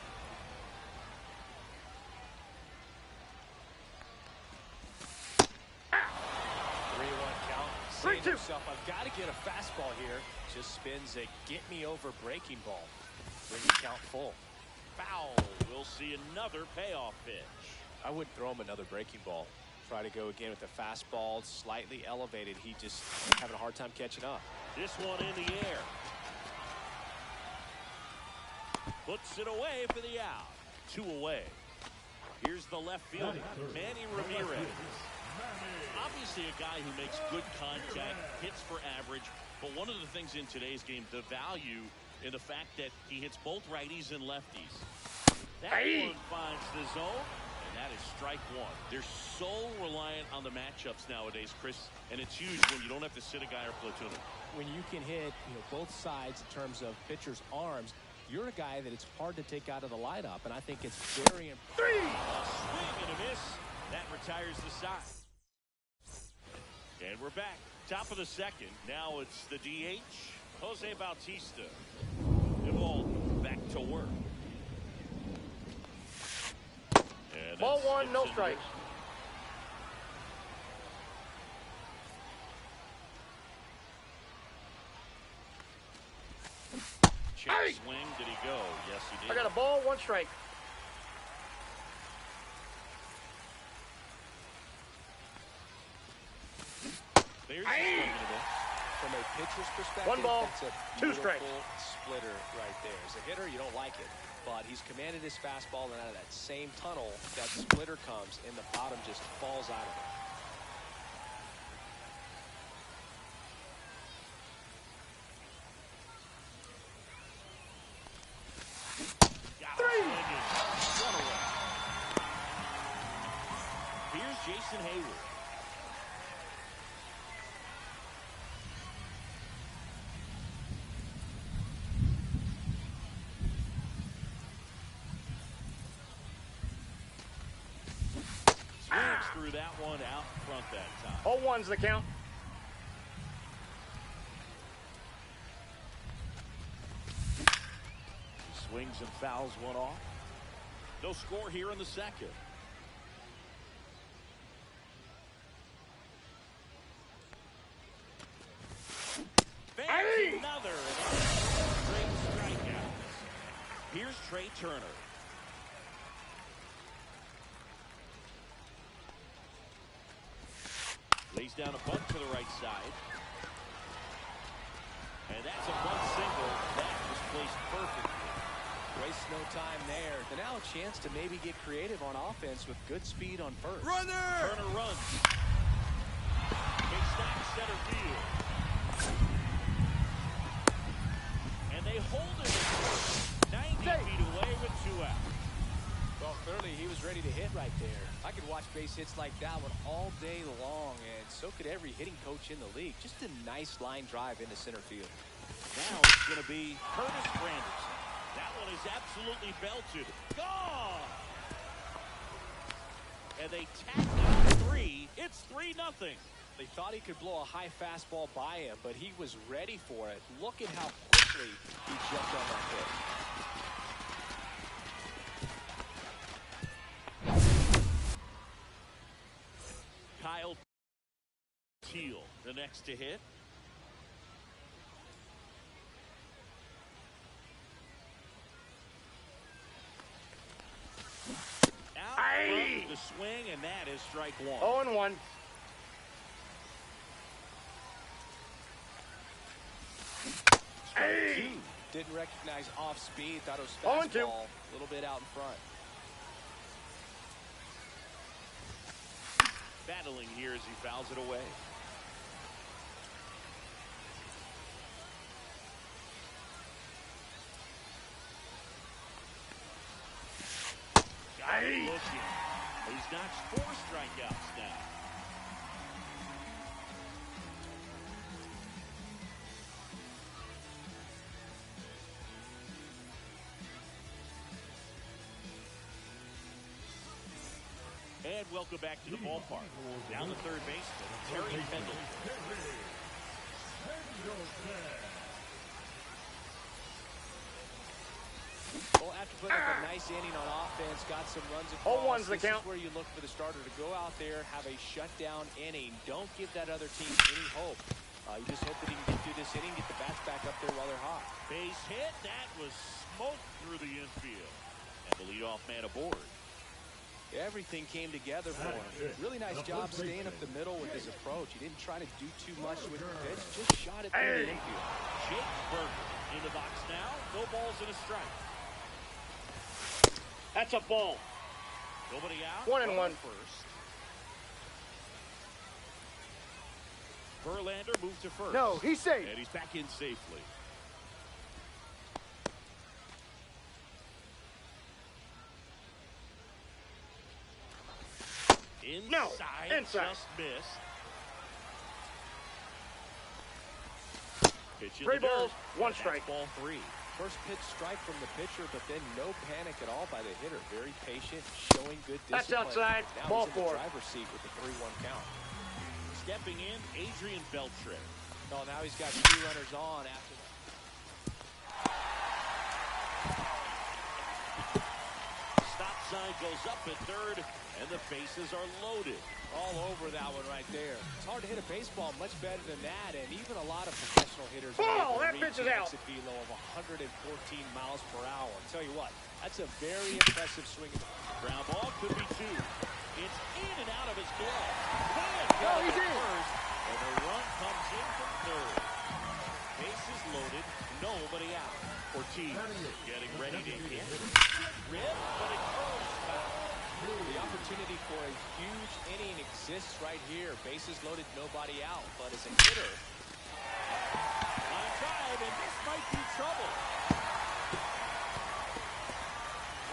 Saying to himself, I've got to get a fastball here. Just spins a get-me-over breaking ball. Bring the count full. Foul. We'll see another payoff pitch. I wouldn't throw him another breaking ball. Try to go again with the fastball, slightly elevated. He just having a hard time catching up. This one in the air. Puts it away for the out. 2 away. Here's the left fielder, Manny Ramirez. Obviously a guy who makes good contact, hits for average, but one of the things in today's game, the value in the fact that he hits both righties and lefties. That one finds the zone, and that is strike one. They're so reliant on the matchups nowadays, Chris, and it's huge when you don't have to sit a guy or platoon him. When you can hit both sides in terms of pitchers' arms, you're a guy that it's hard to take out of the lineup, and I think it's very important. A swing and a miss. That retires the side. And we're back. Top of the second. Now it's the DH, Jose Bautista. Evolve back to work. And Ball one, no strikes. Check swing. Did he go? Yes, he did. I got a ball, 1 strike. There's the swing and a miss. From a pitcher's perspective, 1 ball, that's a 2 strikes. beautiful splitter right there. As a hitter, you don't like it, but he's commanded his fastball, and out of that same tunnel, that splitter comes, and the bottom just falls out of it. Got it. Swinging. Run away. Here's Jason Hayward. Swings through that one out front that time. 0-1's the count. He swings and fouls one off. No score here in the second. Banks another. And straight strikeouts. Here's Trey Turner. Lays down a bunt to the right side. And that's a bunt single. That was placed perfectly. Waste no time there. But now a chance to maybe get creative on offense with good speed on first. Turner runs. Takes that to center field. And they hold it at first. 90 feet away with 2 outs. Well, clearly he was ready to hit right there. I could watch base hits like that one all day long, and so could every hitting coach in the league. Just a nice line drive into center field. Now it's going to be Curtis Granderson. That one is absolutely belted. Gone! And they tack on 3. It's 3-0. They thought he could blow a high fastball by him, but he was ready for it. Look at how quickly he jumped on that pitch. Kyle Teal, the next to hit. Out front, the swing, and that is strike 1. 0-1. Strike 2. Didn't recognize off speed. Thought it was 0-2. fastball. A little bit out in front. Battling here as he fouls it away. Got him looking. He's notched 4 strikeouts now. And welcome back to the ballpark. Down the third baseman, Terry Pendleton. Well, after putting up a nice inning on offense, got some runs across. 0-1's the this count. is where you look for the starter to go out there, have a shutdown inning. Don't give that other team any hope. You just hope that he can get through this inning, get the bats back up there while they're hot. Base hit. That was smoked through the infield. And the leadoff man aboard. Everything came together for him. Really nice job staying up the middle with his approach. He didn't try to do too much with the pitch, just shot it through the infield. Jake Burger in the box now. No balls and a strike. That's a ball. Nobody out. 1-1. First. Verlander moved to first. No, he's safe. And he's back in safely. Inside. Just missed. Pitch in 3 the dirt. balls, 1 That's strike. ball 3. First pitch strike from the pitcher, but then no panic at all by the hitter. Very patient, showing good That's discipline. outside. Now Ball he's in 4. the driver's seat with the 3-1 count. Stepping in, Adrian Beltre. Oh, now he's got 2 runners on after that. Stop sign goes up at third, and the bases are loaded. All over that one right there. It's hard to hit a baseball much better than that, and even a lot of professional hitters are able to That reach pitch is an out. exit velo of 114 miles per hour. I'll tell you what, that's a very impressive swing. Ground ball could be 2. It's in and out of his glove. No, he's in. First, and the run comes in from third. Bases loaded, nobody out. Ortiz getting ready to hit. Rip, but it goes foul. The opportunity for a huge inning exists right here. Bases loaded, nobody out. But as a hitter, Line drive, and this might be trouble.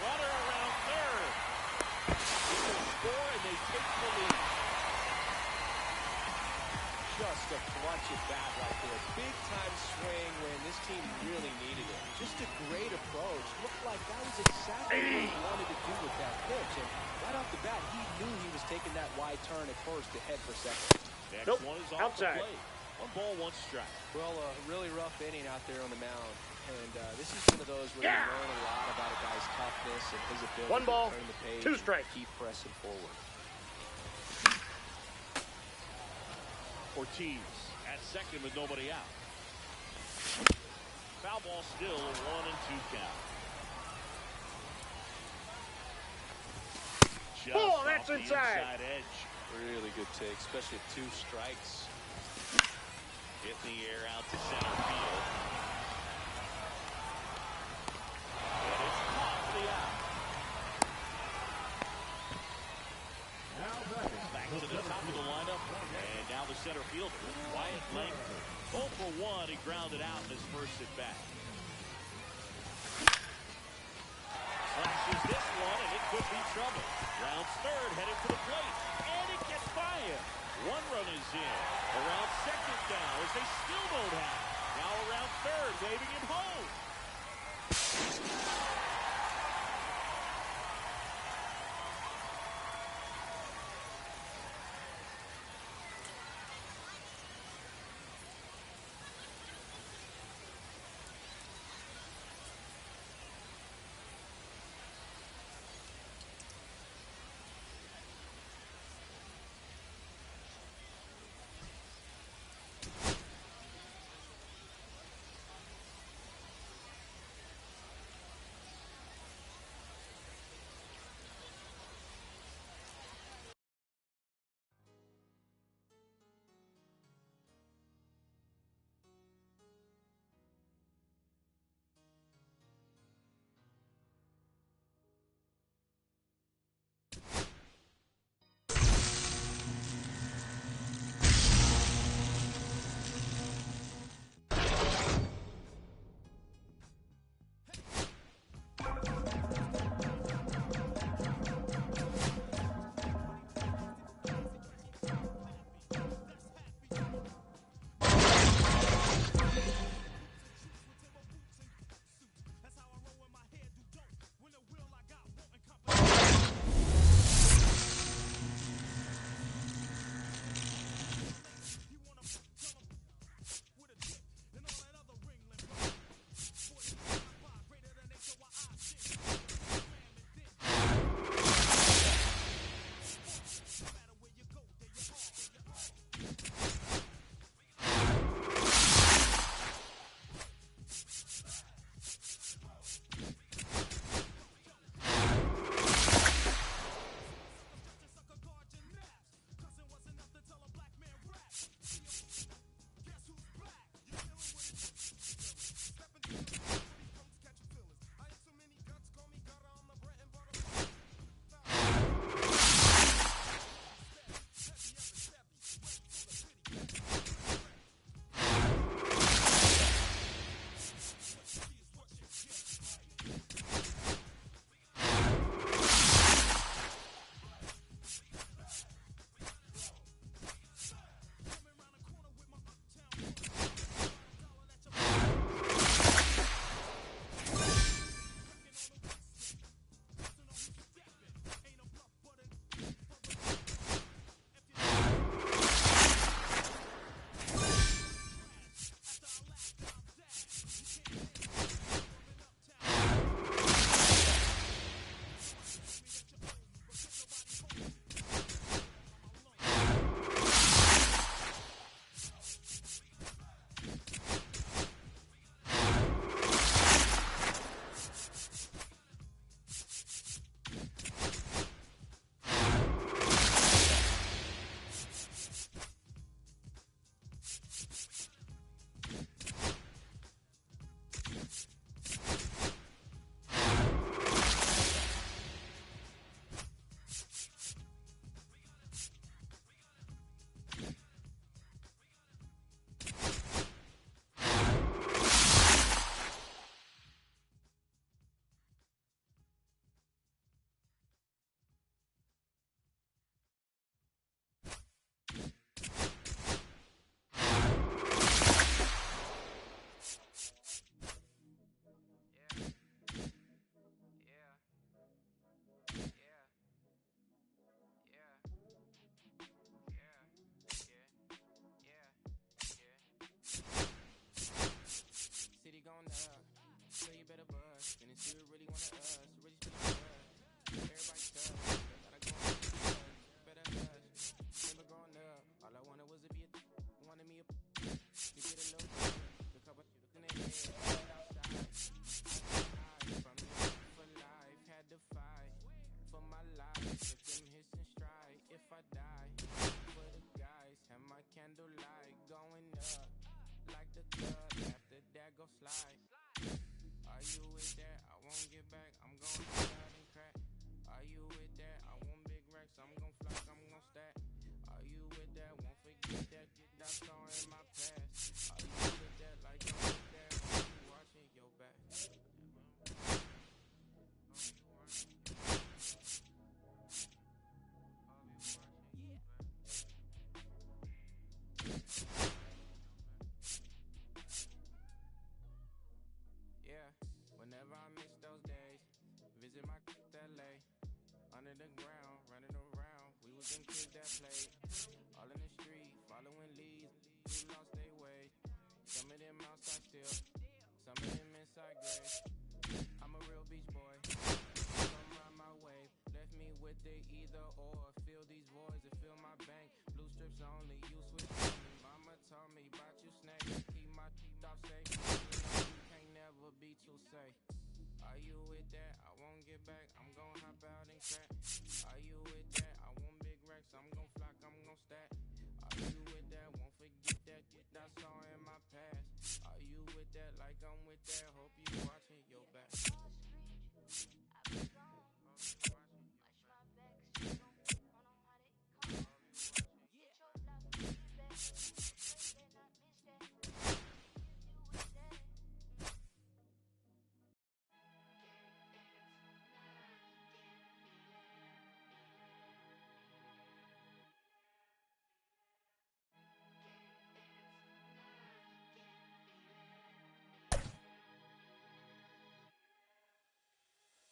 Runner around third. It's a score, and they take the lead. just a clutch at bat right there. Big time swing when this team really needed it. Just a great approach. Looked like that was exactly what he wanted to do with that pitch. And right off the bat, he knew he was taking that wide turn at first to head for second. Next Nope. one is off Outside. the plate. 1 ball, 1 strike. Well, a really rough inning out there on the mound. And this is one of those where you learn a lot about a guy's toughness and his ability 1 ball, to turn the page 2 strikes. and keep pressing forward. Ortiz at second with nobody out. Foul ball still, 1-2 count. Just that's off the inside. edge. Really good take, especially at 2 strikes. Hit in the air out to center field. And it's caught for the out. Back to the top of the lineup. And now the center fielder, Wyatt Langford. 0 for 1, he grounded out in his first at bat. Slashes this one, and it could be trouble. Rounds third, headed to the plate. And it gets by him. 1 run is in. Around second now as they still don't have it. Now around third, waving him home.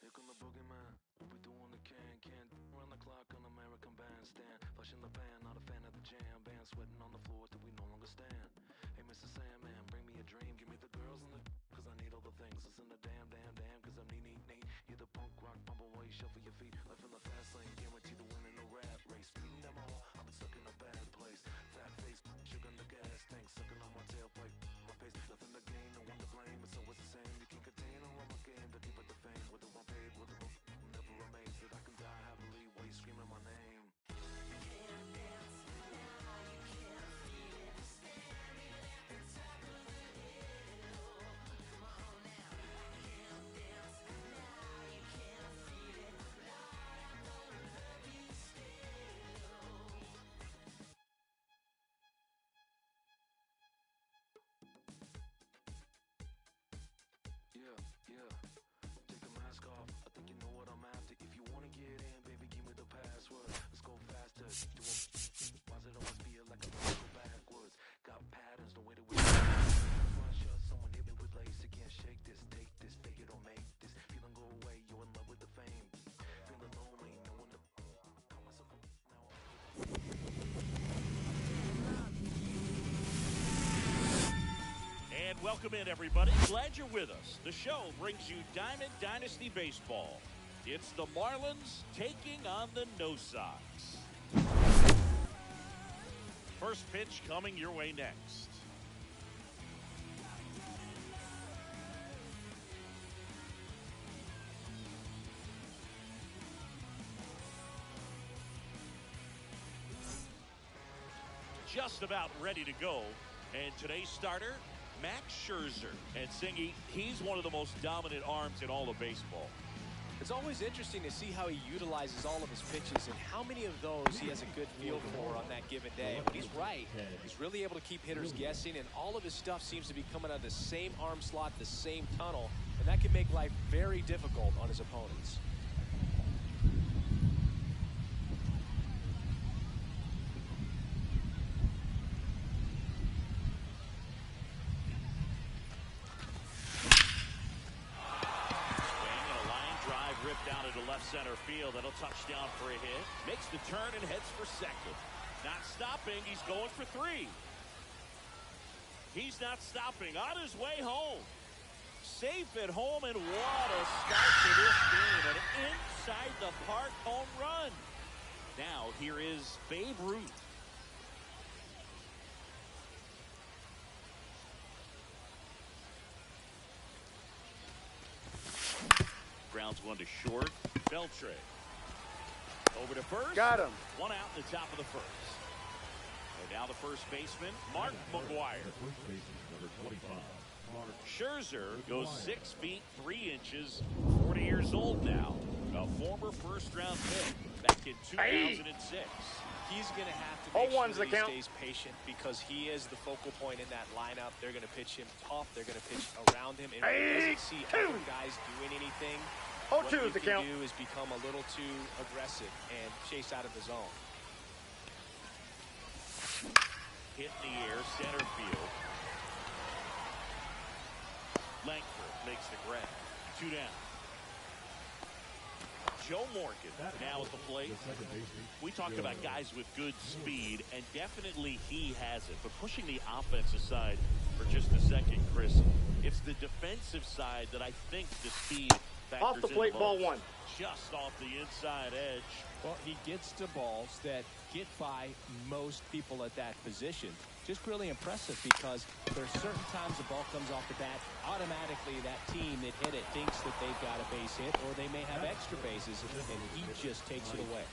Here come the boogeyman. We doing the can run the clock on American Bandstand. Flushing the pan, not a fan of the jam. Band sweating on the floor till we no longer stand. Hey, Mr. Sandman, bring me a dream. Give me the girls and the cause I need all the things. Listen to damn, cause I'm neat. You're the punk rock bumble while you shuffle your feet. Life in the fast lane, guaranteed to win in the rat race. Speeding them all, I've been stuck in a bad place. Fat face, sugar in the gas tank, sucking on my tailpipe. My face, left in the game, no one to blame. It's always the same. You can't contain all of my game, the deeper the fame. Whether I'm paid, whether I'm never amazed that I can die happily while you screaming my name. Yeah. Take the mask off. I think you know what I'm after. If you wanna get in, baby, give me the password. Let's go faster. Why does it always feel like I'm gonna go backwards? Got patterns, the way that we front shut. Someone hit me with lace. You can't shake this, take this, fake it or make this. Feeling go away, you're in love with the fame. Feeling lonely, no one to call myself now. And welcome in, everybody. Glad you're with us. The show brings you Diamond Dynasty Baseball. It's the Marlins taking on the No Sox. First pitch coming your way next. Just about ready to go. And today's starter, Max Scherzer. And Singy, he's one of the most dominant arms in all of baseball. It's always interesting to see how he utilizes all of his pitches and how many of those he has a good feel for on that given day. But he's right. He's really able to keep hitters guessing, and all of his stuff seems to be coming out of the same arm slot, the same tunnel, and that can make life very difficult on his opponents. Down into left center field. That'll touch down for a hit. Makes the turn and heads for second. Not stopping. He's going for three. He's not stopping. On his way home. Safe at home, and what a start to this game. An inside the park home run. Now here is Babe Ruth. Grounds one to short. Beltre. Over to first. Got him. One out in the top of the first. And now the first baseman, Mark McGuire. Scherzer goes 6 feet 3 inches, 40 years old now. A former first-round pick back in 2006. He's going to have to make one's sure the he count. stays patient because he is the focal point in that lineup. They're going to pitch him tough. They're going to pitch around him. And when he doesn't see other guys doing anything, what 0-2 he is the can count. do is become a little too aggressive and chase out of the zone. Hit in the air, center field. Langford makes the grab. 2 down. Joe Morgan now at the plate. We talked about guys with good speed, and definitely he has it. But pushing the offensive side for just a second, Chris, it's the defensive side that I think the speed factors Off the plate, in ball most. 1. Just off the inside edge. Well, he gets to balls that get by most people at that position. Just really impressive because there's certain times the ball comes off the bat, automatically that team that hit it thinks that they've got a base hit or they may have extra bases, and he just takes it away.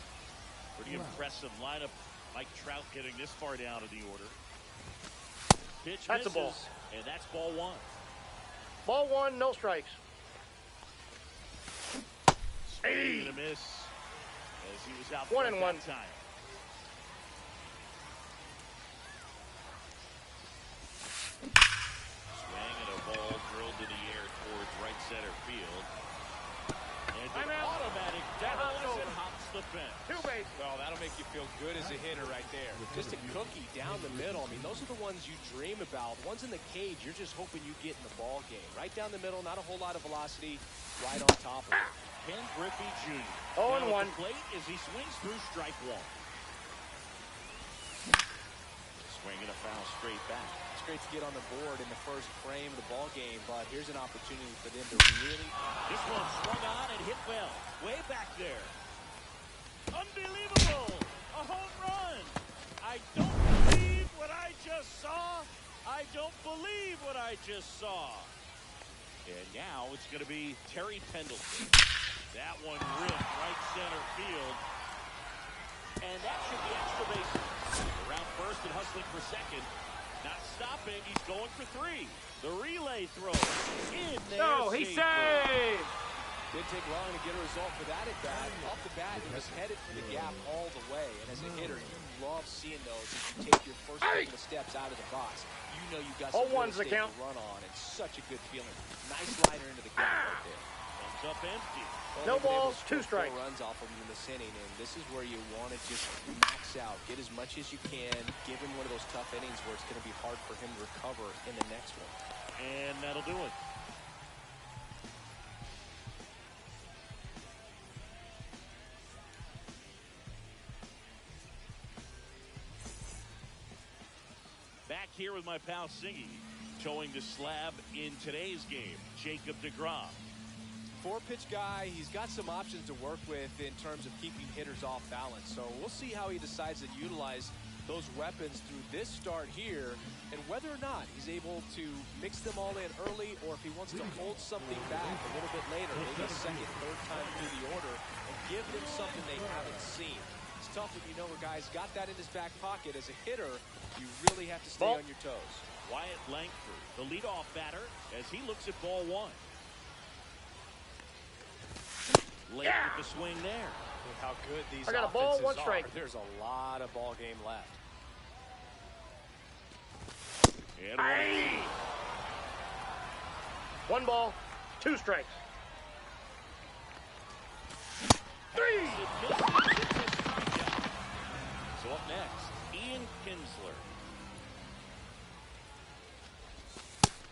Pretty impressive lineup. Mike Trout getting this far down in the order. Pitch That's a misses, ball. and that's ball 1. Ball 1, no strikes. Swing and a miss as he was out 1 front and 1. that time. Swing and a ball drilled to the air towards right center field. And an automatic double as it hops the fence. 2 base. Well, that'll make you feel good as a hitter right there. Just a cookie down the middle. I mean, those are the ones you dream about. The ones in the cage, you're just hoping you get in the ball game. Right down the middle, not a whole lot of velocity, right on top of it. Ken Griffey Jr. 0 and Now 1. at the plate as he swings through strike 1. Swing and a foul straight back. It's great to get on the board in the first frame of the ball game, but here's an opportunity for them to really... This one swung on and hit well. Way back there. Unbelievable! A home run! I don't believe what I just saw. I don't believe what I just saw. And now it's going to be Terry Pendleton. That one ripped right center field. And that should be extra bases. Around first and hustling for second. Not stopping. He's going for 3. The relay throw. In there. No, he saved. Didn't take long to get a result for that at bat. Off the bat, he was headed for the gap all the way. And as a hitter, you love seeing those as you take your first couple of steps out of the box. You know you've got some real estate to run on. It's such a good feeling. Nice liner into the gap right there. Comes up empty. No balls, 2 strikes. 4 runs off of him in this inning, and this is where you want to just max out, get as much as you can, give him one of those tough innings where it's going to be hard for him to recover in the next one. And that'll do it. Back here with my pal Singy, towing the slab in today's game, Jacob deGrom. 4-pitch guy, he's got some options to work with in terms of keeping hitters off balance. So we'll see how he decides to utilize those weapons through this start here and whether or not he's able to mix them all in early or if he wants to hold something back a little bit later, maybe a second, third time through the order and give them something they haven't seen. It's tough when you know a guy's got that in his back pocket. As a hitter, you really have to stay on your toes. Wyatt Langford, the leadoff batter, as he looks at ball 1. Late with the swing there. Look how good these I got a ball, offenses 1 strike. are. There's a lot of ball game left. And 1 ball, 2 strikes. 3. So up next, Ian Kinsler.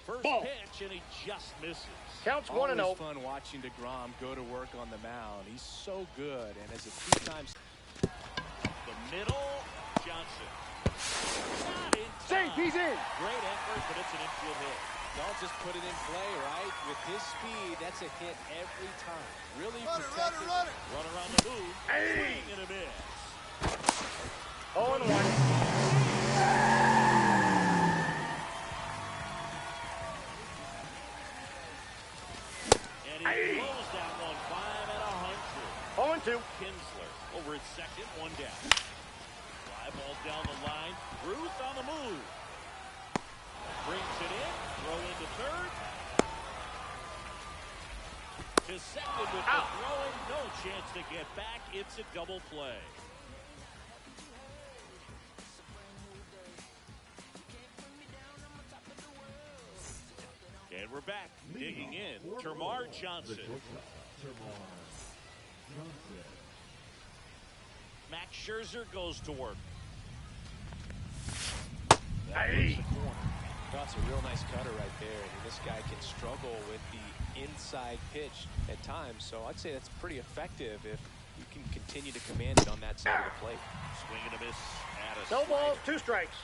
First Ball. pitch, and he just misses. Counts 1 and 0. Always fun watching deGrom go to work on the mound. He's so good, and as a 2-time... The middle, Johnson. Not in time. Safe, he's in. Great effort, but it's an infield hit. Don't just put it in play, right? With his speed, that's a hit every time. Really Run it, protected. run it, run it. Runner on the move. Swing and a miss. 0-1. And he throws that one 5 and 100. 0-2. Kinsler over at second, one down. Fly ball down the line. Ruth on the move. Brings it in. Throw into third. To second with the throw. No chance to get back. It's a double play. And we're back. Digging in. Termarr Johnson. Max Scherzer goes to work. That's a real nice cutter right there. I mean, this guy can struggle with the inside pitch at times, so I'd say that's pretty effective if you can continue to command it on that side of the plate. Swing and a miss at a No strike. balls, 2 strikes.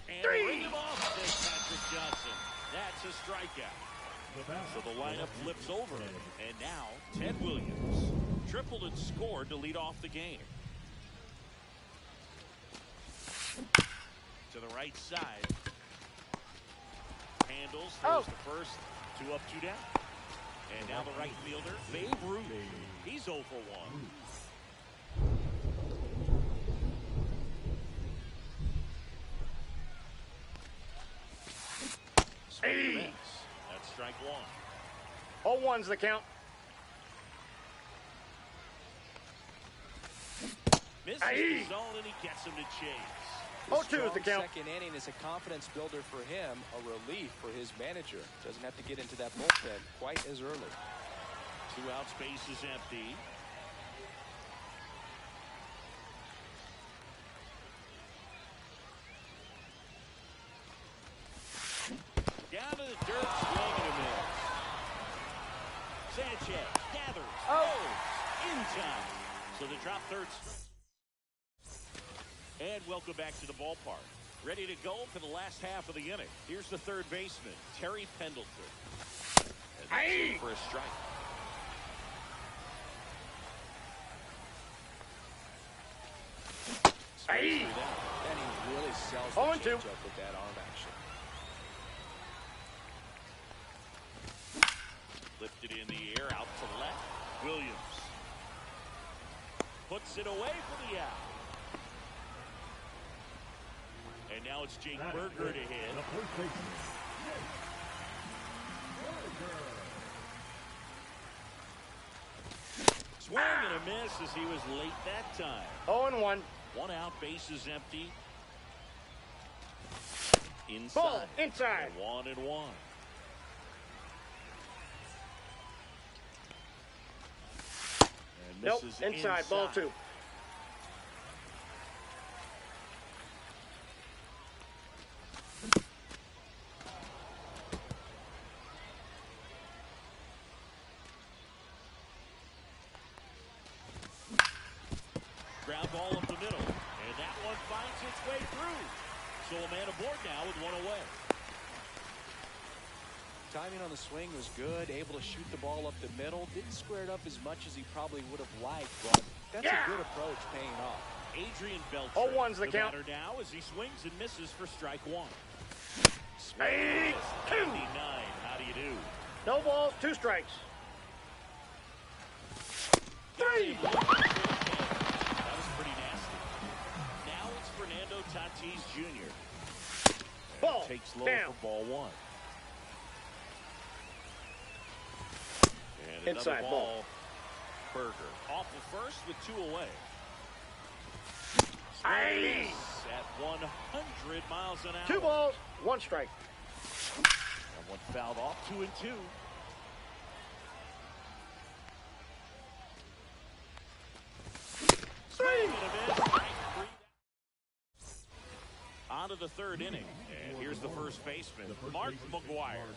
And bring him off, says Patrick Johnson. That's a strikeout. So the lineup flips over. And now, Ted Williams. Tripled and scored to lead off the game. To the right side. Handles, throws the first. 2 up, 2 down. And now the right fielder, Babe Ruth. He's 0 for 1. Hey. That's strike 1. 0-1's the count. Misses Aye. the zone and he gets him to chase. 0-2 is the count. Second inning is a confidence builder for him, a relief for his manager. Doesn't have to get into that bullpen quite as early. 2 outs, base is empty. Down to the dirt, swing and a miss. Sanchez gathers. Oh, in time. So the drop third. And welcome back to the ballpark. Ready to go for the last half of the inning. Here's the third baseman, Terry Pendleton. And for a strike. Aye. And he really sells the 0-2. changeup with that arm action. Lifted in the air, out to left. Williams puts it away for the out. And now it's Jake Berger to hit. Swing and a miss as he was late that time. 0-1. 1 out, base is empty. Inside. Ball inside. And 1-1. And Nope, misses inside. Ball 2. Ground ball up the middle. And that one finds its way through. So a man aboard now with 1 away. Timing on the swing was good, able to shoot the ball up the middle. Didn't square it up as much as he probably would have liked, but that's a good approach paying off. Adrian Beltre. 0-1's the count. batter now as he swings and misses for strike 1. Hey, 2. 99. How do you do? No balls, 2 strikes. 3. That was pretty nasty. Now it's Fernando Tatis Jr. Ball Takes low down. for ball 1. And Inside another ball. Berger off the first with 2 away. Aye. At 100 miles an hour. 2 balls, 1 strike. And one fouled off, 2 and 2. Swing and a miss. Strike 3. On to the third inning. And here's the first baseman, Mark McGwire.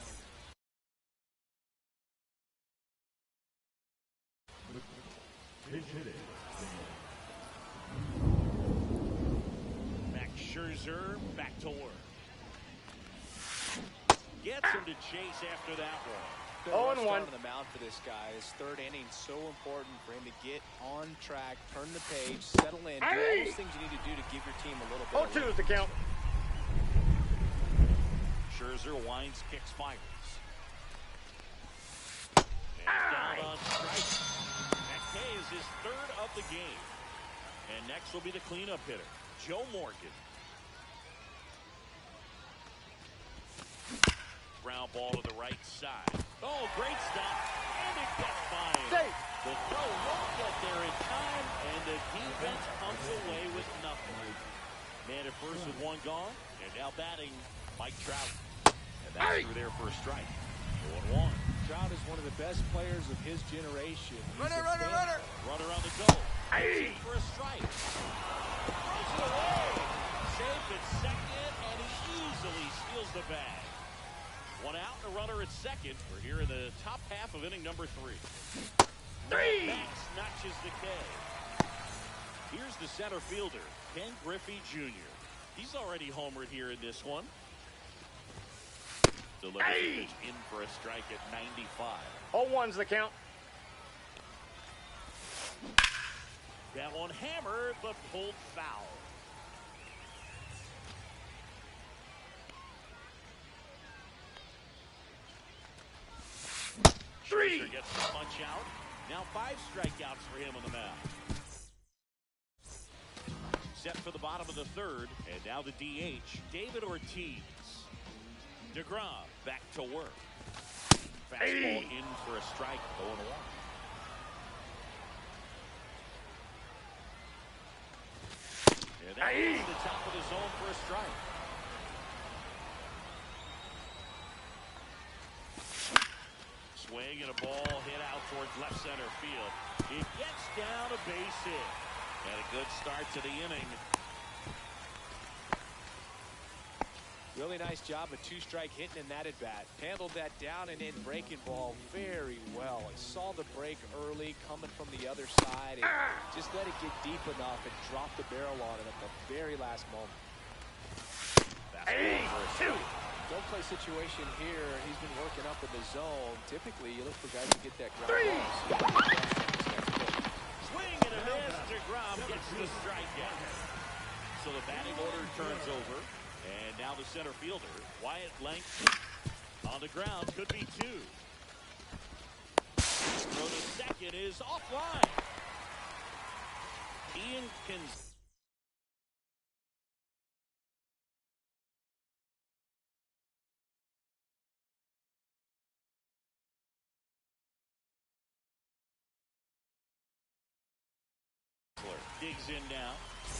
Max Scherzer back to work. Gets him to chase after that one. Good rush start on the mound for this guy. His third inning so important for him to get on track, turn the page, settle in, do all those things you need to do to give your team a little bit. 0-2 is the count. Scherzer winds, kicks, fires. And down on strike. McKay is his third of the game. And next will be the cleanup hitter, Joe Morgan. Ground ball to the right side. Oh, great stop. And it gets by him. Safe. The throw won't get there in time, and the defense comes away with nothing. Man at first with one gone, and now batting Mike Trout. And that's through there for a strike. 0-1. Trout is one of the best players of his generation. Runner. Runner on the go. In for a strike. Throws it away. Safe at second, and he easily steals the bag. One out, a runner at second. We're here in the top half of inning number 3. Max notches the K. Here's the center fielder, Ken Griffey Jr. He's already homered here in this one. Delivers the pitch in for a strike at 95. 0-1's the count. That one hammered, but pulled foul. Scherzer gets the punch out. Now 5 strikeouts for him on the mound. Set for the bottom of the third, and now the DH, David Ortiz. DeGrom back to work. Fastball in for a strike, 0-1. And that is the top of the zone for a strike. Swing and a ball hit out towards left center field. It gets down a base hit. And a good start to the inning. Really nice job of 2-strike hitting in that at bat. Handled that down and in breaking ball very well. He saw the break early coming from the other side and just let it get deep enough and drop the barrel on it at the very last moment. Don't play situation here. He's been working up in the zone. Typically, you look for guys to get that ground ball. Swing and a miss. DeGrom gets the strikeout. So the batting order turns over. And now the center fielder, Wyatt Langford, on the ground, could be 2. Throw to second is offline. Ian Kinsler. Digs in now.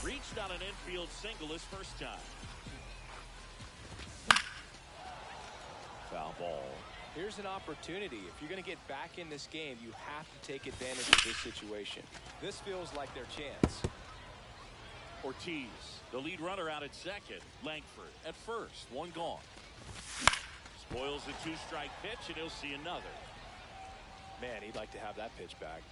Reached on an infield single his first time. Foul ball. Here's an opportunity. If you're going to get back in this game, you have to take advantage of this situation. This feels like their chance. Ortiz, the lead runner out at second. Langford at first. One gone. Spoils the 2-strike pitch, and he'll see another. Man, he'd like to have that pitch back.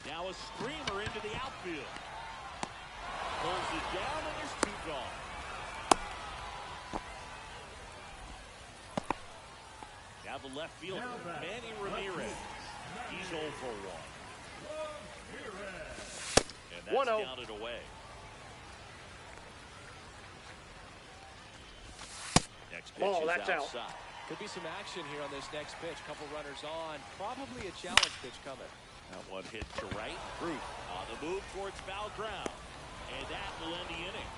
Now a screamer into the outfield. Pulls it down, and there's 2 gone. Now the left fielder, Manny Ramirez. He's 0 for 1. And that's 1-0. counted away. Next pitch is that's outside. out. Could be some action here on this next pitch. Couple runners on. Probably a challenge pitch coming. That one hit to right. Root on the move towards foul ground. And that will end the inning.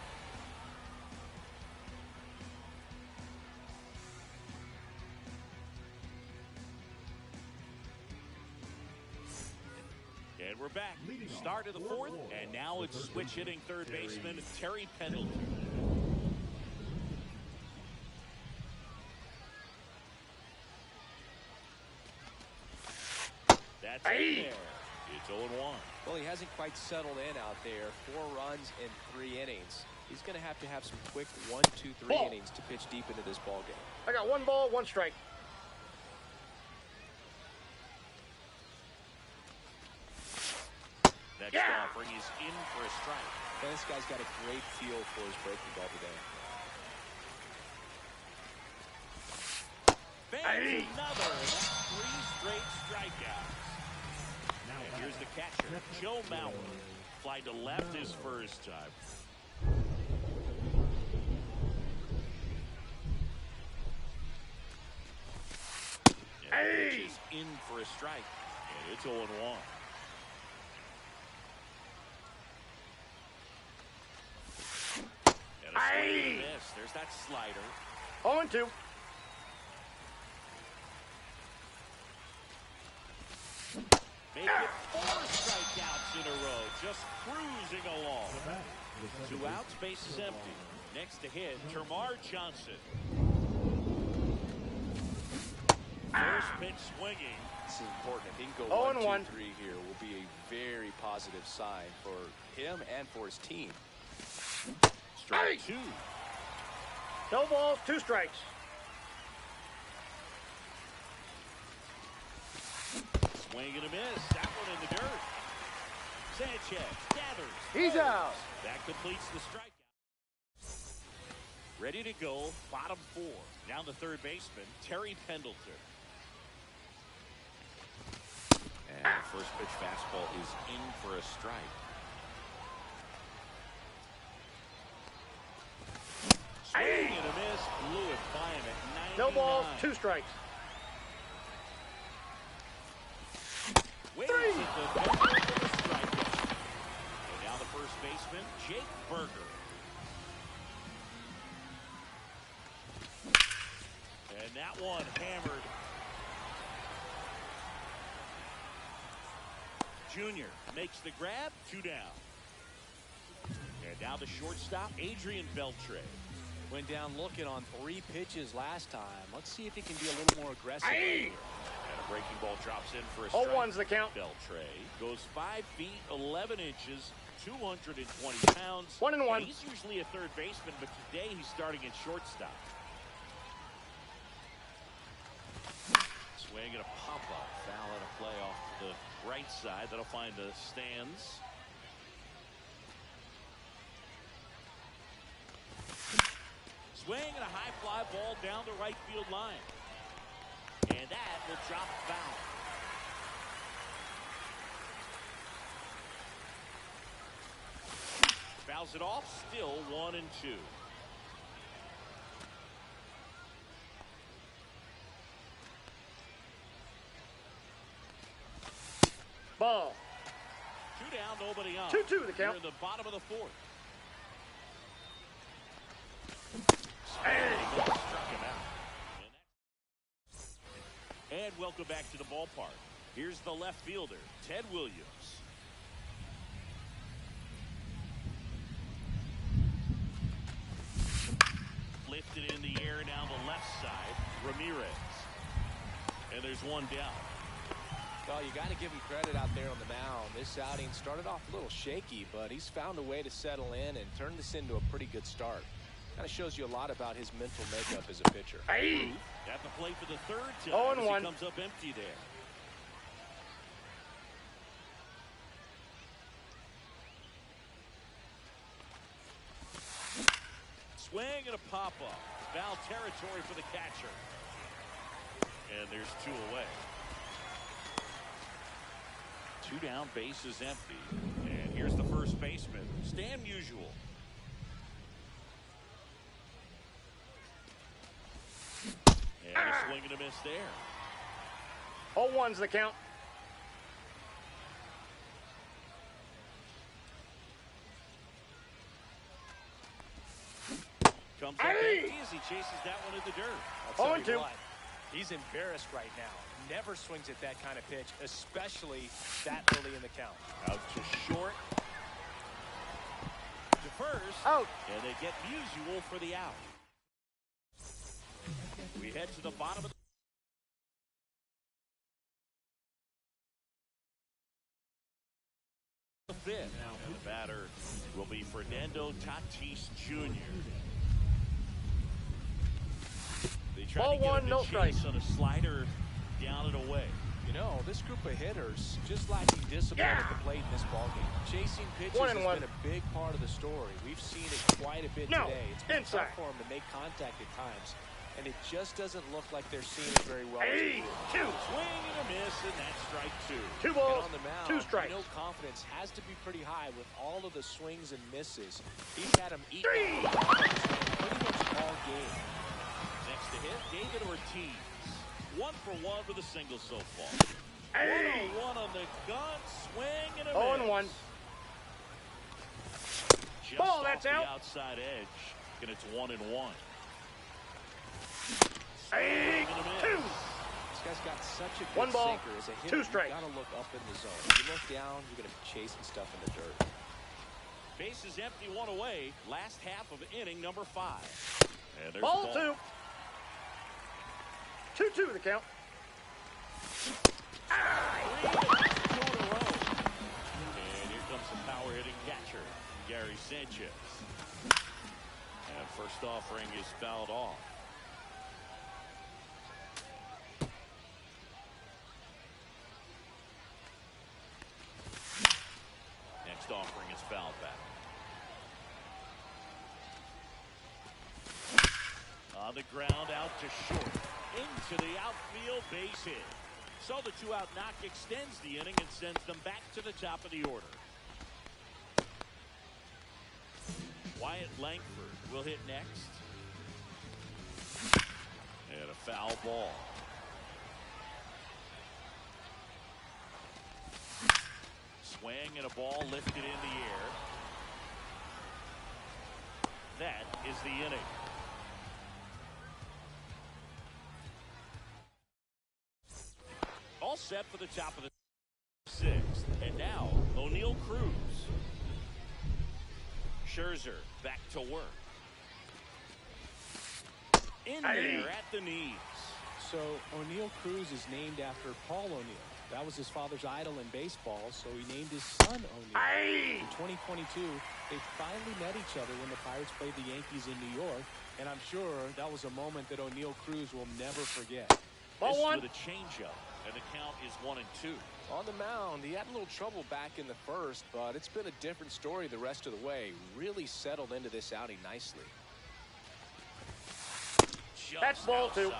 And we're back. Start of the 4th, and now it's switch hitting third baseman Terry Pendleton. That's in there. It's 0-1. Well, he hasn't quite settled in out there. 4 runs in 3 innings. He's going to have some quick 1, 2, 3 innings to pitch deep into this ball game. I got 1 ball, 1 strike. is in for a strike. And this guy's got a great feel for his breaking ball today. Bangs another, and that's 3 straight strikeouts. And here's the catcher, Joe Mauer. Fly to left his first time. And the pitch is in for a strike. And it's 0-1. And a swing and a miss. There's that slider. 0-2. Make it 4 strikeouts in a row. Just cruising along. 2 outs, base is empty. Next to hit, Termarr Johnson. First pitch swinging. This is important. If he can go 0-1. 1-2-3 here, will be a very positive sign for him and for his team. Strike 2. No balls, 2 strikes. Swing and a miss. That one in the dirt. Sanchez gathers. He's out. That completes the strikeout. Ready to go. Bottom 4. Down the third baseman, Terry Pendleton. And the first pitch fastball is in for a strike. Swing and a miss. Blew it by him at 99. No balls, 2 strikes. Waits at the middle for the strikeout. And now the first baseman, Jake Berger. And that one hammered. Junior makes the grab, 2 down. And now the shortstop, Adrian Beltre. Went down looking on 3 pitches last time. Let's see if he can be a little more aggressive. And a breaking ball drops in for a strike. 0-1's the count. Beltre goes 5 feet 11 inches, 220 pounds. 1-1. And he's usually a third baseman, but today he's starting at shortstop. Swing and a pop-up. Foul and a play off the right side. That'll find the stands. Swing and a high fly ball down the right field line. And that will drop foul. Fouls it off, still 1-2. Ball. 2 down, nobody on. 2-2 the count. We're in the bottom of the 4th. Struck him out. And welcome back to the ballpark. Here's the left fielder, Ted Williams. Lifted in the air down the left side, Ramirez. And there's 1 down. Well, you got to give him credit out there on the mound. This outing started off a little shaky, but he's found a way to settle in and turn this into a pretty good start. Kind of shows you a lot about his mental makeup as a pitcher. At the plate for the 3rd time. 0-1. He comes up empty there. Swing and a pop-up. Foul territory for the catcher. And there's 2 away. 2 down, base is empty. And here's the first baseman, Stan Musial. And a swing and a miss there. 0-1's the count. Comes up empty as he chases that one in the dirt. I'll tell you 0-2. what, he's embarrassed right now. Never swings at that kind of pitch, especially that early in the count. Out to short. To first. Out. And they get Musial for the out. We head to the bottom of the 5th. And the batter will be Fernando Tatis Jr. They tried Ball to get 1, him to no chase strikes. on a slider down and away. You No, this group of hitters just lacking discipline at the plate in this ballgame. Chasing pitches has been a big part of the story. We've seen it quite a bit today. It's been tough for them to make contact at times, and it just doesn't look like they're seeing it very well. Swing and a miss, and that's strike two. 2 balls, on the mound, 2 strikes. No confidence has to be pretty high with all of the swings and misses. He's had them eat pretty much all game. Next to hit, David Ortiz. 1 for 1 with a single so far. 1-on-1 on the gun, swing and a miss. 0-1. Just Ball, off that's the out. outside edge, and it's 1-1. Hey, 2. This guy's got such a good 1 ball, sinker. As a hitter, 2 strikes. you got to look up in the zone. If you look down, you're going to be chasing stuff in the dirt. Base is empty, 1 away. Last half of inning number 5. And there's Ball the 2. 2-2 the count. 3 in a row. And here comes the power hitting catcher, Gary Sanchez. And first offering is fouled off. Next offering is fouled back. On the ground, out to short. Into the outfield, base hit. So the 2-out knock extends the inning and sends them back to the top of the order. Wyatt Langford will hit next. And a foul ball. Swing and a ball lifted in the air. That is the inning. All set for the top of the 6th. And now, O'Neal Cruz. Scherzer back to work. In there at the knees. So O'Neal Cruz is named after Paul O'Neal. That was his father's idol in baseball, so he named his son O'Neal. In 2022, they finally met each other when the Pirates played the Yankees in New York, and I'm sure that was a moment that O'Neal Cruz will never forget. Ball This 1. with a changeup, and the count is 1-2. On the mound, he had a little trouble back in the first, but it's been a different story the rest of the way. Really settled into this outing nicely. Just That's ball 2. outside.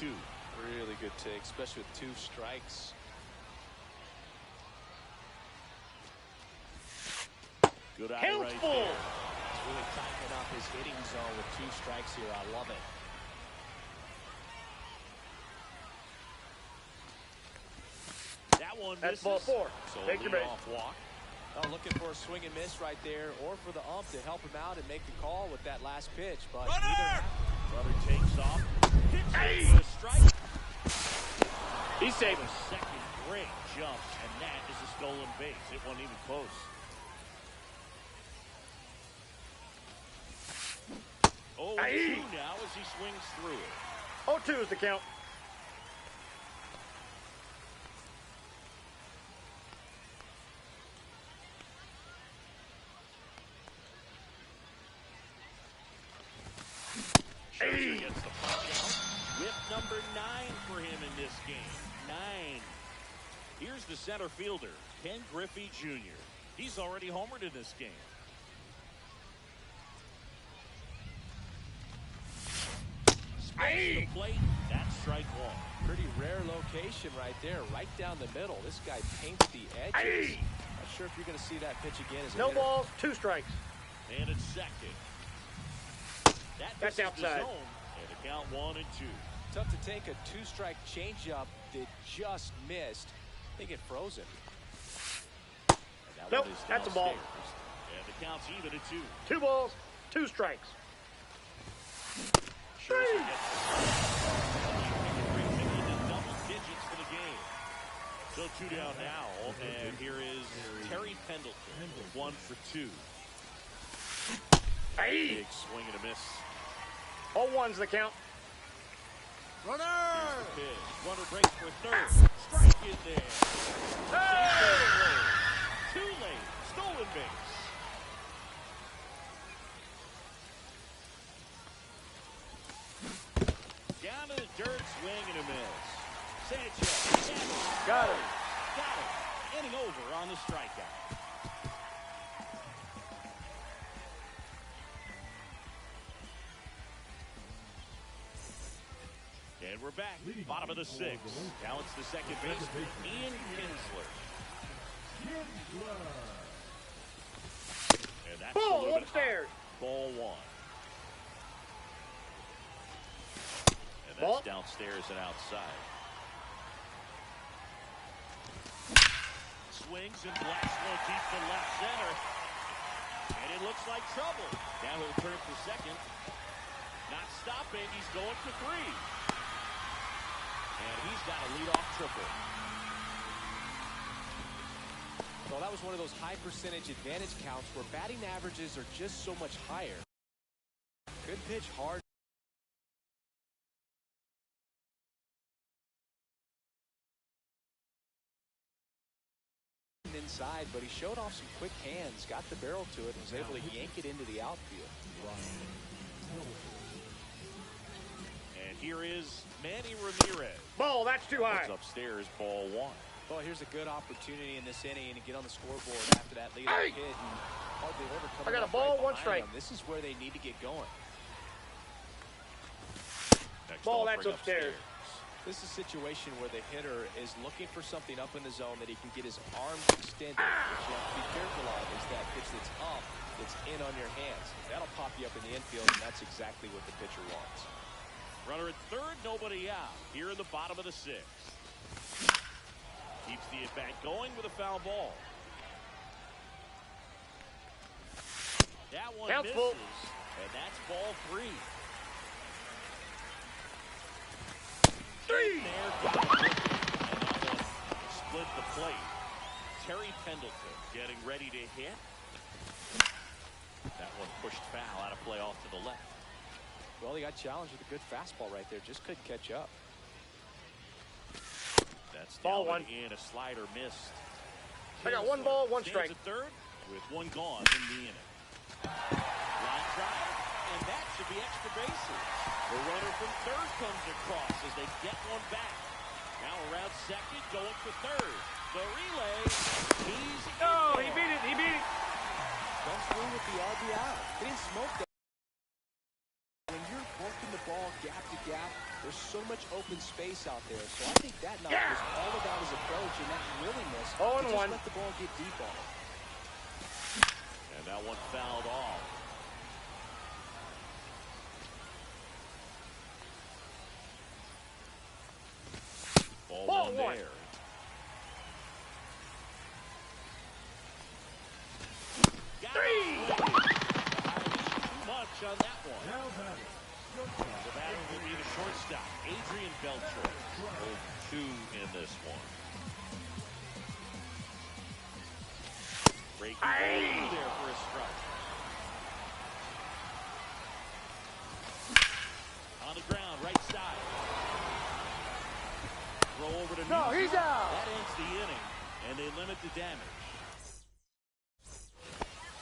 2-2. Really good take, especially with 2 strikes. Good eye Count right full. there. He's really tightening up his hitting zone with 2 strikes here. I love it. That one That's misses. ball 4. So Take your base. lead-off walk. Oh, looking for a swing and miss right there, or for the ump to help him out and make the call with that last pitch. But Runner! neither happened. Runner takes off. Hits it for a strike. He's safe. A second great jump, and that is a stolen base. It wasn't even close. Oh, 2 now as he swings through it. 0-2 is the count. Scherzer gets the punch out. Whip number 9 for him in this game. 9. Here's the center fielder, Ken Griffey Jr. He's already homered in this game. Spins the plate. That's strike 1. Pretty rare location right there, right down the middle. This guy paints the edges. Not sure if you're going to see that pitch again as a No hitter. balls, 2 strikes. And it's second. That's misses outside. The zone, and the count 1-2. Tough to take a 2-strike changeup that just missed. They get frozen. And that Nope, one is that's a ball. downstairs. And the count's even at 2. 2 balls, 2 strikes. Scherzer gets the double digits for the game. So 2 down now, and here is Terry Pendleton with 1 for 2. Big swing and a miss. 0-1's the count. Here's the pitch. Runner breaks for third. Strike in there. Too late. Stolen base. Down to the dirt, swing and a miss. Sanchez. Got him. Got him. Inning over on the strikeout. And we're back. Bottom of the sixth. Now it's the second baseman, Ian Kinsler. And that's Ball upstairs. Ball one. And that's Ball. Downstairs and outside. Swings and blasts one deep to left center. And it looks like trouble. Now he'll turn for second. Not stopping. He's going for three. And he's got a leadoff triple. Well, that was one of those high percentage advantage counts where batting averages are just so much higher. Good pitch, hard. Inside, but he showed off some quick hands, got the barrel to it, and was able to yank it into the outfield. And here is Manny Ramirez. Ball, that's too high. It's upstairs, ball one. Well, here's a good opportunity in this inning to get on the scoreboard after that leadoff hit and hardly overcome. I got a ball, one strike. This is where they need to get going. Next Ball, that's offering upstairs. This is a situation where the hitter is looking for something up in the zone that he can get his arms extended. What you have to be careful of is that pitch that's up, that's in on your hands. That'll pop you up in the infield, and that's exactly what the pitcher wants. Runner at third, nobody out. Here in the bottom of the sixth. Keeps the at-bat going with a foul ball. That one Count's misses, full. and that's ball three. Three. There, got it. And that one split the plate. Terry Pendleton getting ready to hit. That one pushed foul out of play off to the left. Well, he got challenged with a good fastball right there. Just couldn't catch up. That's Ball down one. and a slider missed. I got one ball, one Stands strike. at third with one gone in the inning. Line drive, and that should be extra bases. The runner from third comes across as they get one back. Now around second, going for third. The relay, he's Oh, he beat it. He beat it. Comes through with the RBI. He didn't smoke that. When you're working the ball gap to gap, there's so much open space out there. So I think that knock was all about his approach and that willingness to just let the ball get deep on it. And that one fouled off. Ball one there. Three. Too much on that one. The batter will be the shortstop, Adrian Beltre. 0-2 in this one. Breaking ball there for a strike. On the ground, right side. Throw over to No, Newsom. he's out. That ends the inning, and they limit the damage.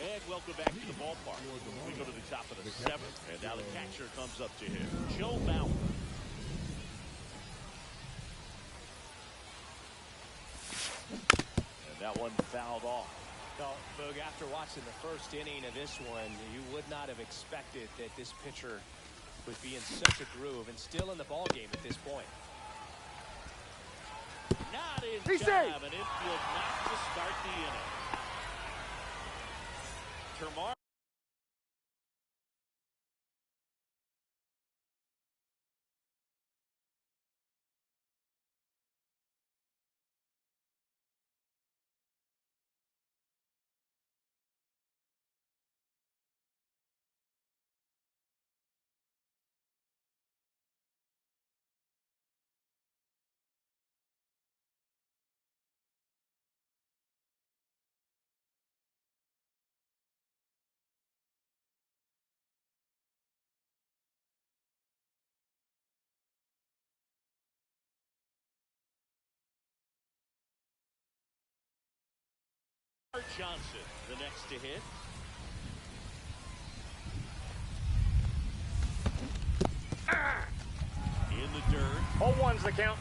And welcome back to the ballpark. We go to the top of the seventh, and now the catcher comes up to him, Joe Mauer. And that one fouled off. No, Boog, after watching the first inning of this one, you would not have expected that this pitcher would be in such a groove and still in the ball game at this point. Not in He's time, safe. an infield knock to start the inning. Termarr. Johnson, the next to hit. In the dirt. 0-1's the count.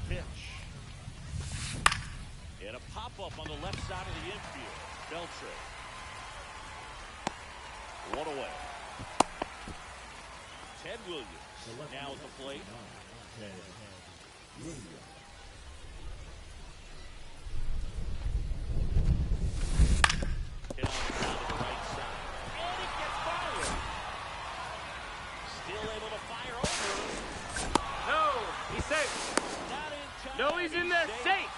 pitch. And a pop-up on the left side of the infield. Beltre. One away. Ted Williams now at the plate. Hit on the ground to the right side. And it gets fired. Still able to fire over. No, he's safe. Not in time. No, he's in there safe.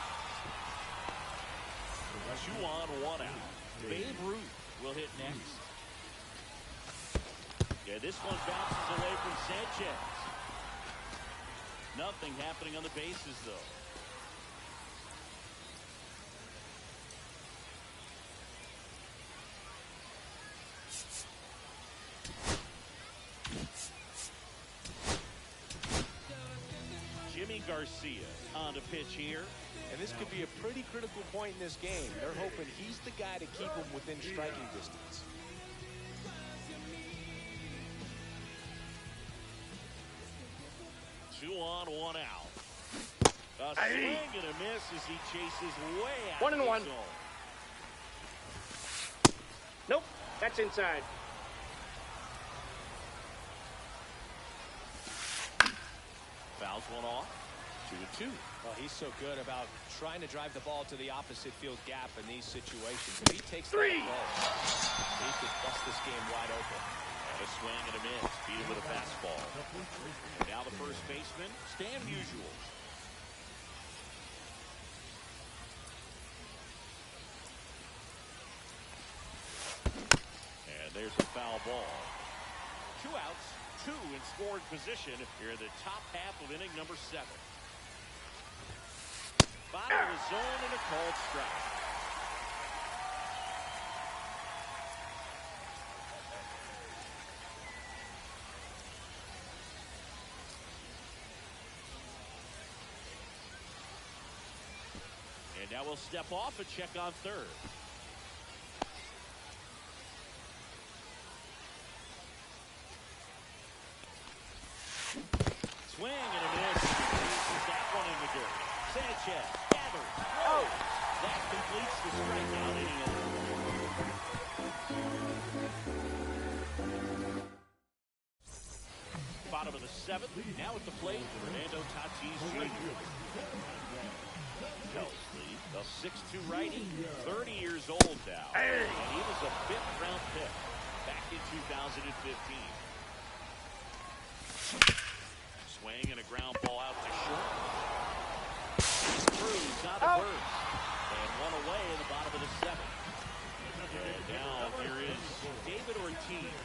2 on, 1 out. Babe Ruth will hit next. Yeah, this one bounces away from Sanchez. Nothing happening on the bases, though. Jimmy Garcia on to pitch here. And this could be a pretty critical point in this game. They're hoping he's the guy to keep them within striking distance. Two on, 1 out. A swing and a miss as he chases way out 1 and of the 1. zone. Nope, that's inside. Fouls one off. 2-2. Well, he's so good about trying to drive the ball to the opposite field gap in these situations. If he takes that ball, he could bust this game wide open. And a swing and a miss. Beat him with a fastball. Now the first baseman, Stan Musial. And there's a foul ball. 2 outs, 2 in scoring position here in the top half of inning number 7. Bottom of the zone and a called strike. And now we'll step off and check on third. Swing and a miss. That one in the dirt. Sanchez gathers. Oh! That completes the strikeout inning. Bottom of the 7th. Now at the plate, Fernando Tatis Jr. Kelsley, the 6'2" righty, 30 years old now. And he was a 5th-round pick back in 2015. Swing and a ground ball out to short. Cruz on the burst. And 1 away in the bottom of the 7th. And now here is David Ortiz.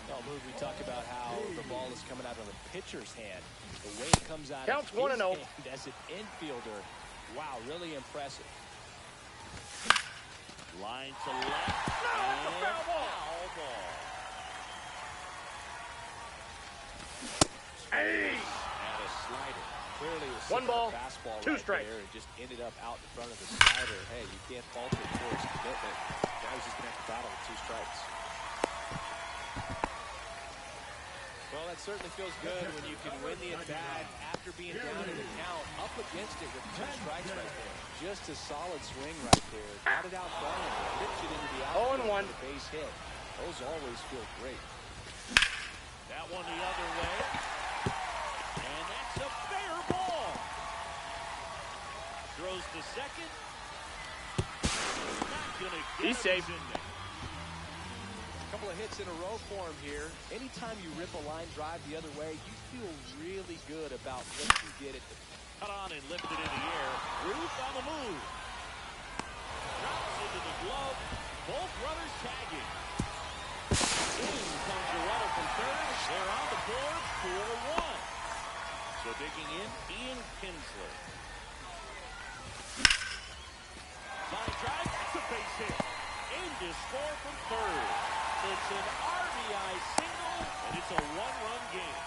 Well, Moog, we talk about how the ball is coming out of the pitcher's hand. The way it comes out Counts of his 1-0. hand as an infielder. Wow, really impressive. Line to left. And foul ball. Hey! And a slider. Clearly was 1 ball, fastball 2 right strikes. there and just ended up out in front of the slider. Hey, you can't falter towards commitment. Guy was just going to have to battle with 2 strikes. Well, that certainly feels good when you can win the at-bat after being down in the count, up against it with 2 strikes right there. Just a solid swing right there. Got it out front and pitched it into the outfield for the base hit. Those always feel great. That one the other way. And that's a fair ball. Throws to second. Not gonna get He's safe. in there. A couple of hits in a row for him here. Anytime you rip a line drive the other way, you feel really good about what you get at the Cut on and lifted in the air. Ruth on the move. Drops into the glove. Both runners tagging. In comes the runner from third. They're on the board, 4-1. So digging in, Ian Kinsler. Line drive, that's a base hit. Aimed to score from third. It's an RBI single, and it's a 1-run game.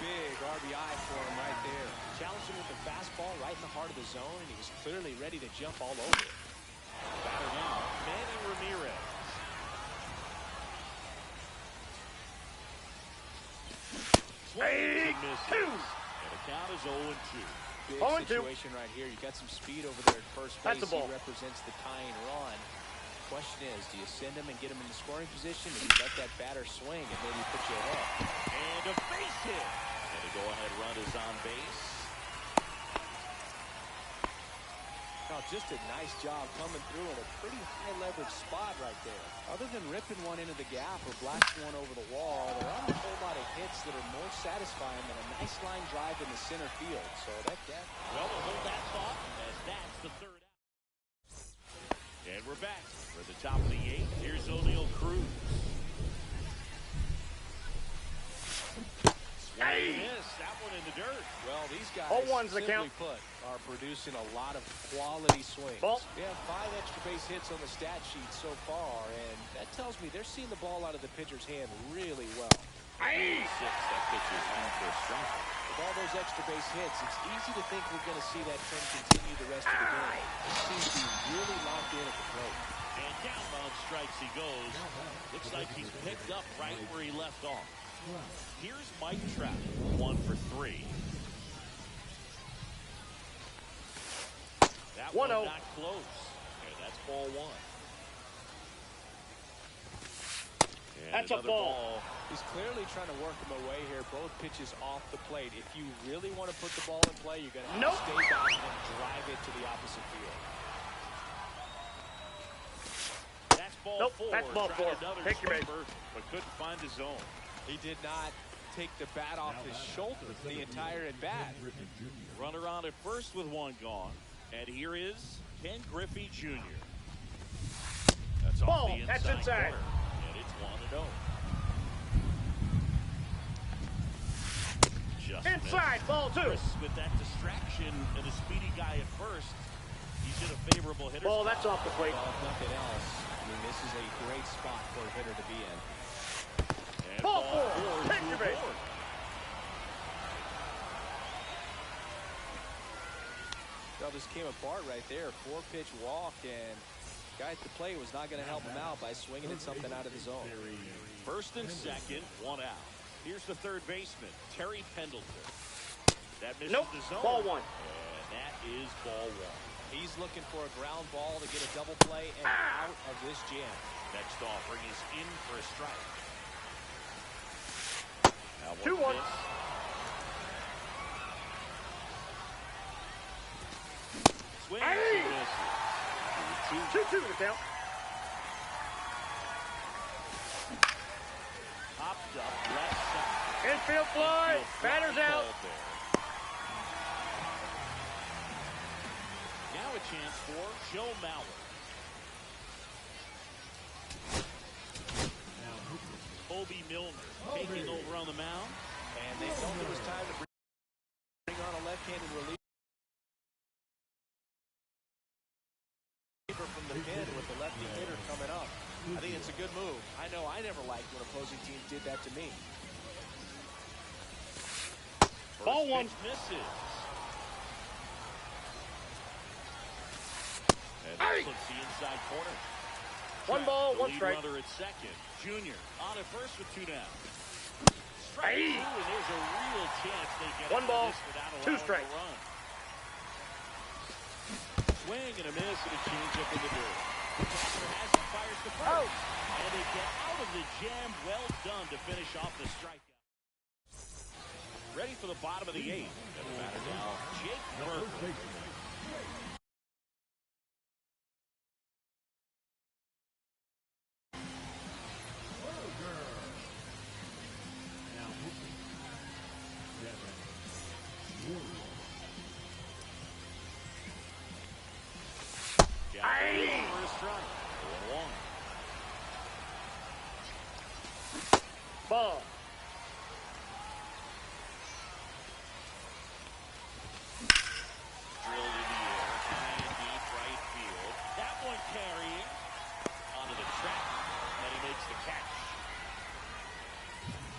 big RBI for him right there. Challenged him with the fastball right in the heart of the zone, and he was clearly ready to jump all over it. Batter now, Manny Ramirez. Swing and misses. And a count is 0-2. Big 0-2. situation right here. You got some speed over there at first base. That's a ball. He represents the tying run. Question is, do you send him and get him in the scoring position, or do you let that batter swing and maybe put you ahead? And a base hit. And the go-ahead run is on base. Oh, just a nice job coming through in a pretty high leverage spot right there. Other than ripping one into the gap or blasting one over the wall, there aren't a whole lot of hits that are more satisfying than a nice line drive in the center field. So that. Well, we'll hold that thought as that's the third out. And we're back for the top of the eighth. Here's O'Neal Cruz. Swing and miss. That one in the dirt. Well, these guys, 0-1's the simply count. put, are producing a lot of quality swings. Ball. They have 5 extra base hits on the stat sheet so far, and that tells me they're seeing the ball out of the pitcher's hand really well. 6, that pitcher's in for a strike. With all those extra base hits, it's easy to think we're going to see that trend continue the rest of the game. He seems to be really locked in at the plate. And down on strikes he goes. Looks like he's picked up right where he left off. Here's Mike Trout, 1 for 3. That 1-0. one not close. And that's ball 1. And That's a ball. He's clearly trying to work him away here. Both pitches off the plate. If you really want to put the ball in play, you're going to have to stay back and drive it to the opposite field. That's ball 4. That's ball 4. Another Take your base. sweeper, but couldn't find the zone. He did not take the bat off his shoulder the entire at bat. Runner on at first with 1 gone. And here is Ken Griffey Jr. That's Ball. off the That's inside. corner. And it's 1-0. Just Inside. missed. Ball 2. Chris with that distraction and a speedy guy at first. He's in a favorable hitter. Ball. That's off the plate. Well, if nothing else, I mean, this is a great spot for a hitter to be in. And Ball 4. to Take your base. aboard. Well, this came apart right there. 4-pitch walk, and guy at the plate was not going to help him out by swinging at something out of the zone. First and second, 1 out. Here's the third baseman, Terry Pendleton. That misses the zone. Ball 1. And that is ball 1. He's looking for a ground ball to get a double play and out of this jam. Next offering is in for a strike. Now 2-1. Swing. Hey! Misses. 2-2 the count. Popped up left side. Infield fly. Batter's out. Ball there. Now a chance for Joe Mauer. Kobe Milner taking over on the mound. And they felt it was time to bring on a left-handed reliever from the pen with the lefty hitter coming up. I think it's a good move. I know I never liked when opposing teams did that to me. Ball 1. Misses. And Hey! puts the inside corner. 1 ball, The 1 lead strike. runner at second. Junior on at first with 2 down. Strike Hey! 2, and there's a real chance they get 1 out of ball, this without 2 allowing strikes. a run. Swing and a miss and a changeup in the dirt. Catcher has it, fires to first. And they get out of the jam. Well done to finish off the strikeout. Ready for the bottom of the 8th. And the batter now, Jake Burger. Aye. For a strike. 1-1. Ball. Drilled in the air, high and deep right field. That one carrying onto the track, and he makes the catch.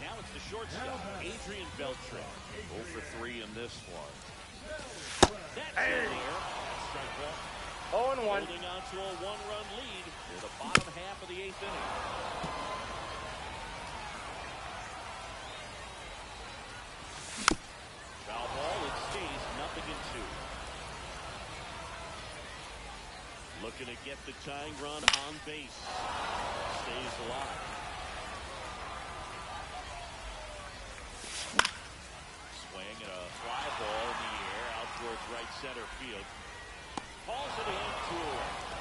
Now it's the shortstop, Adrian Beltre. 0 for 3 in this one. That's in the air. Strike 1. 0-1. Holding on to a 1-run lead for the bottom half of the 8th inning. Foul ball 2. Looking to get the tying run on base. Stays alive. Swing and a fly ball in the air out towards right center field. Calls it in, 2 away.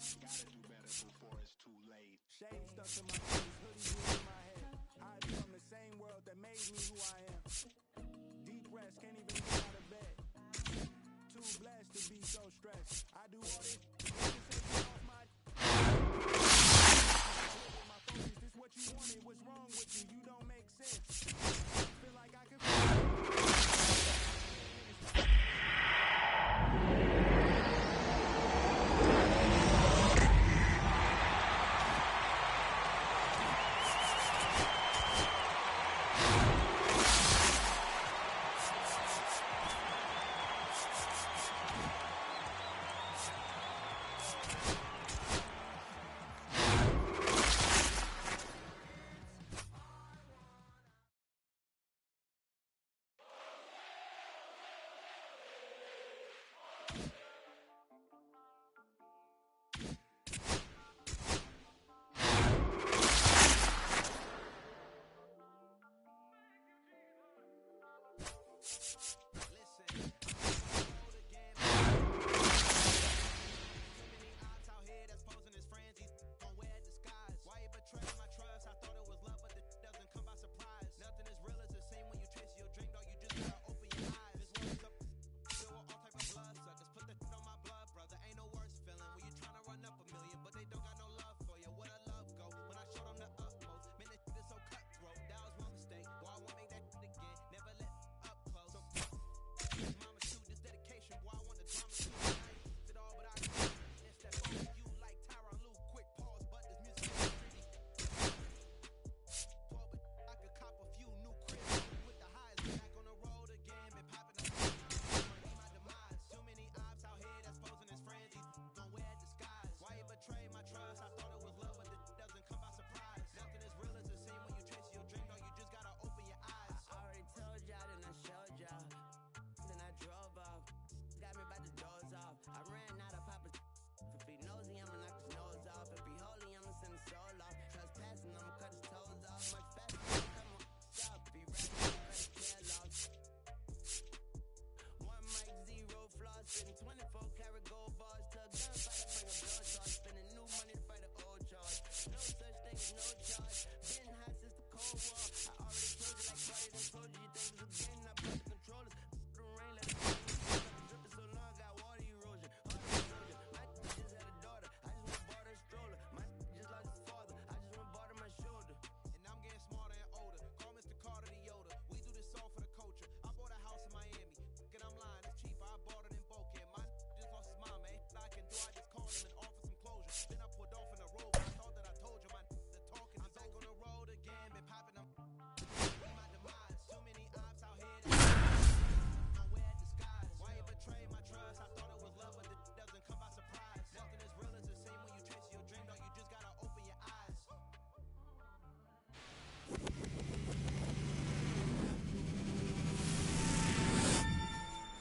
Gotta do better before it's too late. Shade stuck to my face, hoodie blue in my head. Hiding from the same world that made me who I am. Deep rest, can't even get out of bed. Too blessed to be so stressed. I do all this just to take you off my focus. This what you wanted, what's wrong with you? You don't make sense. Feel like I could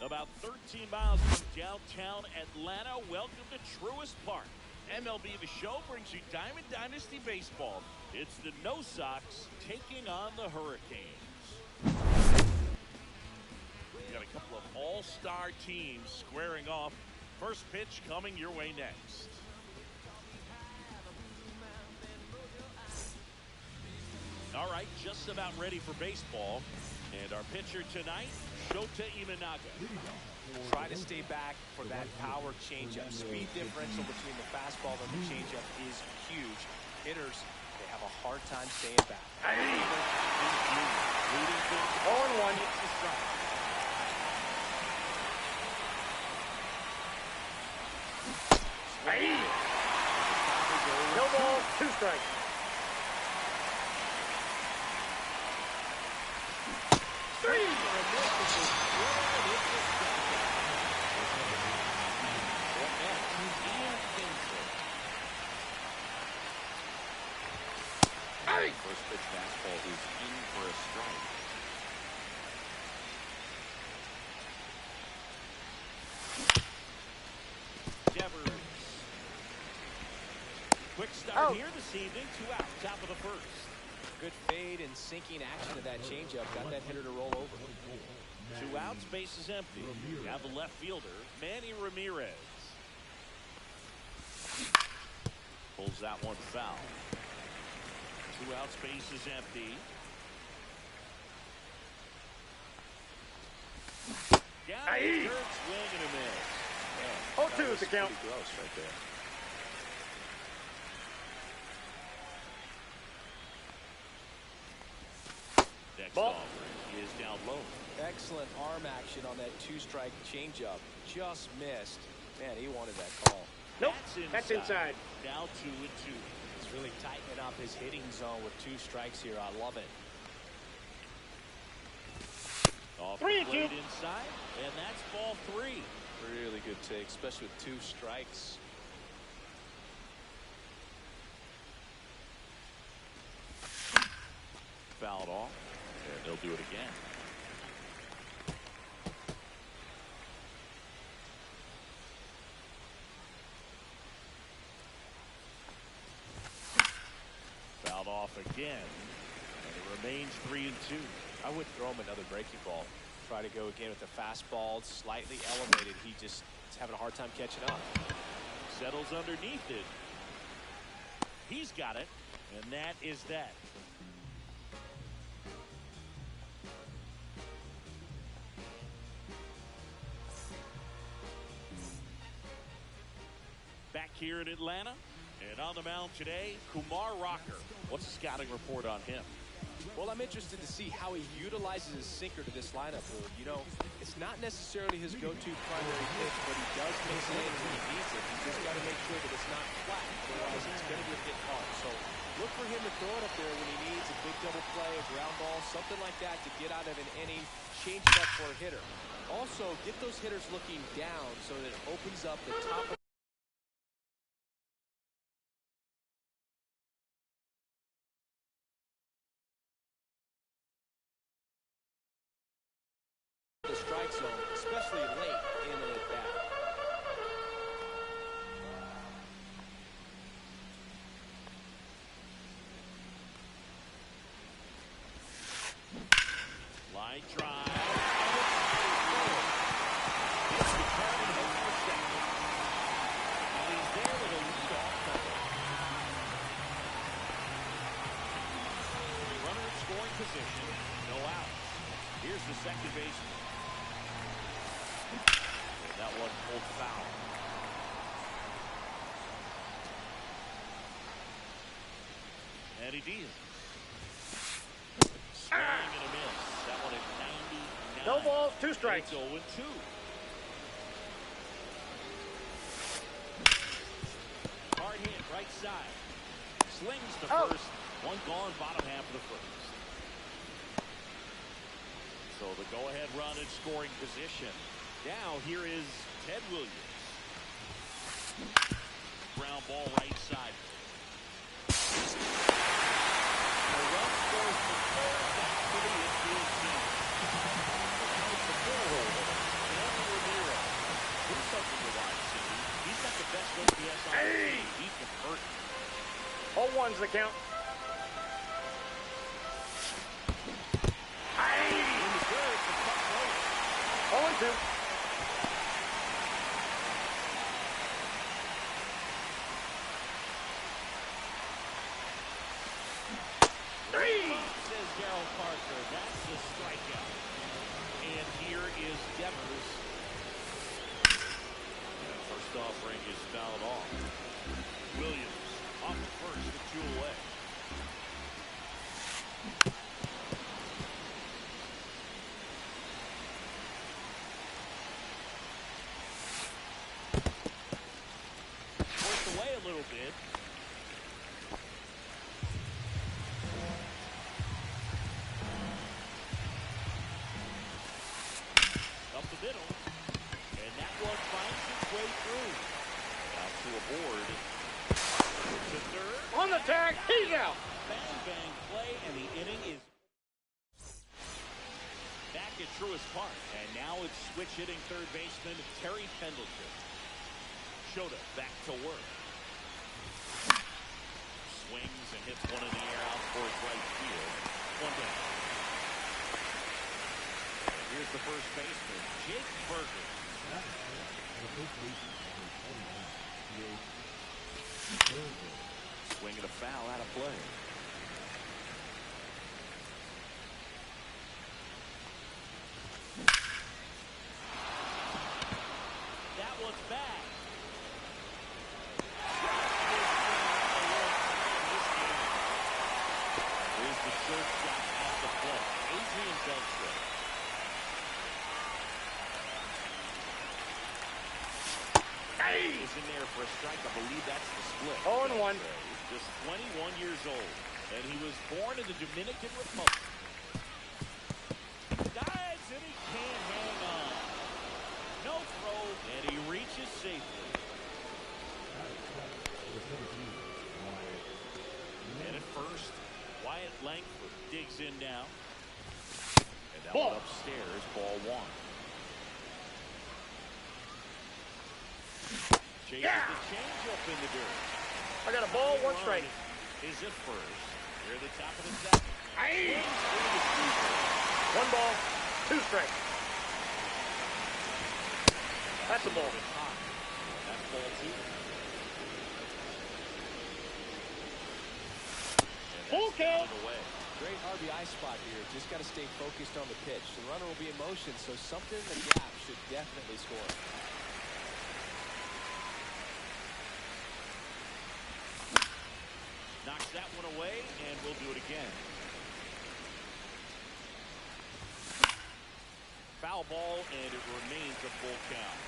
About 13 miles from downtown Atlanta, welcome to Truist Park. MLB The Show brings you Diamond Dynasty Baseball. It's the No Sox taking on the Hurricanes. We got a couple of all-star teams squaring off. First pitch coming your way next. All right, just about ready for baseball. And our pitcher tonight, Shota Imanaga. Try to stay back for that power changeup. Speed differential between the fastball and the changeup is huge. Hitters, they have a hard time staying back. 0-1. It's the strike. No ball, 2 strikes. First pitch fastball is in for a strike. Devers. Quick start here this evening. 2 out, top of the first. Good fade and sinking action of that changeup. Got that hitter to roll over. 2 outs, base is empty. You have the left fielder, Manny Ramirez. Pulls that one foul. 2 outs, base is empty. Down the third, swing and a miss. Oh, 2 is the count. Pretty gross right there. Next Ball. offering is down low. Excellent arm action on that 2-strike changeup. Just missed. Man, he wanted that call. Nope, that's inside. Now 2-2. He's really tightening up his hitting zone with 2 strikes here. I love it. Off 3-2. the plate inside, and that's ball 3. Really good take, especially with 2 strikes. Fouled off, and they'll do it again. Fouled off again, and it remains 3-2. I would throw him another breaking ball. Try to go again with the fastball, slightly elevated. He just is having a hard time catching up. Settles underneath it. He's got it, and that is that. Back here in Atlanta, and on the mound today, Kumar Rocker. What's the scouting report on him? Well, I'm interested to see how he utilizes his sinker to this lineup. You know, it's not necessarily his go-to primary pitch, but he does mix it in when he needs it. He's just got to make sure that it's not flat. Otherwise, it's going to get hit hard. So look for him to throw it up there when he needs a big double play, a ground ball, something like that to get out of an inning, change it up for a hitter. Also, get those hitters looking down so that it opens up the top of the strike zone, especially late in an at-bat. Line drive. It's returned in the second. And he's there with a leadoff double. Runner in scoring position. No outs. Here's the second baseman. And that one pulled foul. Eddie Diaz. Swing and a miss. That one at 99. No balls, 2 strikes. It's 0-2. Hard hit, right side. Slings to first. One gone, bottom half of the first. So the go-ahead run in scoring position. Now here is Ted Williams. Ground ball right side. The run scores the third back to the infield team. It's the four-hole. Anthony Ramirez. Here's something to watch, Cindy. He's got the best OPS on the team. He can hurt. 0-1's the count. In the third, the cut close. 0-2. Says Darryl Parker. That's the strikeout. And here is Devers. And first offering is fouled off. Williams off the first with 2 away. Forced away a little bit. Up the middle. And that one finds its way through. Out to a board. To third. On the tag, he's out. Bang, bang play, and the inning is back at Truist Park. And now it's switch hitting third baseman Terry Pendleton. Shota back to work. Swings and hits one in the air out towards right field. One down. And here's the first baseman, Jake Burger. Swing and a foul out of play. That one's back. Here's the third shot at the plate. Adrian Beltre. Is in there for a strike. I believe that's the split. 0-1. Just 21 years old. And he was born in the Dominican Republic. Dives and he can't hang on. No throw, and he reaches safely. And at first, Wyatt Langford digs in now. And that one upstairs, ball one. Chases the changeup in the dirt. I got a ball, 1 strike. Is it first? Near the top of the second. 1 ball, 2 strikes. That's a ball. That's ball 2. Full count. Great RBI spot here. Just got to stay focused on the pitch. The runner will be in motion, so something in the gap should definitely score. Knocks that one away, and we'll do it again. Foul ball, and it remains a full count.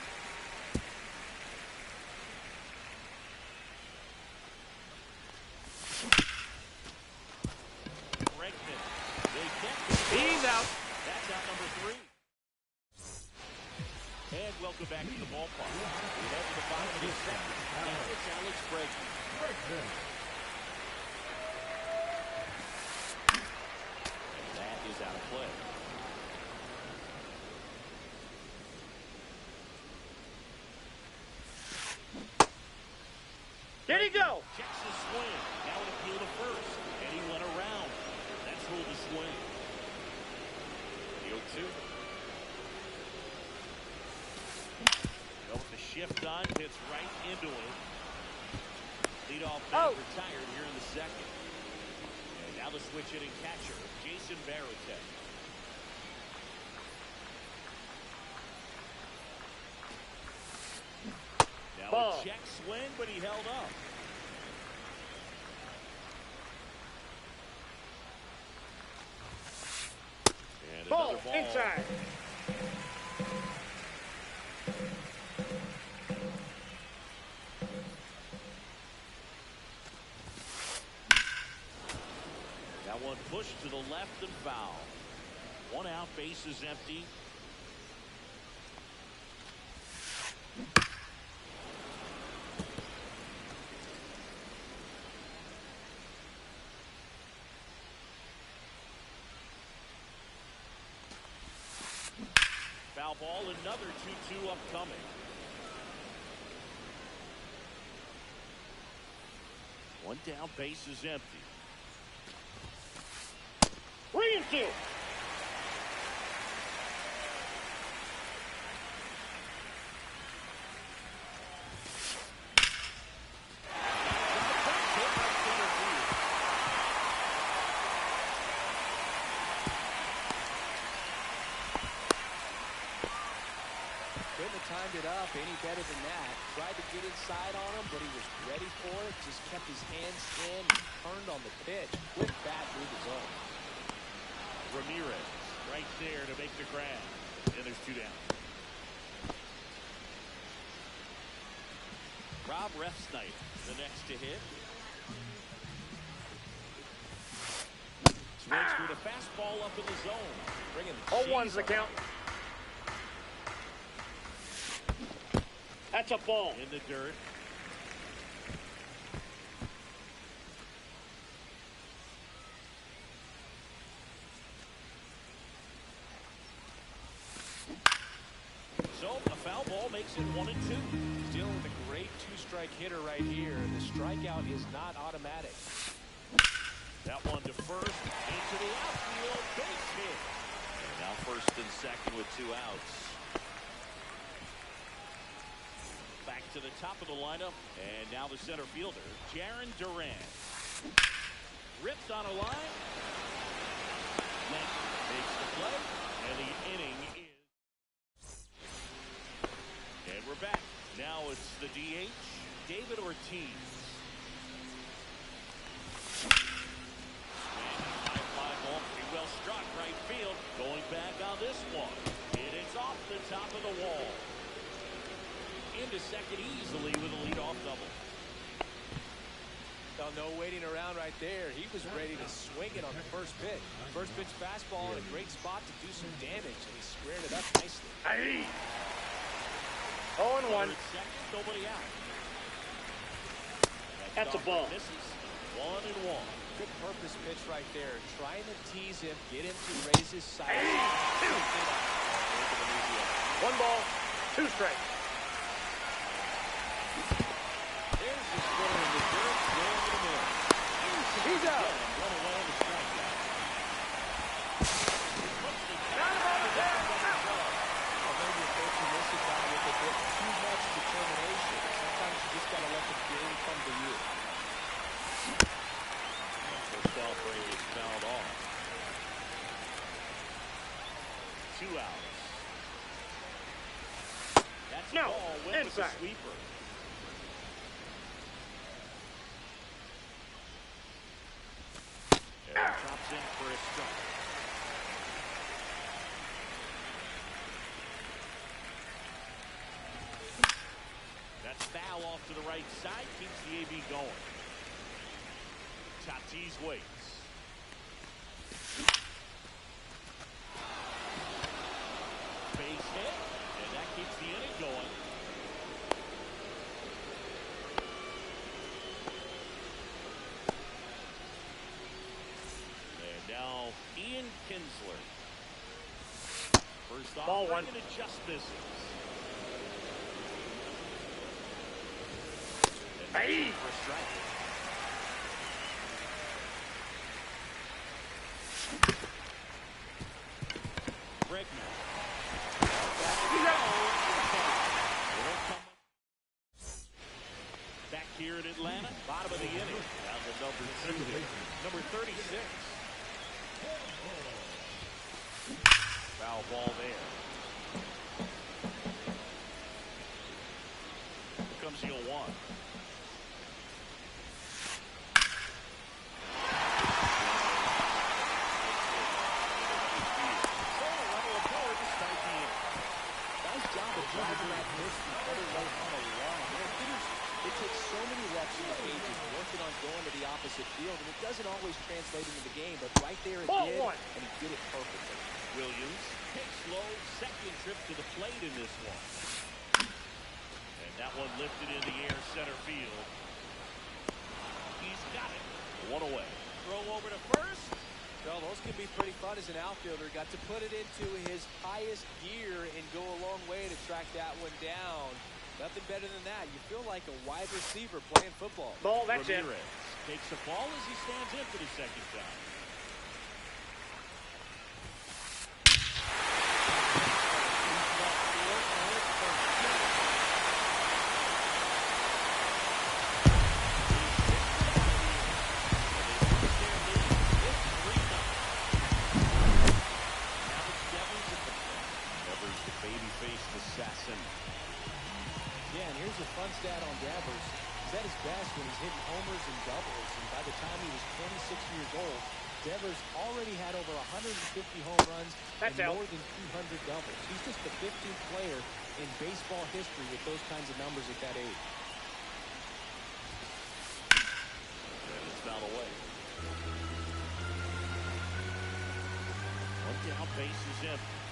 Bregman. He's out. That's out number 3. And welcome back to the ballpark. We head to the bottom of the second. Now it's Alex Bregman. That is out of play. There you go. Checks his swing. Now an appeal to first. And he went around. That's ruled a swing. The 0-2. Go with the shift on. Hits right into it. Leadoff man retired here in the second. And now the switch hitting catcher, Jason Varitek. Now a check swing, but he held up. And Ball another ball inside. That one pushed to the left and foul. 1 out, base is empty. Foul ball, another 2-2 upcoming. One down, base is empty. 3-2. Couldn't have timed it up any better than that. Tried to get inside on him, but he was ready for it. Just kept his hands in and turned on the pitch. Quick bat through the zone. Ramirez right there to make the grab. And there's 2 down. Rob Refsnyder, the next to hit. Swings through the fastball up in the zone. Bringing the 0-1's the count. That's a ball. In the dirt. So a foul ball makes it 1-2. Dealing with a great 2-strike hitter right here. The strikeout is not automatic. That one to first, into the outfield, base hit. And now first and second with 2 outs. Back to to the top of the lineup. And now the center fielder, Jaron Duran. Ripped on a line. Lynch makes the play. And the inning is. And we're back. Now it's the DH, David Ortiz. High fly ball, pretty well struck right field. Going back on this one. And it's off the top of the wall. Into second easily with a leadoff double. Well, no waiting around right there. He was ready to swing it on the first pitch. First pitch fastball in a great spot to do some damage, and he squared it up nicely. Aye. 0-1. Second, nobody out. That's a ball. Misses. 1-1. Good purpose pitch right there. Trying to tease him, get him to raise his sights. 1 ball, 2 strikes. There's the splitter in the dirt. He's out. Run away on the strikeout. Maybe you're coaching this guy with a bit too much determination. Sometimes you just got to let the game come to you. Purcell Brady is fouled off. 2 outs. That's No, ball. Went with the inside. sweeper. Drops in for a strike. That's foul off to the right side. Keeps the AB going. Tatis waits. Base hit. And that keeps the inning going. And now Ian Kinsler. First off, Ball 1. and it just misses. Aye. For a strike. Bregman. Back here in Atlanta, bottom of the inning. Down to number 36. Foul ball there. Here comes the 0-1. Driving that miss the other way on a line. It takes so many reps in the cages working on going to the opposite field, and it doesn't always translate into the game, but right there it did, and he did it perfectly. Williams takes low, second trip to the plate in this one. And that one lifted in the air center field. He's got it. 1 away. Throw over to first. Well, those can be pretty fun as an outfielder. Got to put it into his highest gear and go a long way to track that one down. Nothing better than that. You feel like a wide receiver playing football. Ball, that's it. Ramirez takes the ball as he stands in for the second time. Assassin. Yeah, and here's a fun stat on Devers. He's at his best when he's hitting homers and doubles, and by the time he was 26 years old, Devers already had over 150 home runs and more than 200 doubles. He's just the 15th player in baseball history with those kinds of numbers at that age. And it's fouled away. One down, base is empty.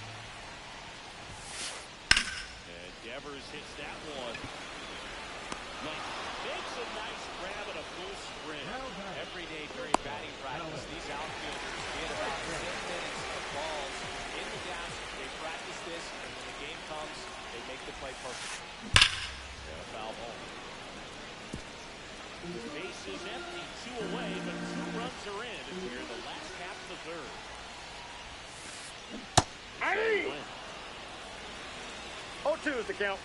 Devers hits that one. Makes a nice grab and a full sprint. Every day during batting practice, these outfielders get about 10 minutes of balls in the gas. They practice this, and when the game comes, they make the play perfect. And a foul ball. Base is empty, 2 away, but 2 runs are in here in the last half of the third. Aye. 0-2 is the count.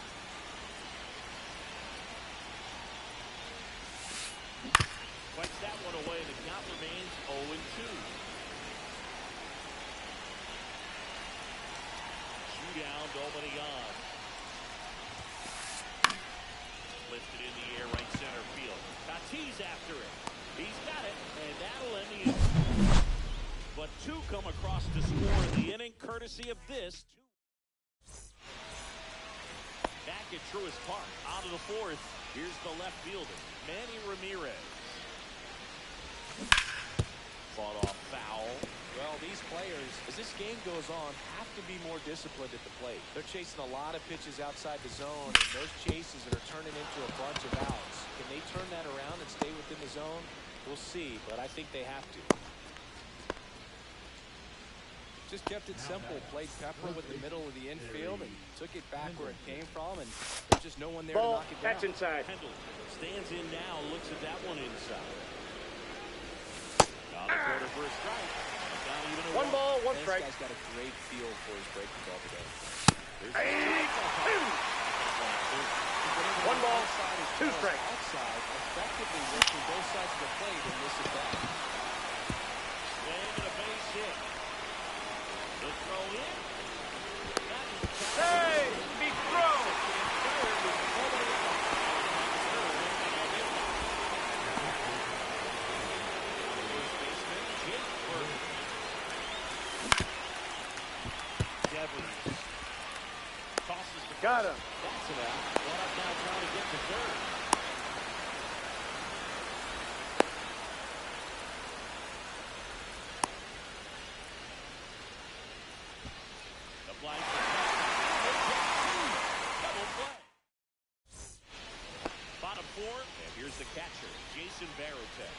0-2. Down, nobody on. Lifted in the air, right center field. Tatis after it. He's got it, and that'll end the inning. But two come across to score in the inning, courtesy of this. Back at Truist Park, out of the fourth. Here's the left fielder, Manny Ramirez. Fought off foul. Well, these players, as this game goes on, have to be more disciplined at the plate. They're chasing a lot of pitches outside the zone, and those chases are turning into a bunch of outs. Can they turn that around and stay within the zone? We'll see, but I think they have to. Just kept it simple. Played pepper with the middle of the infield and took it back where it came from, and there's just no one there to knock it down. That's inside. Kendall stands in now, looks at that one inside. On the quarter for a strike. One ball, one strike. This guy's got a great feel for his breaking ball today. One ball, two strikes. Outside, effectively working both sides of the plate in this at bat. Swing and a base hit. The throw in. Hey, big throw. Got him. That's it out. One up now trying to get to third. The flag for double play. Bottom four, and here's the catcher, Jason Varitek.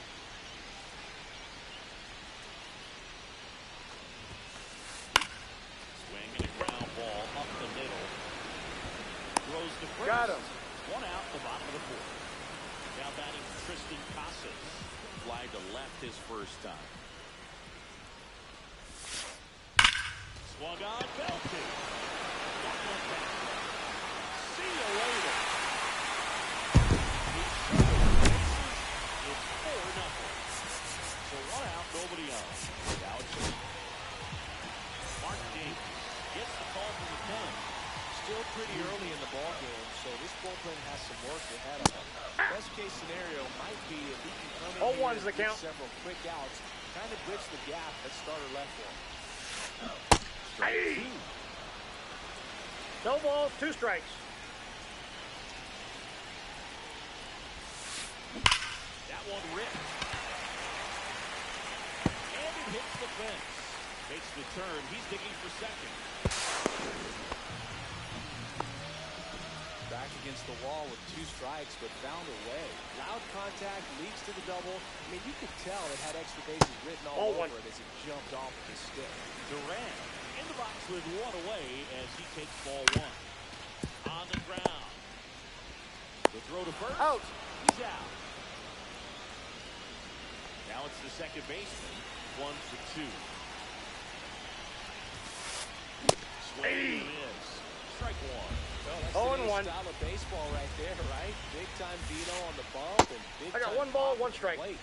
Swing and a ground ball up the middle. Throws the first. Got him. One out, the bottom of the fourth. Now batting Tristan Casas. Fly to left his first time. Swung on, belted. Got one back. See you later. It's 4-0. So one out, nobody on. Now it's Mark Davis gets the call from the pen. Still pretty early in the ball game, so this bullpen has some work ahead of him. Best case scenario might be if he can come in here and get several quick outs, kind of bridge the gap that starter left for him. Hey. No balls, two strikes. That one ripped. And it hits the fence. Makes the turn. He's digging for second. Back against the wall with two strikes, but found a way. Loud contact, leads to the double. I mean, you could tell it had extra bases written all over it as it jumped off of his stick. Durant in the box with one away as he takes ball one. On the ground. The throw to first. Out. He's out. Now it's the second baseman. 1-2. Swing and miss. Strike one. Well, that's the style of baseball right there, right? Big time Vino on the bump and big I got time one ball, one strike. Plate.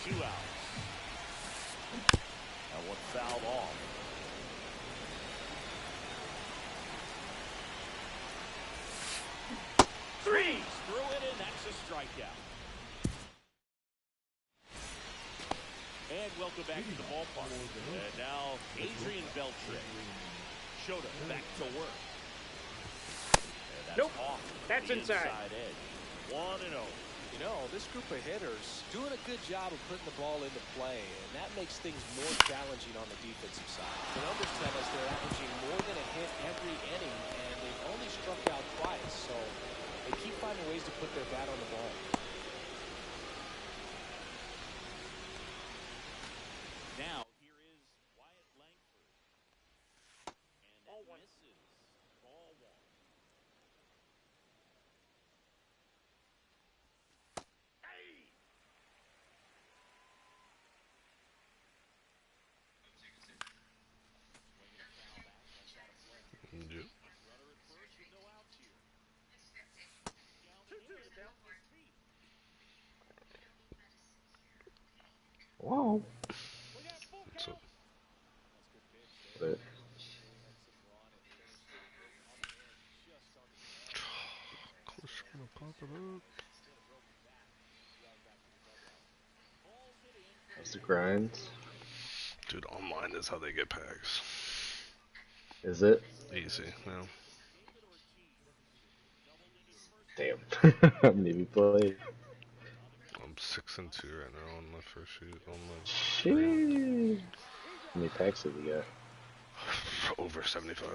2 outs. And one fouled off. Three. Threw it in. That's a strikeout. And welcome back to the ballpark. And now Adrian Beltre. Shota back to work. And that's Nope. off That's the inside. Edge. 1-0. You know, this group of hitters doing a good job of putting the ball into play, and that makes things more challenging on the defensive side. The numbers tell us they're averaging more than a hit every inning, and they've only struck out twice, so they keep finding ways to put their bat on the ball. Now, here is Wyatt Langford. And that misses. Ball one. but Of course, I'm gonna pop it up. that's the grind. Dude, online is how they get packs. Is it? Easy, yeah. Damn. How many have you played? I'm 6-2 right now on my first shoot. On my Sheesh. How many packs have you got? over 75.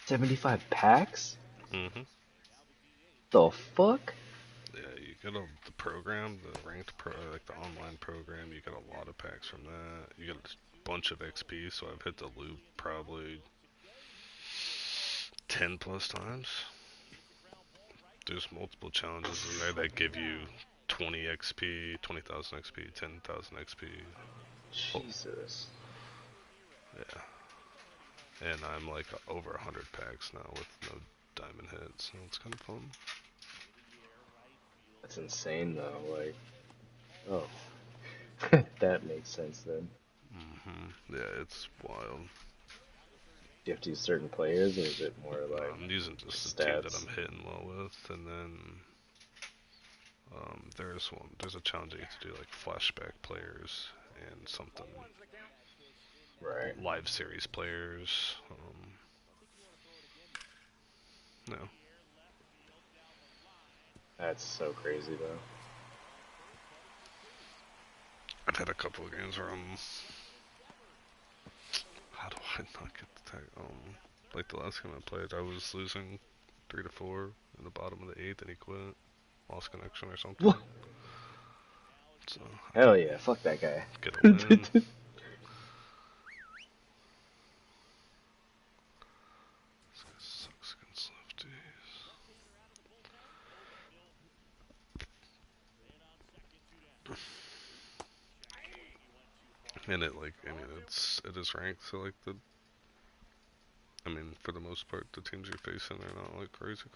75 packs? Mm-hmm. The fuck? Yeah, you get the program, the ranked pro, like the online program. You get a lot of packs from that. You get a bunch of XP. So I've hit the loop probably 10 plus times. There's multiple challenges in there that give you 20 XP, 20,000 XP, 10,000 XP. Jesus. Yeah. And I'm like over 100 packs now with no diamond hits, so it's kind of fun. That's insane though, like, oh. That makes sense then. Mm-hmm. Yeah, it's wild. Do you have to use certain players, or is it more like I'm using just the two that stats? I'm hitting well with, and then there's a challenge that you have to do like flashback players and something Right. live series players. No. That's so crazy though. I've had a couple of games where how do I not get the tag? Like the last game I played, I was losing 3-4 in the bottom of the 8th, and he quit, lost connection or something. What? So Hell yeah, fuck that guy. get a win. This guy sucks against lefties. And it it is ranked, so like for the most part, the teams you're facing are not like crazy.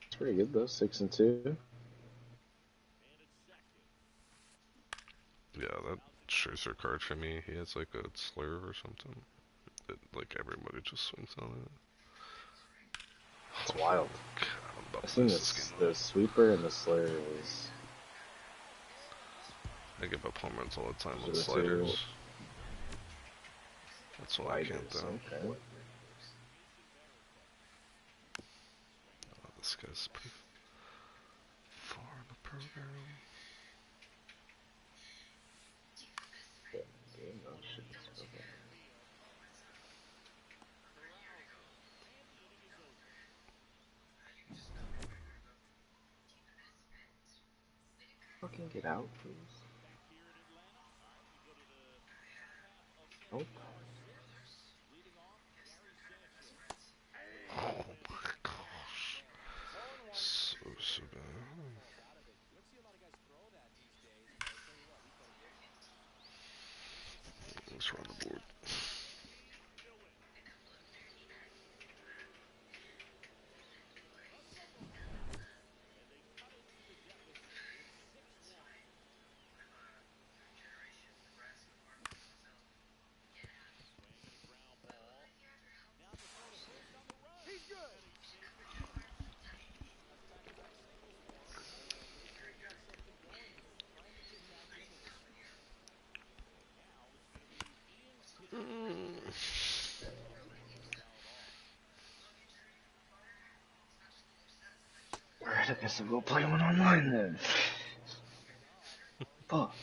It's pretty good though, 6-2. Yeah, that Scherzer card for me, he has like a slurve or something. Like everybody just swings on it. It's wild. God, I'm about I've to seen lose this game. the sweeper and the slur is. I give up home runs all the time Those with are the sliders. two That's what I can't do. Okay. Oh, this guy's pretty far in the program. Yeah, game though, shit, it's okay. Fucking get out, please. Nope. Oh my gosh. So bad. Let's run the board. Alright, I guess I'll go play one online then. Fuck.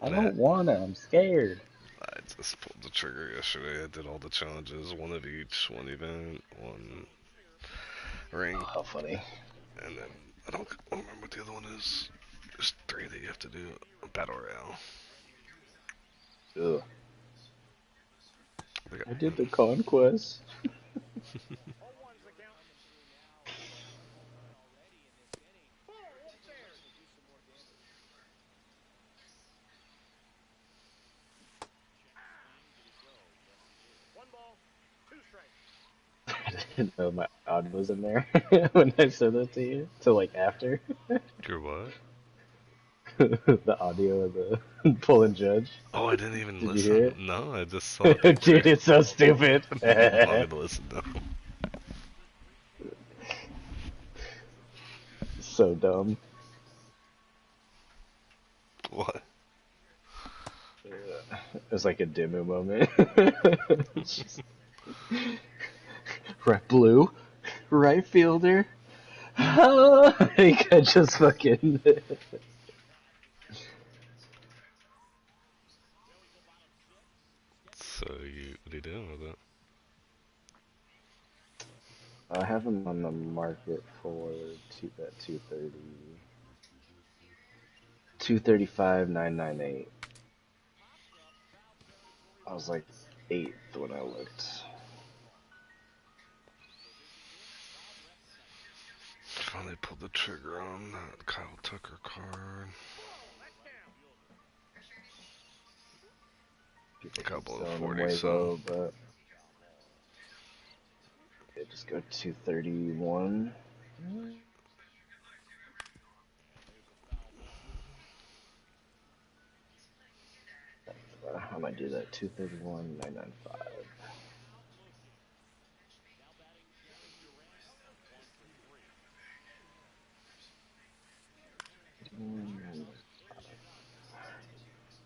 I don't wanna, I'm scared. I just pulled the trigger yesterday. I did all the challenges, one of each, one event, one ring. Oh, how funny. And then, I don't remember what the other one is. There's 3 that you have to do. A battle royale. Ugh. I did the conquest. didn't know my audio was in there when I said that to you. So like after Your what? the audio of the pulling judge. Oh, I didn't even Did you hear listen. No, I just saw it it? there. Dude, it's so stupid. I'm not gonna listen though. So dumb. What? It was like a demo moment. It's just- right, blue, right fielder. I just fucking. So what are you doing with it? I have them on the market for that 235,998. I was like 8th when I looked. Finally pulled the trigger on that Kyle Tucker card. People Got keep below selling them 40, way so low, but they just go 231. I might do that. 231,995.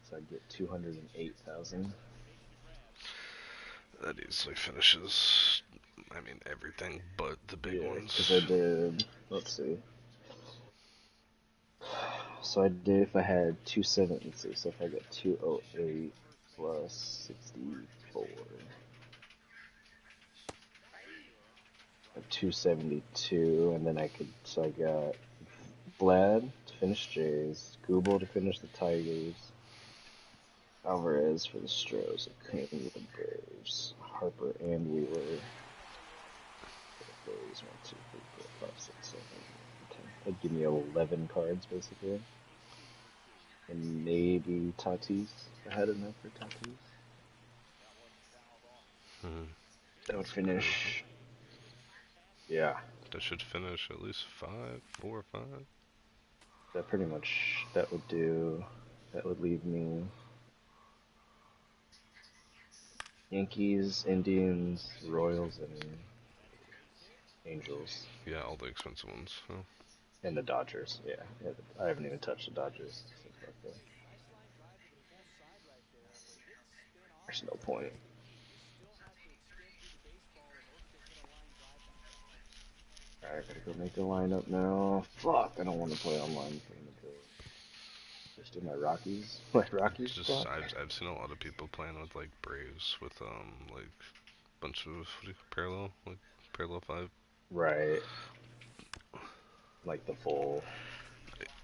So I get 208,000. that easily finishes. I mean everything but the big Yeah, ones. because I did. Let's see. So I did if I had 270. So if I got 208 plus 64. 272, and then I could. So I got Vlad to finish Jays, Google to finish the Tigers, Alvarez for the Stros, Crane with the Braves, Harper and Wheeler for the Phillies. 1, 2, 3, 4, 5, 6, 7, 8, 10. That'd give me 11 cards basically, and maybe Tatis. I had enough for Tatis. That would finish. Yeah. That should finish at least 4 or 5. That pretty much. That would do. That would leave me Yankees, Indians, Royals, and Angels. Yeah, all the expensive ones. So. And the Dodgers, yeah. I haven't even touched the Dodgers. There's no point. Alright, gotta go make a lineup now. Fuck, I don't want to play online. Just do my Rockies. My Rockies Just block. I've seen a lot of people playing with like Braves with like bunch of parallel 5. Right. Like the full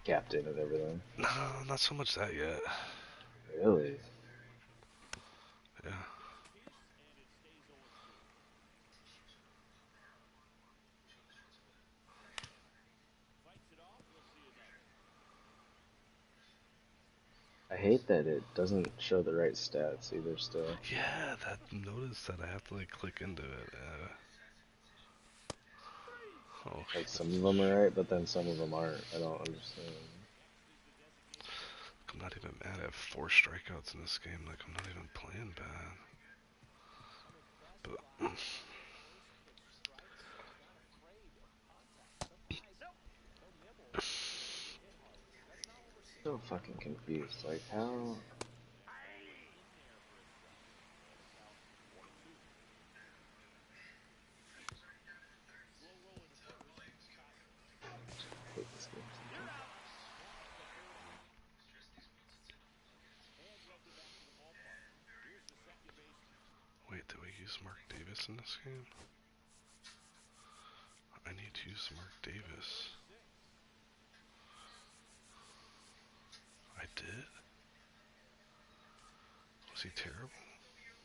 captain and everything. No, not so much that yet. Really? Yeah. I hate that it doesn't show the right stats either still. Yeah, notice that I have to like click into it. Oh, Like some of them are right, but then some of them aren't. I don't understand. I'm not even mad at 4 strikeouts in this game. Like I'm not even playing bad. But So fucking confused. Like how? I hate this game sometimes. wait, did we use Mark Davis in this game? I need to use Mark Davis. I did? Was he terrible?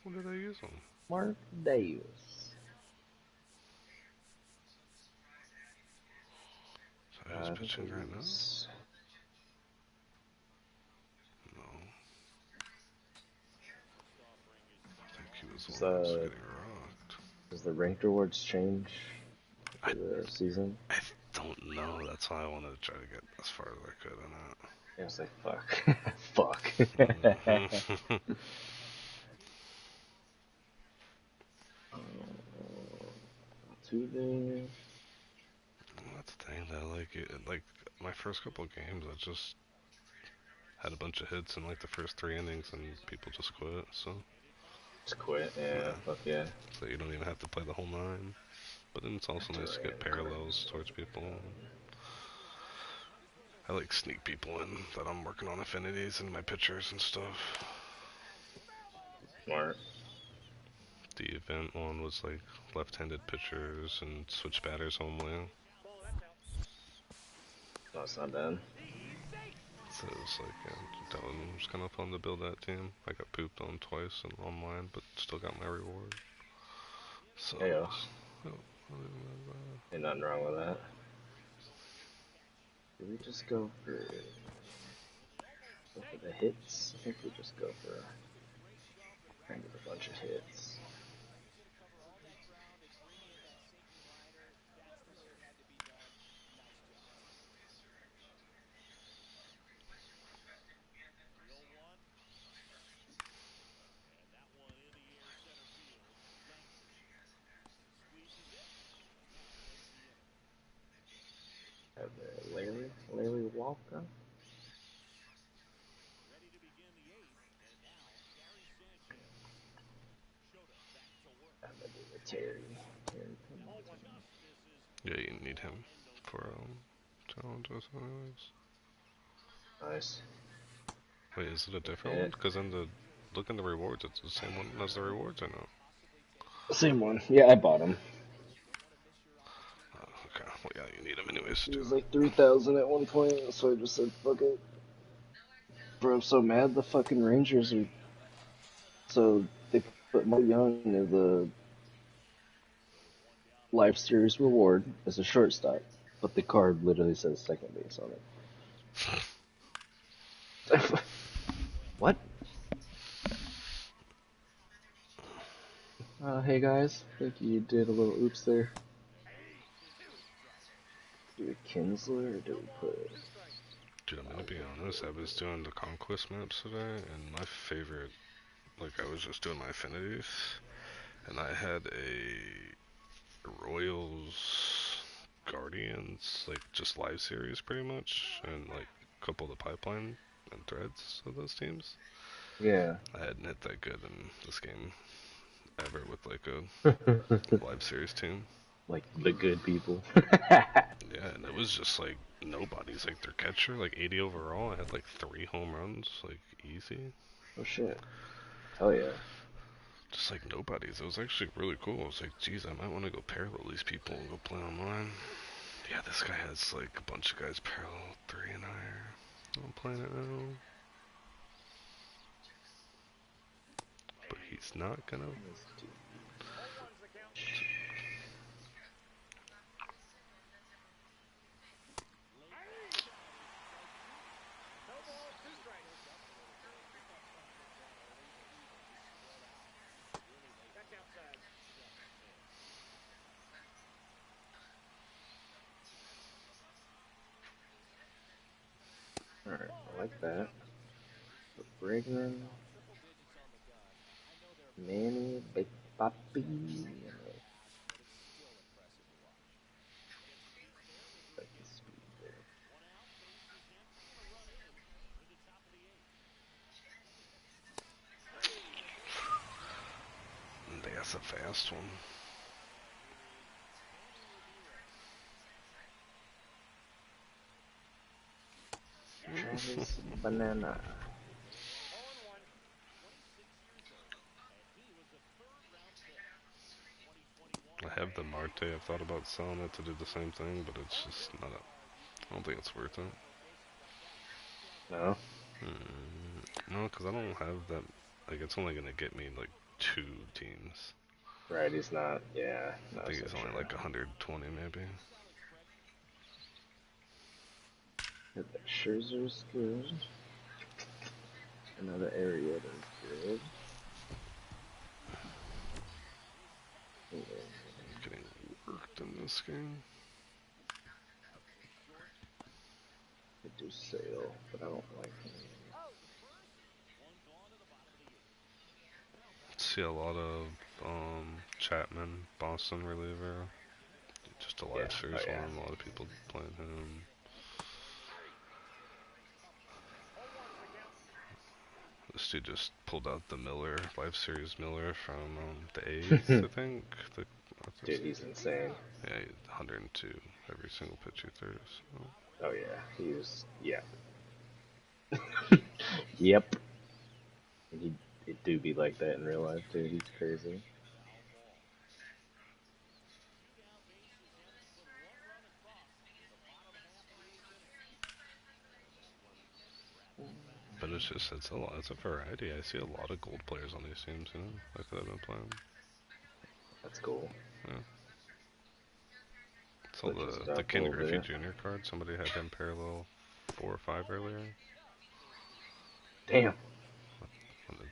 When did I use him? Mark Davis. So he's pitching right now? No. I think he was the one who was getting rocked. Does the ranked rewards change I for the season? I don't know. That's why I wanted to try to get as far as I could on that. Yeah, I was like, fuck. Fuck. Mhm. Two there. That's the thing that like like my first couple of games, I just had a bunch of hits in like the first 3 innings, and people just quit. So Just quit, yeah, nah. fuck yeah. So you don't even have to play the whole 9. But then it's also nice to get parallels towards people. I like sneak people in that I'm working on affinities and my pictures and stuff. Smart. The event one was like left-handed pitchers and switch batters only. No, it's not bad. So it was like, yeah, that was kind of fun to build that team. I got pooped on twice and online, but still got my reward. So, Hey, yo. oh, Ain't nothing wrong with that. Did we just go for the hits? I think we just go for kind of a bunch of hits. Have Larry Walker. I'm gonna do the Terry. yeah, you need him for challenges anyways. Nice. Wait, is it a different Yeah. one? Because in the look in the rewards, it's the same one as the rewards, or no? Same one. Yeah, I bought him. Okay, well yeah, you need him anyways He to do was that. like 3,000 at one point, so I just said, fuck it. Bro, I'm so mad the fucking Rangers are. So they put Mo Young as a life series reward as a shortstop, but the card literally says second base on it. What? Hey guys, I think you did a little oops there. Do we Kinsler or do we put? Dude, I'm gonna be honest, I was doing the Conquest maps today, and my favorite, like I was just doing my affinities, and I had a Royals Guardians, like just live series pretty much, and like a couple of the pipeline and threads of those teams. Yeah. I hadn't hit that good in this game ever with like a live series team. Like the good people. Yeah, and it was just like nobody's like their catcher, like 80 overall. I had like 3 home runs, like easy. Oh shit. Hell yeah. Just like nobody's. It was actually really cool. I was like, geez, I might want to go parallel these people and go play online. Yeah, this guy has like a bunch of guys parallel 3 and higher. I'm playing it now. But he's not gonna. Alright, I like that. Brigman, Manny, Big Papi. That's a fast one. Travis Banana. I have the Marte. I've thought about selling it to do the same thing, but it's just not a. I don't think it's worth it. No? No, because I don't have that. Like, it's only gonna get me like 2 teams. Right, he's not. Yeah. I think he's only like 120 maybe. That Scherzer's good. Another area that's good. And then this game? I do Sale, but I don't like him. See a lot of Chapman, Boston reliever. Just a Yeah. live series Oh, yeah. one. A lot of people playing him. This dude just pulled out the Miller, live series Miller from the A's, I think. Dude, he's insane. Yeah, 102 every single pitch he throws. So. Oh yeah, he was. Yeah. Yep. It do be like that in real life too. He's crazy. But it's a lot. It's a variety. I see a lot of gold players on these teams, you know, like that I've been playing. That's cool. Yeah. So the Ken Griffey Jr. card, somebody had him parallel 4 or 5 earlier. Damn.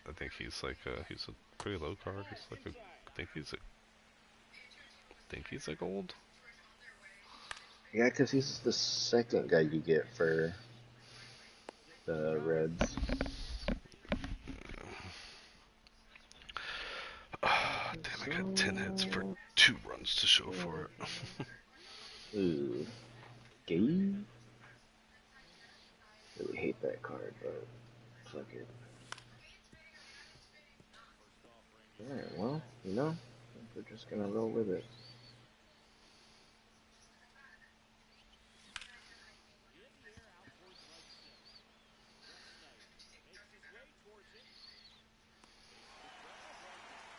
I think he's like he's a pretty low card. He's like I think he's a gold. Yeah, because he's the second guy you get for the Reds. Damn, I got 10 hits for 2 runs to show for it. Ooh. Gabe? Really hate that card, but fuck it. Alright, well, you know, we're just gonna roll with it.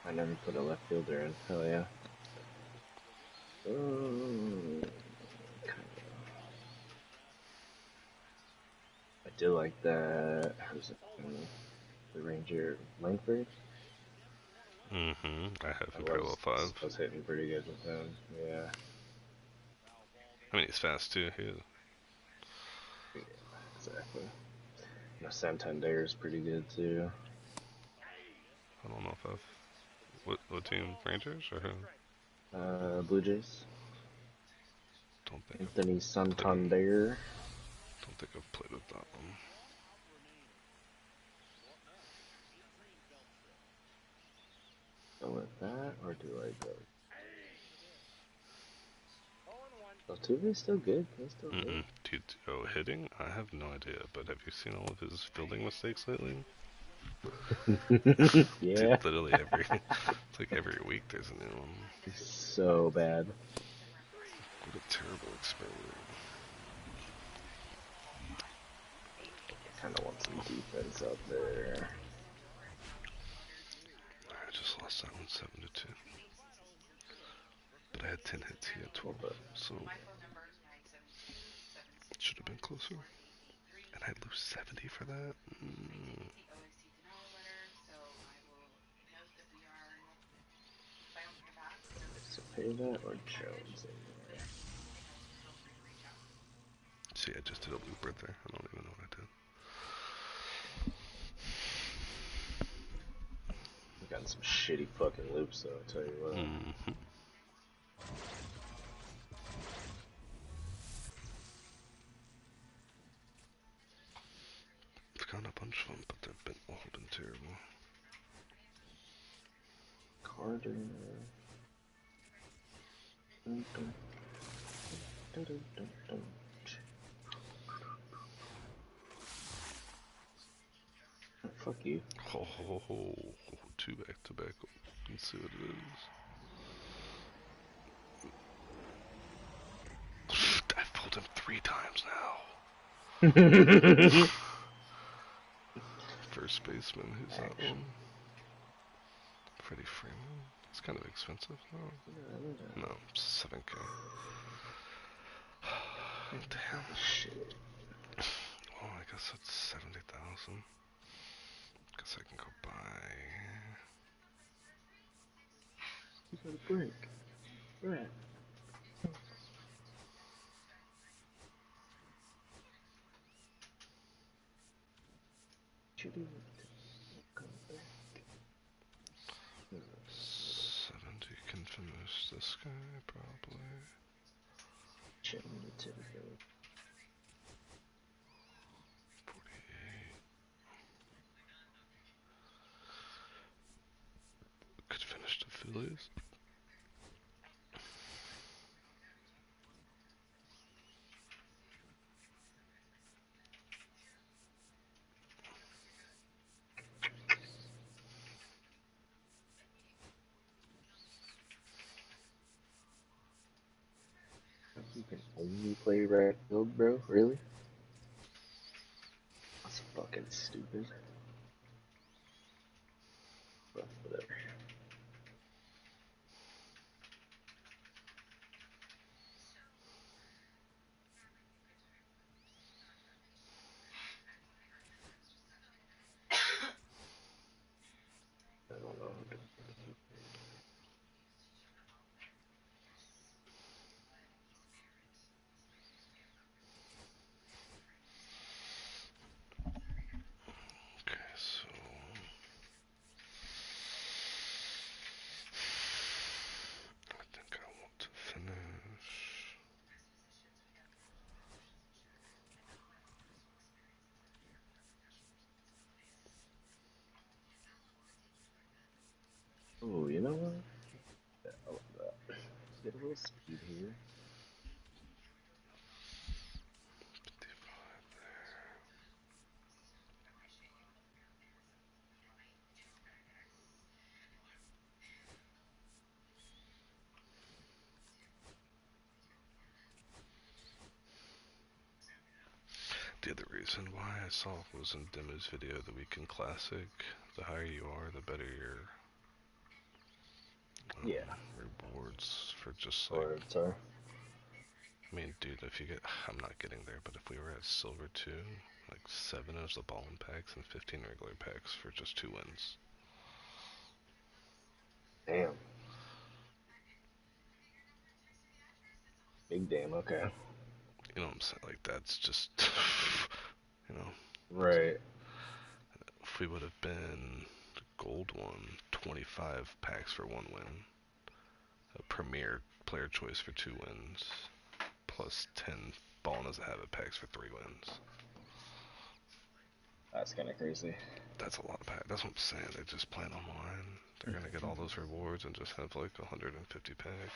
I never put a left fielder in. Hell yeah. I do like that. Who's it? The Ranger Langford? Mm-hmm. I have him parallel 5. I was hitting pretty good with him. Yeah. I mean, he's fast too. Yeah, exactly. You know, Santander is pretty good too. I don't know if what team? Rangers or who? Blue Jays. Don't think Anthony Santander. Don't think I've played with that one. Go with that, or do I go? Altuve's still good. He's still good. Dude, hitting? I have no idea, but have you seen all of his fielding mistakes lately? Yeah. Dude, literally it's like every week there's a new one. So bad. What a terrible experiment. Kind of want some defense out there. I just lost that one 7-2. But I had 10 hits, he had 12, so it should have been closer. And I'd lose 70 for that? So pay that or Jones in there. See, I just did a loop right there. I don't even know what I did. We've gotten some shitty fucking loops though, I'll tell you what. I've gotten a bunch of them, but they've all been terrible. Carter. Fuck you. Oh, 2 back-to-back. Let's see what it is. I've pulled him 3 times now. First baseman, who's that one? Freddie Freeman. It's kind of expensive, no? No, 7K. Damn. Shit. Well, I guess that's 70,000. Guess I can go buy. You got a break. Right. Should 70 can finish this guy, probably. Change it to the 48. Could finish the Phillies. You can only play right field, bro? Really? That's fucking stupid. But whatever. I don't know. Okay, so I think I want to finish. Oh, you know what? Yeah, I love that. Let's get a little speed here. 55 there. The other reason why I saw was in Demo's video, the Weekend Classic. The higher you are, the better your Yeah. rewards for just like, Or, sorry. I mean, dude, if you get, I'm not getting there, but if we were at Silver 2, like 7 is the ball and packs and 15 regular packs for just 2 wins. Damn. Big damn, okay. You know what I'm saying? Like, that's just, you know. Right. If we would have been the gold one, 25 packs for 1 win. A premier player choice for 2 wins. Plus 10 ball as a habit packs for 3 wins. That's kind of crazy. That's a lot of packs. That's what I'm saying. They're just playing online. They're gonna get all those rewards and just have like 150 packs.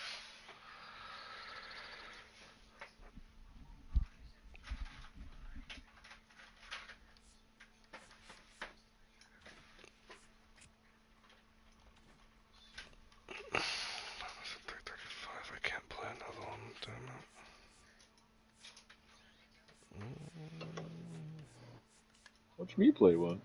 Is it 335? I can't play another one. Damn it. Watch me play one.